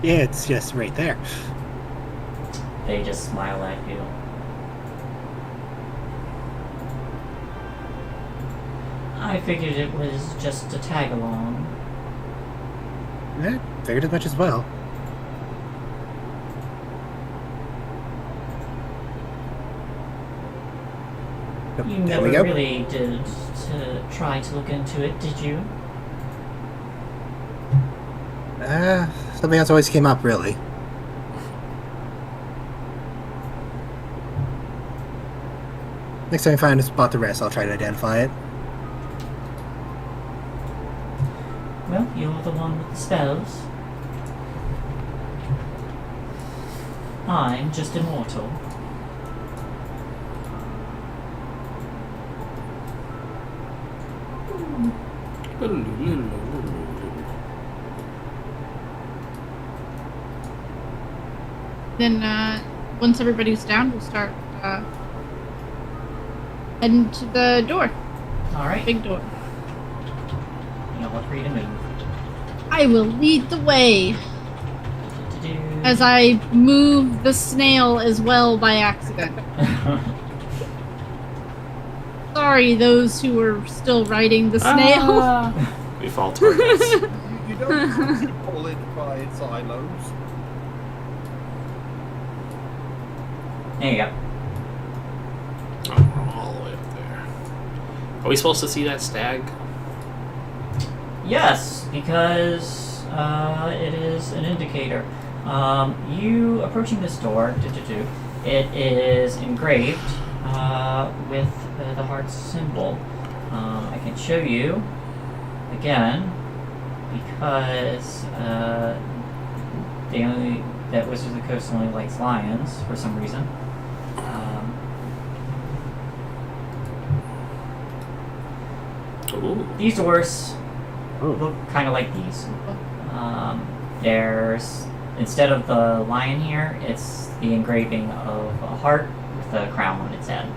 Yeah, it's just right there. They just smile at you. I figured it was just a tag along. Yeah, figured as much as well. You There never we go. really did to try to look into it, did you? Something else always came up, really. Next time I find a spot to rest, I'll try to identify it. Well, you're the one with the spells. I'm just immortal. Then, once everybody's down, we'll start heading to the door. Alright, Big door. you'll look free to move. I will lead the way Do-do-do. as I move the snail as well by accident. Sorry, those who are still riding the snail. We fall toward this. You don't have to pull it by its eye lobes. There you go. Oh, all the way up there. Are we supposed to see that stag? Yes, because it is an indicator. You approaching this door, it is engraved with the heart's symbol. I can show you again because that Wizards of the Coast only likes lions for some reason. Ooh. These doors look kind of like these. There's, instead of the lion here, it's the engraving of a heart with a crown on its head.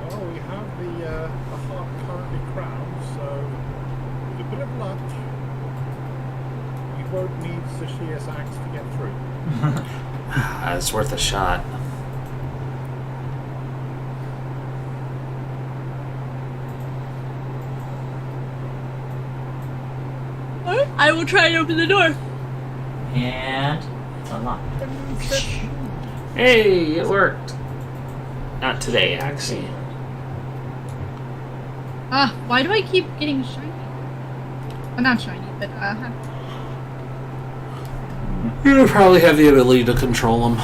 Well, we have the heart currently crowned, so with a bit of luck, we won't need Sashir's axe to get through. It's worth a shot. I will try and open the door. And it's unlocked. Hey, it worked. Not today, actually. Why do I keep getting shiny? Well, not shiny, but You probably have the ability to control them.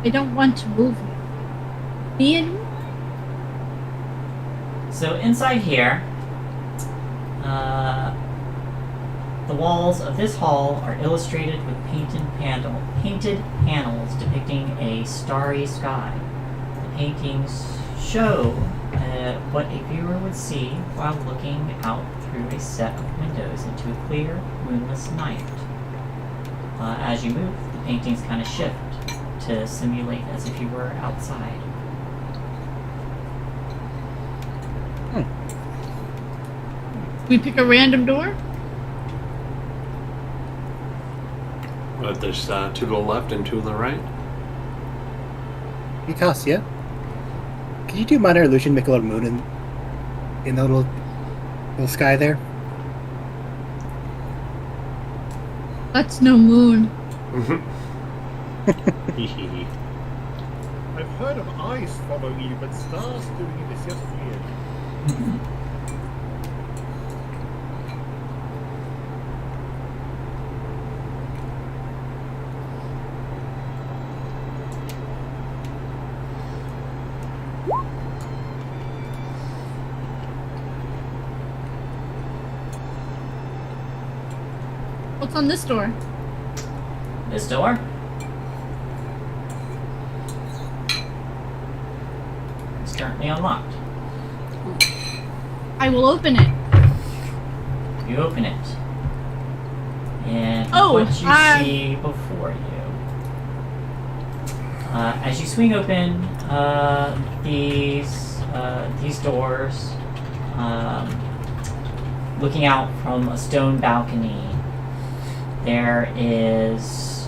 I don't want to move me anymore. So inside here, the walls of this hall are illustrated with painted panels depicting a starry sky. The paintings show what a viewer would see while looking out through a set of windows into a clear, moonless night. As you move, the paintings kind of shift to simulate as if you were outside. We pick a random door. But there's 2 to the left and 2 to the right. Ikasia, could you do minor illusion, make a little moon in the little sky there? That's no moon. I've heard of ice following you, but stars doing it is just weird. What's on this door? This door? It's currently unlocked. I will open it. You open it. And Oh, what you see before you. As you swing open these doors, looking out from a stone balcony, there is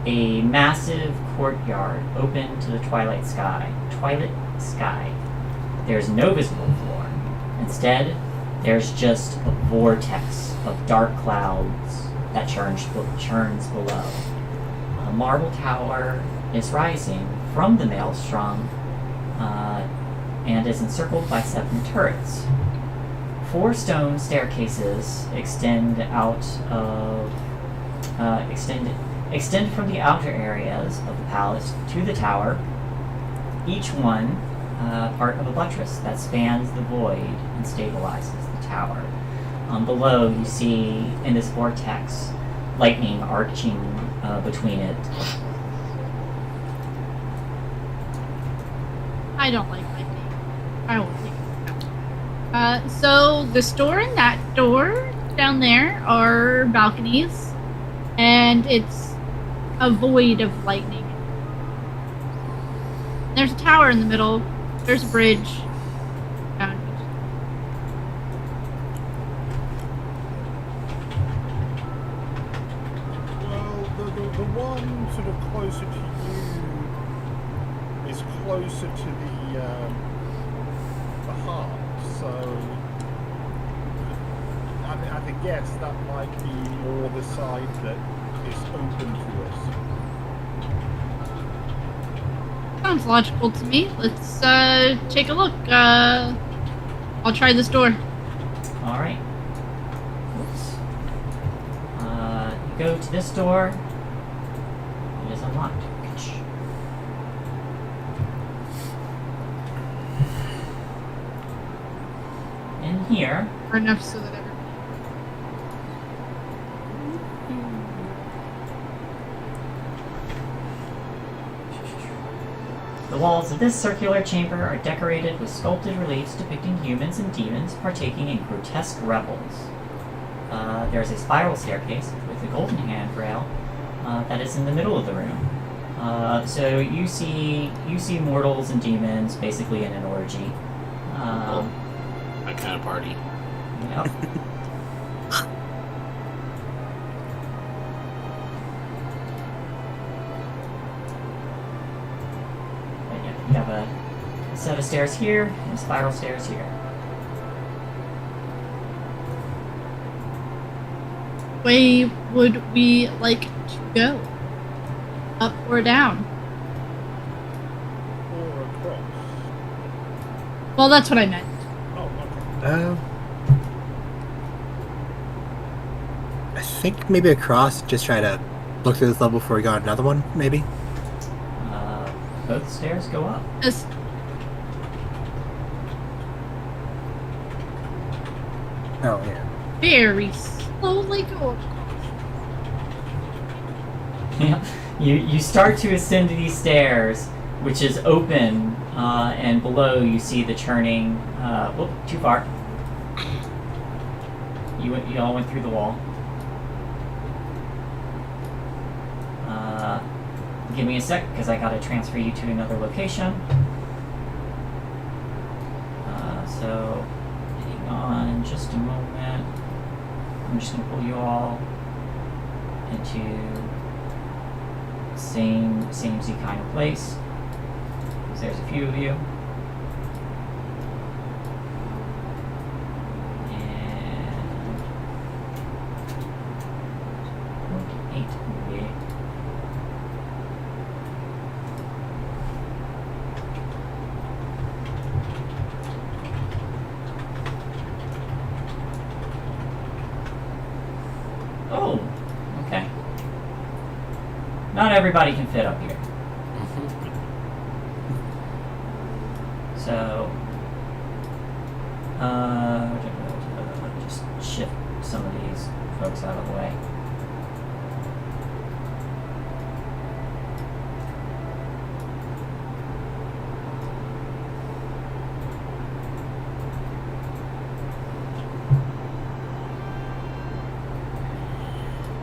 a massive courtyard open to the twilight sky. There's no visible floor. Instead, there's just a vortex of dark clouds that churns below. A marble tower is rising from the maelstrom and is encircled by 7 turrets. 4 stone staircases extend from the outer areas of the palace to the tower, each one part of a buttress that spans the void and stabilizes the tower. Below, you see in this vortex lightning arching between it. I don't like lightning. I won't take it. So this door and that door down there are balconies, and it's a void of lightning. There's a tower in the middle. There's a bridge. Down. Well, the one sort of closer to you is closer to the heart, so I guess that might be more the side that is open to us. Sounds logical to me. Let's take a look. I'll try this door. All right. Oops. You go to this door. It is unlocked. In here, Or enough so that everybody. the walls of this circular chamber are decorated with sculpted reliefs depicting humans and demons partaking in grotesque revels. There's a spiral staircase with a golden handrail that is in the middle of the room. So you see mortals and demons basically in an orgy. My kind of party. Yep. And you have a set of stairs here and spiral stairs here. way would we like to go? Up or down? Or across. Well, that's what I meant. Oh, okay. I think maybe across. Just try to look through this level before we go on another one. Maybe. Both stairs go up. Just Oh yeah. very slowly go across. You start to ascend these stairs, which is open, and below you see the churning. Whoop, too far. You all went through the wall. Give me a sec, because I gotta transfer you to another location. So, hang on just a moment. I'm just gonna pull you all into same kind of place. 'Cause there's a few of you. And 8 maybe. Oh, okay. Not everybody can fit up here. So, just shift some of these folks out of the way.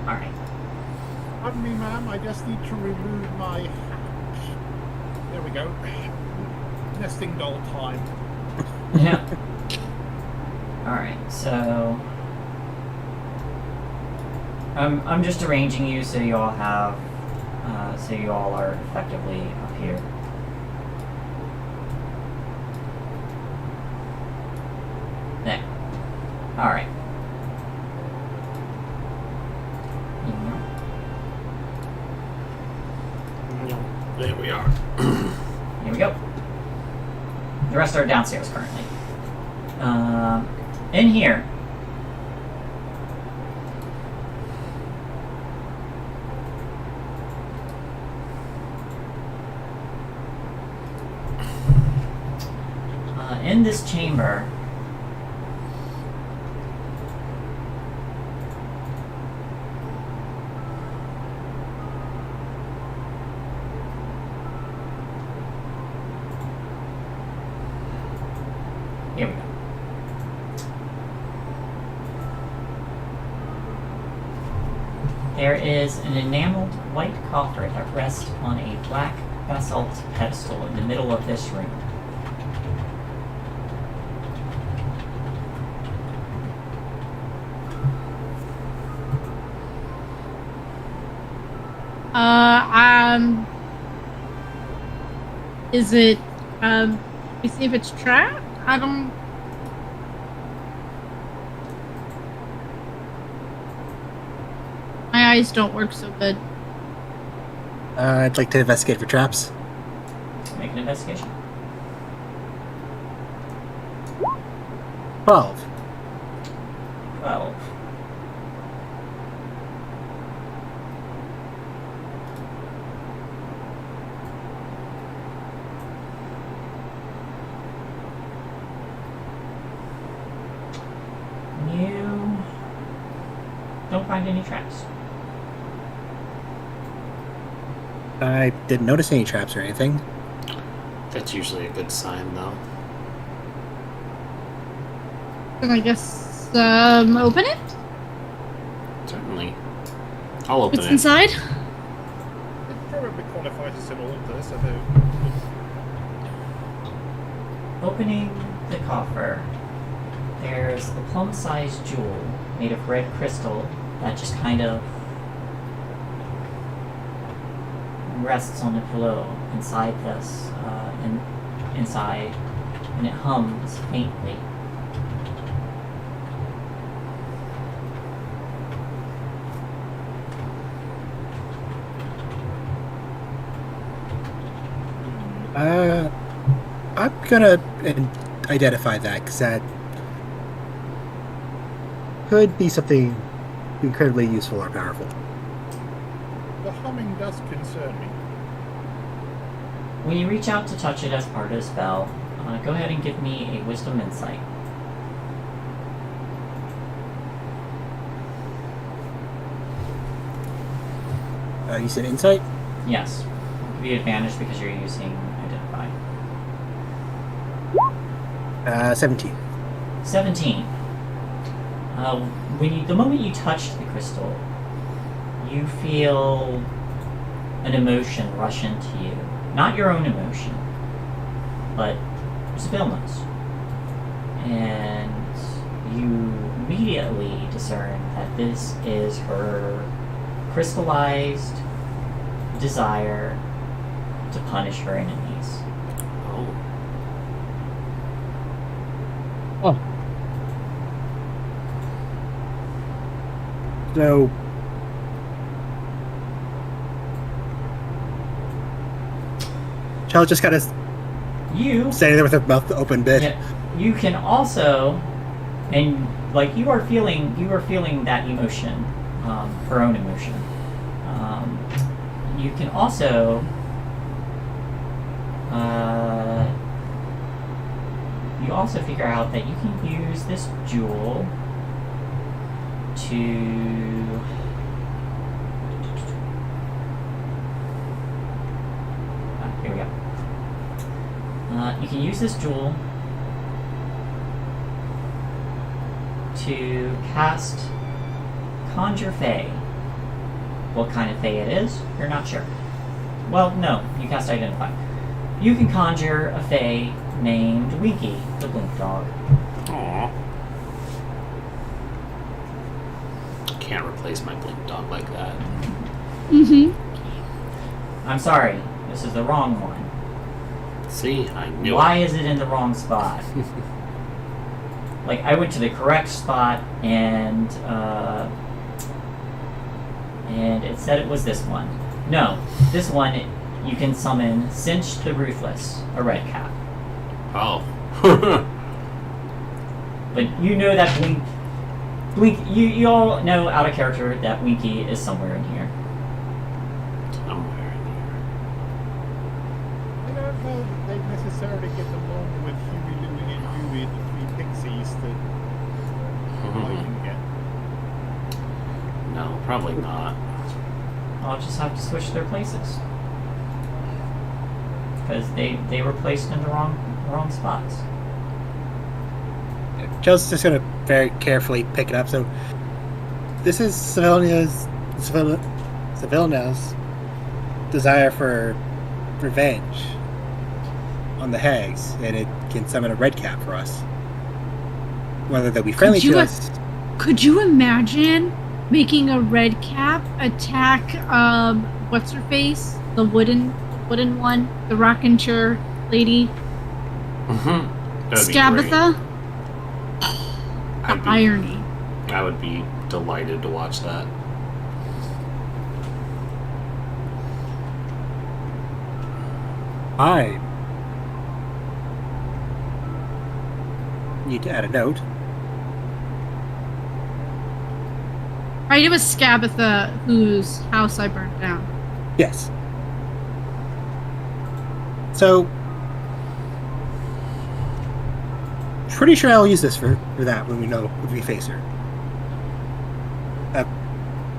All right. Pardon me, ma'am. I just need to remove my hat. There we go. Nesting doll time. Yeah. All right. So, I'm just arranging you so you all have, so you all are effectively up here. There. All right. There we are. Here we go. The rest are downstairs currently. In here. In this chamber. Here we go. There is an enameled white coffer that rests on a black basalt pedestal in the middle of this room. Is it, we see if it's trapped? I don't... My eyes don't work so good. I'd like to investigate for traps. Make an investigation. 12. 12. You don't find any traps. I didn't notice any traps or anything. That's usually a good sign, though. Then I guess, open it? Certainly. I'll open What's it. inside? It probably qualifies as an altar, so Opening the coffer, there's a plum-sized jewel made of red crystal that just kind of rests on the pillow inside this, inside, and it hums faintly. I'm gonna identify that because that could be something incredibly useful or powerful. The humming does concern me. When you reach out to touch it as part of the spell, go ahead and give me a wisdom insight. You said insight? Yes. I'll give you advantage because you're using identify. 17. 17. The moment you touch the crystal, you feel an emotion rush into you. Not your own emotion, but Zabilna's. And you immediately discern that this is her crystallized desire to punish her enemies. Oh. Oh. So, Chell just kind of You standing there with her mouth open bit. Yeah, you can also, and like you are feeling that emotion, her own emotion. You can also, you also figure out that you can use this jewel to. Here we go. You can use this jewel to cast Conjure Fae. What kind of Fae it is, you're not sure. Well, no, you cast Identify. You can conjure a Fae named Winky, the Blink Dog. Aw. Can't replace my blink dog like that. Mm-hmm. I'm sorry, this is the wrong one. See, I knew Why it. is it in the wrong spot? Like, I went to the correct spot and it said it was this one. No, this one, you can summon Cinch the Ruthless, a red cap. Oh. But you know that Blink, you all know out of character that Winky is somewhere in here. Somewhere in I don't know that they necessarily get along with Huey, Louie, and Huey, the three pixies that I here. can get. No, probably not. I'll just have to switch their places. Because they were placed in the wrong spots. Chell's just gonna very carefully pick it up. So, this is Savilna's desire for revenge on the hags, and it can summon a red cap for us. Whether they'll be friendly Could you to us. Could you imagine making a red cap attack what's her face? The wooden one? The rockin' chair lady? Mm-hmm. Scabatha? The irony. I would be delighted to watch that. I need to add a note. Right, it was Scabatha whose house I burned down. Yes. So, pretty sure I'll use this for that when we face her.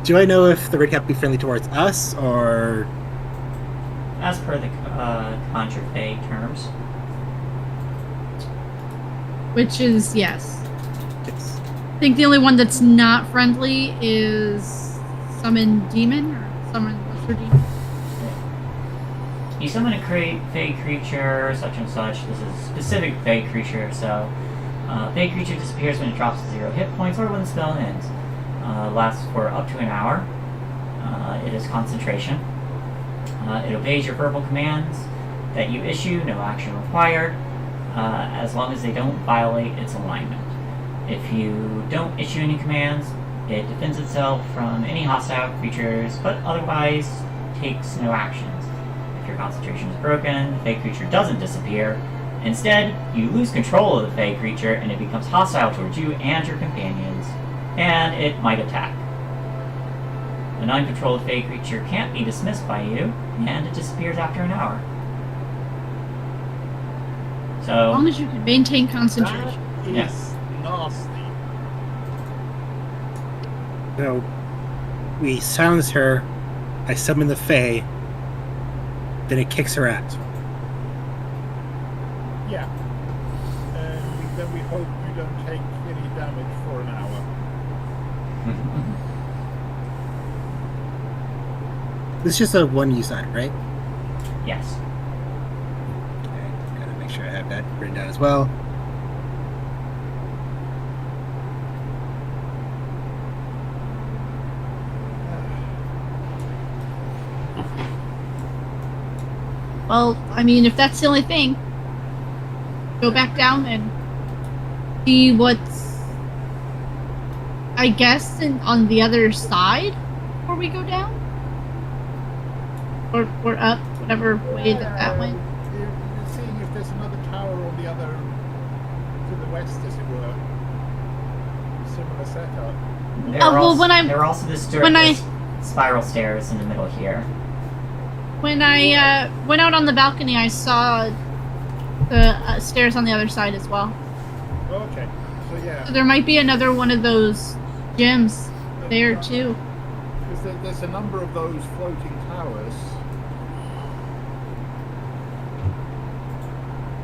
Do I know if the red cap will be friendly towards us or? As per the Conjure Fae terms. Which is, yes. Yes. I think the only one that's not friendly is Summon Demon, or Summon Lesser Demon. You summon a Fae creature, such and such. This is a specific Fae creature, so Fae creature disappears when it drops to 0 hit points or when the spell ends. Lasts for up to an hour. It is concentration. It obeys your verbal commands that you issue, no action required, as long as they don't violate its alignment. If you don't issue any commands, it defends itself from any hostile creatures, but otherwise takes no actions. If your concentration is broken, the Fey creature doesn't disappear. Instead, you lose control of the Fey creature and it becomes hostile towards you and your companions, and it might attack. An uncontrolled Fey creature can't be dismissed by you, and it disappears after an hour. As long So, as you can maintain concentration. That is Yes. nasty. So we silence her. I summon the Fae. Then it kicks her out. Yeah. And then we hope you don't take any damage for an hour. This is just a one-use item, right? yes. Okay, gotta make sure I have that written down as well. Well, I mean, if that's the only thing, go back down and see what's, I guess, on the other side before we go down? Or up, whatever way that went. You're seeing if there's another tower on the other, to the west, as it were. Similar setup. There Oh, are well, also, when I'm- there are also this when I- this spiral stairs in the middle here. When I went out on the balcony, I saw the stairs on the other side as well. Okay. So yeah. So there might be another one of those gyms there too. Because there's a number of those floating towers.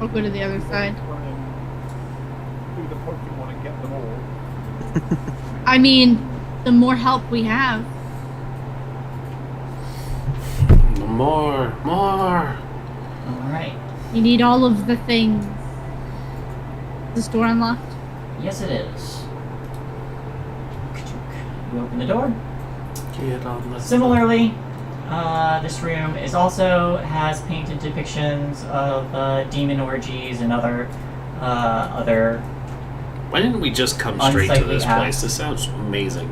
I'll go to the other side. Try and do the Pokemon and get them all. I mean, the more help we have. More. Alright. We need all of the things. Is this door unlocked? Yes, it is. You open the door. Get on the Similarly, this room also has painted depictions of demon orgies and other Why didn't we just come straight to Unsightly this acts. place? This sounds amazing.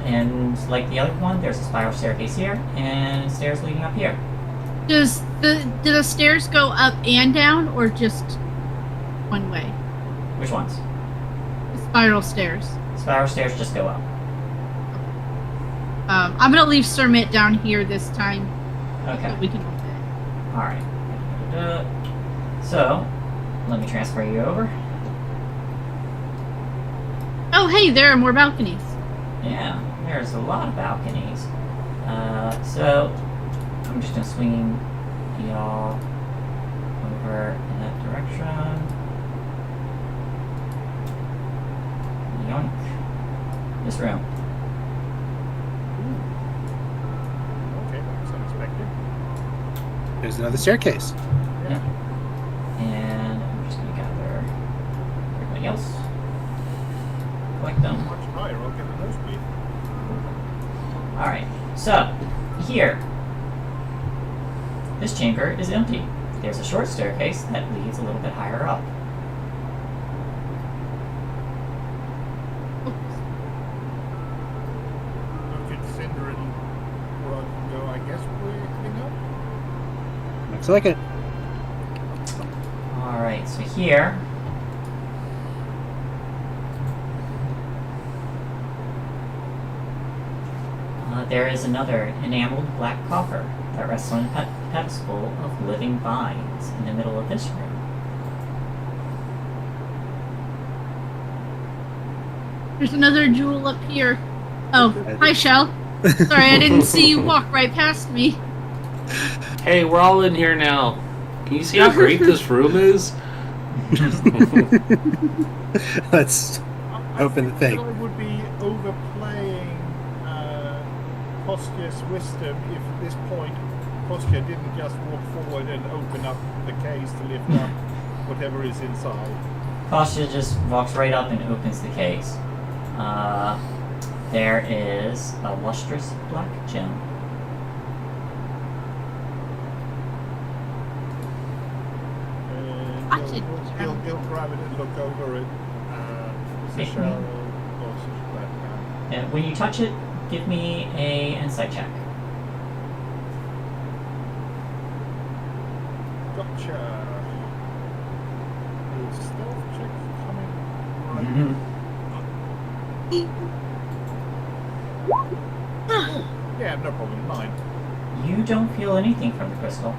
and like the other one, there's a spiral staircase here and stairs leading up here. Do the stairs go up and down, or just one way? Which ones? The spiral stairs. Spiral stairs just go up. I'm gonna leave Sermit down here this time. Okay. So we can. Alright. So, let me transfer you over. Oh, hey, there are more balconies. Yeah, there's a lot of balconies. So, I'm just gonna swing y'all over in that direction. Yoink. This room. Okay, that's unexpected. There's another staircase. Yeah. And I'm just gonna gather everybody else. Collect them. Much higher, I'll get a nosebleed. Alright, so, here. This chamber is empty. There's a short staircase that leads a little bit higher up. Okay, considering where I can go, I guess we're heading up. Looks like it. Alright, so here. There is another enameled black coffer that rests on a pedestal of living vines in the middle of this room. There's another jewel up here. Oh, hi, Shell. Sorry, I didn't see you walk right past me. Hey, we're all in here now. Can you see how great this room is? Let's I open the think thing. that I would be overplaying Kostia's wisdom if at this point Kostia didn't just walk forward and open up the case to lift up whatever is inside. Kostya just walks right up and opens the case. There is a lustrous black gem. And Watch it. he'll grab it and look over it. Mhm. Shell or such like that. And when you touch it, give me a insight check. Gotcha. Is stealth check coming right? Yeah, no problem. 9. You don't feel anything from the crystal.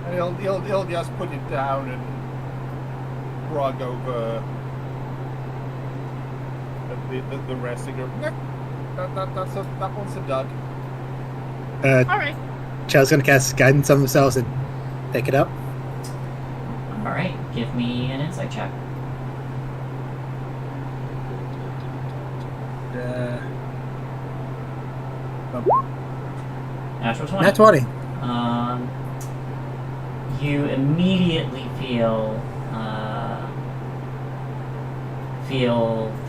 And he'll just put it down and shrug over the rest and go, "Nah, that one's a dud." All right. Chell's gonna cast guidance on themselves and pick it up. Alright, give me an insight check. Natural 20. Nat 20. You immediately feel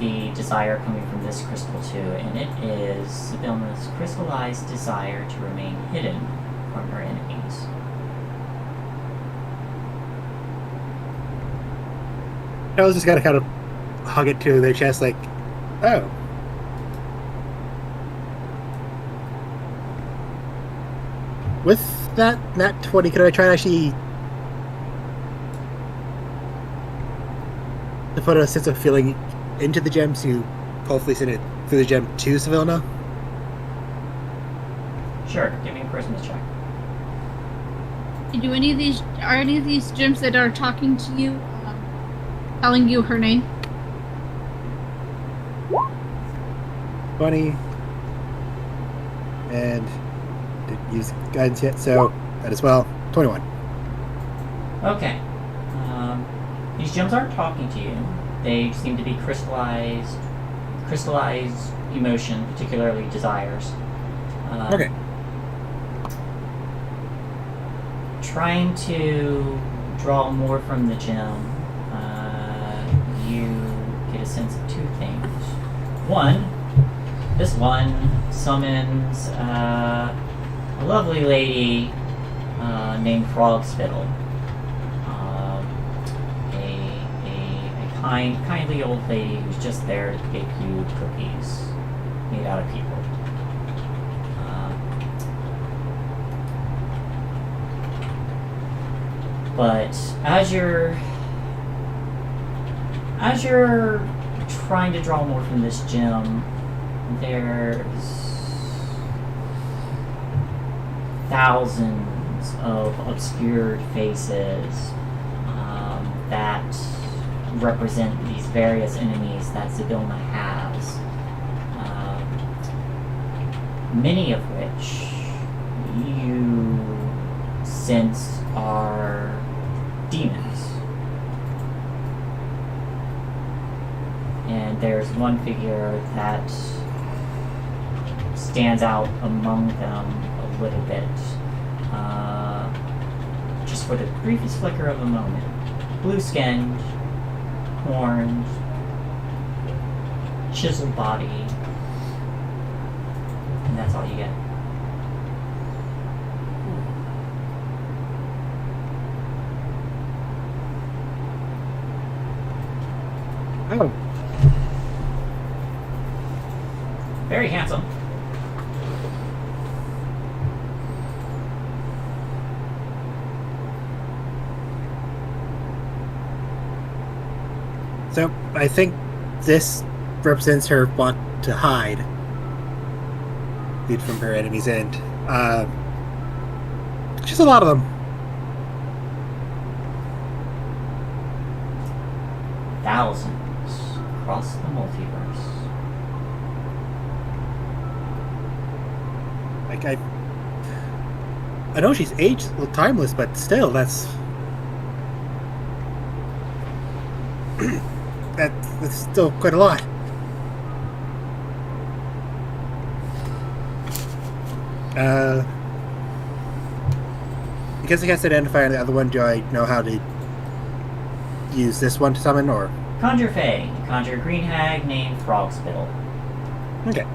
the desire coming from this crystal too, and it is Sibilna's crystallized desire to remain hidden from her enemies. Chell's just gotta kind of hug it to their chest, like, oh. With that nat 20, could I try and actually to put a sense of feeling into the gem to hopefully send it through the gem to Sibilna? Sure, give me a charisma check. Are any of these gems that are talking to you, telling you her name? 20. And didn't use guidance yet, so that as well. 21. Okay. These gems aren't talking to you. They seem to be crystallized emotion, particularly desires. Okay. Trying to draw more from the gem, you get a sense of two things. One, this one summons a lovely lady named Frogspittle. A kindly old lady who's just there to bake you cookies made out of people. But as you're trying to draw more from this gem, there's thousands of obscured faces that represent these various enemies that Sibilna has, many of which you sense are demons. And there's one figure that stands out among them a little bit, just for the briefest flicker of a moment. Blue-skinned, horned, chiseled body, and that's all you get. Oh. Very handsome. So, I think this represents her want to hide from her enemy's end. Just a lot of them. Thousands across the multiverse. Like, I know she's timeless, but still, that's that's still quite a lot. Because I can't identify the other one, do I know how to use this one to summon, or? Conjure Fae. You conjure a green hag named Frogspittle. Okay.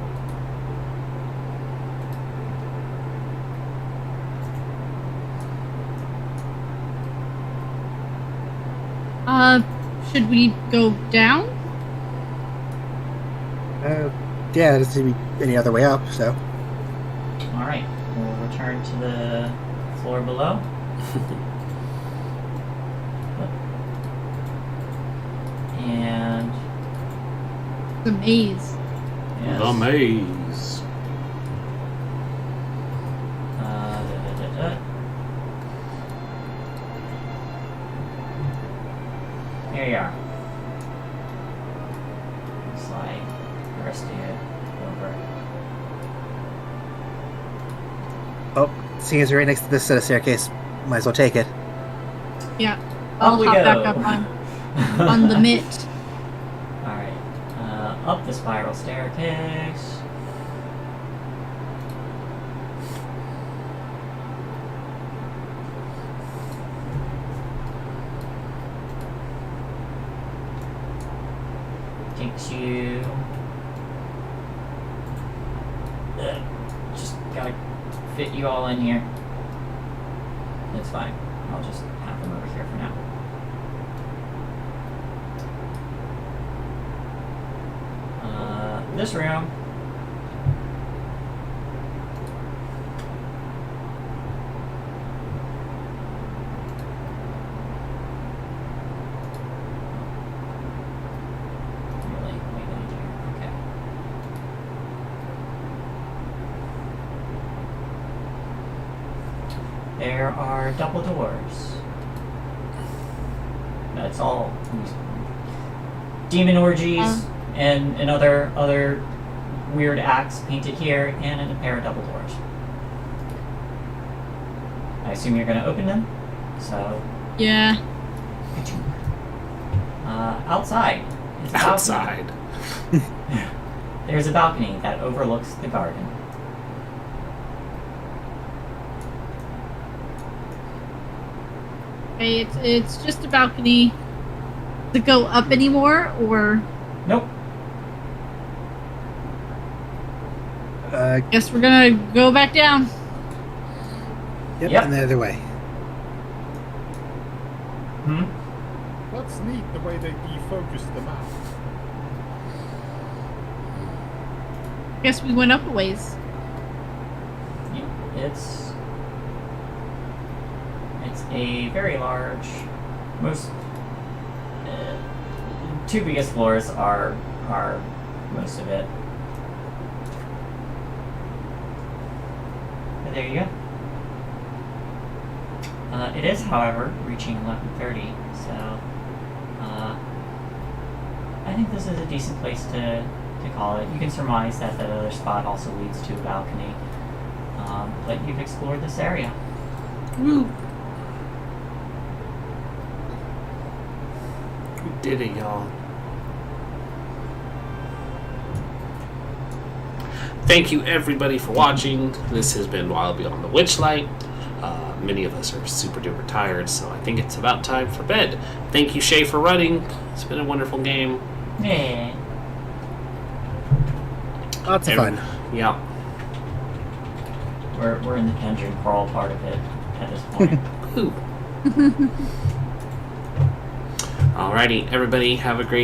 Should we go down? Yeah, there doesn't seem to be any other way up, so. Alright, we'll return to the floor below. And The maze. yes. The maze. Here you are. Slide the rest of you over. Oh, seeing as you're right next to this set of staircase, might as well take it. Yeah. Up I'll we hop go. back up on the mitt. Alright. Up the spiral staircase. Takes you. Just gotta fit you all in here. It's fine. I'll just have them over here for now. This room. Really? Way down here. Okay. There are double doors. That's all. Demon orgies and other weird acts painted here, and a pair of double doors. I assume you're going to open them. So Yeah. outside. It's a balcony. Outside. There's a balcony that overlooks the garden. Okay, it's just a balcony. Does it go up anymore, or Nope. guess we're gonna go back down? Yep, Yep. and the other way. Hmm? That's neat the way they defocused the map. Guess we went up a ways. Yeah, it's a very large. Most two biggest floors are most of it. But there you go. It is, however, reaching 11:30, so I think this is a decent place to call it. You can surmise that that other spot also leads to a balcony, but you've explored this area. Woo. We did it, y'all. Thank you, everybody, for watching. This has been Wild Beyond the Witchlight. Many of us are super duper tired, so I think it's about time for bed. Thank you, Shay, for running. It's been a wonderful game. Yeah. Lots of fun. Yeah. We're in the dungeon crawl part of it at this point. Ooh. Alrighty, everybody, have a great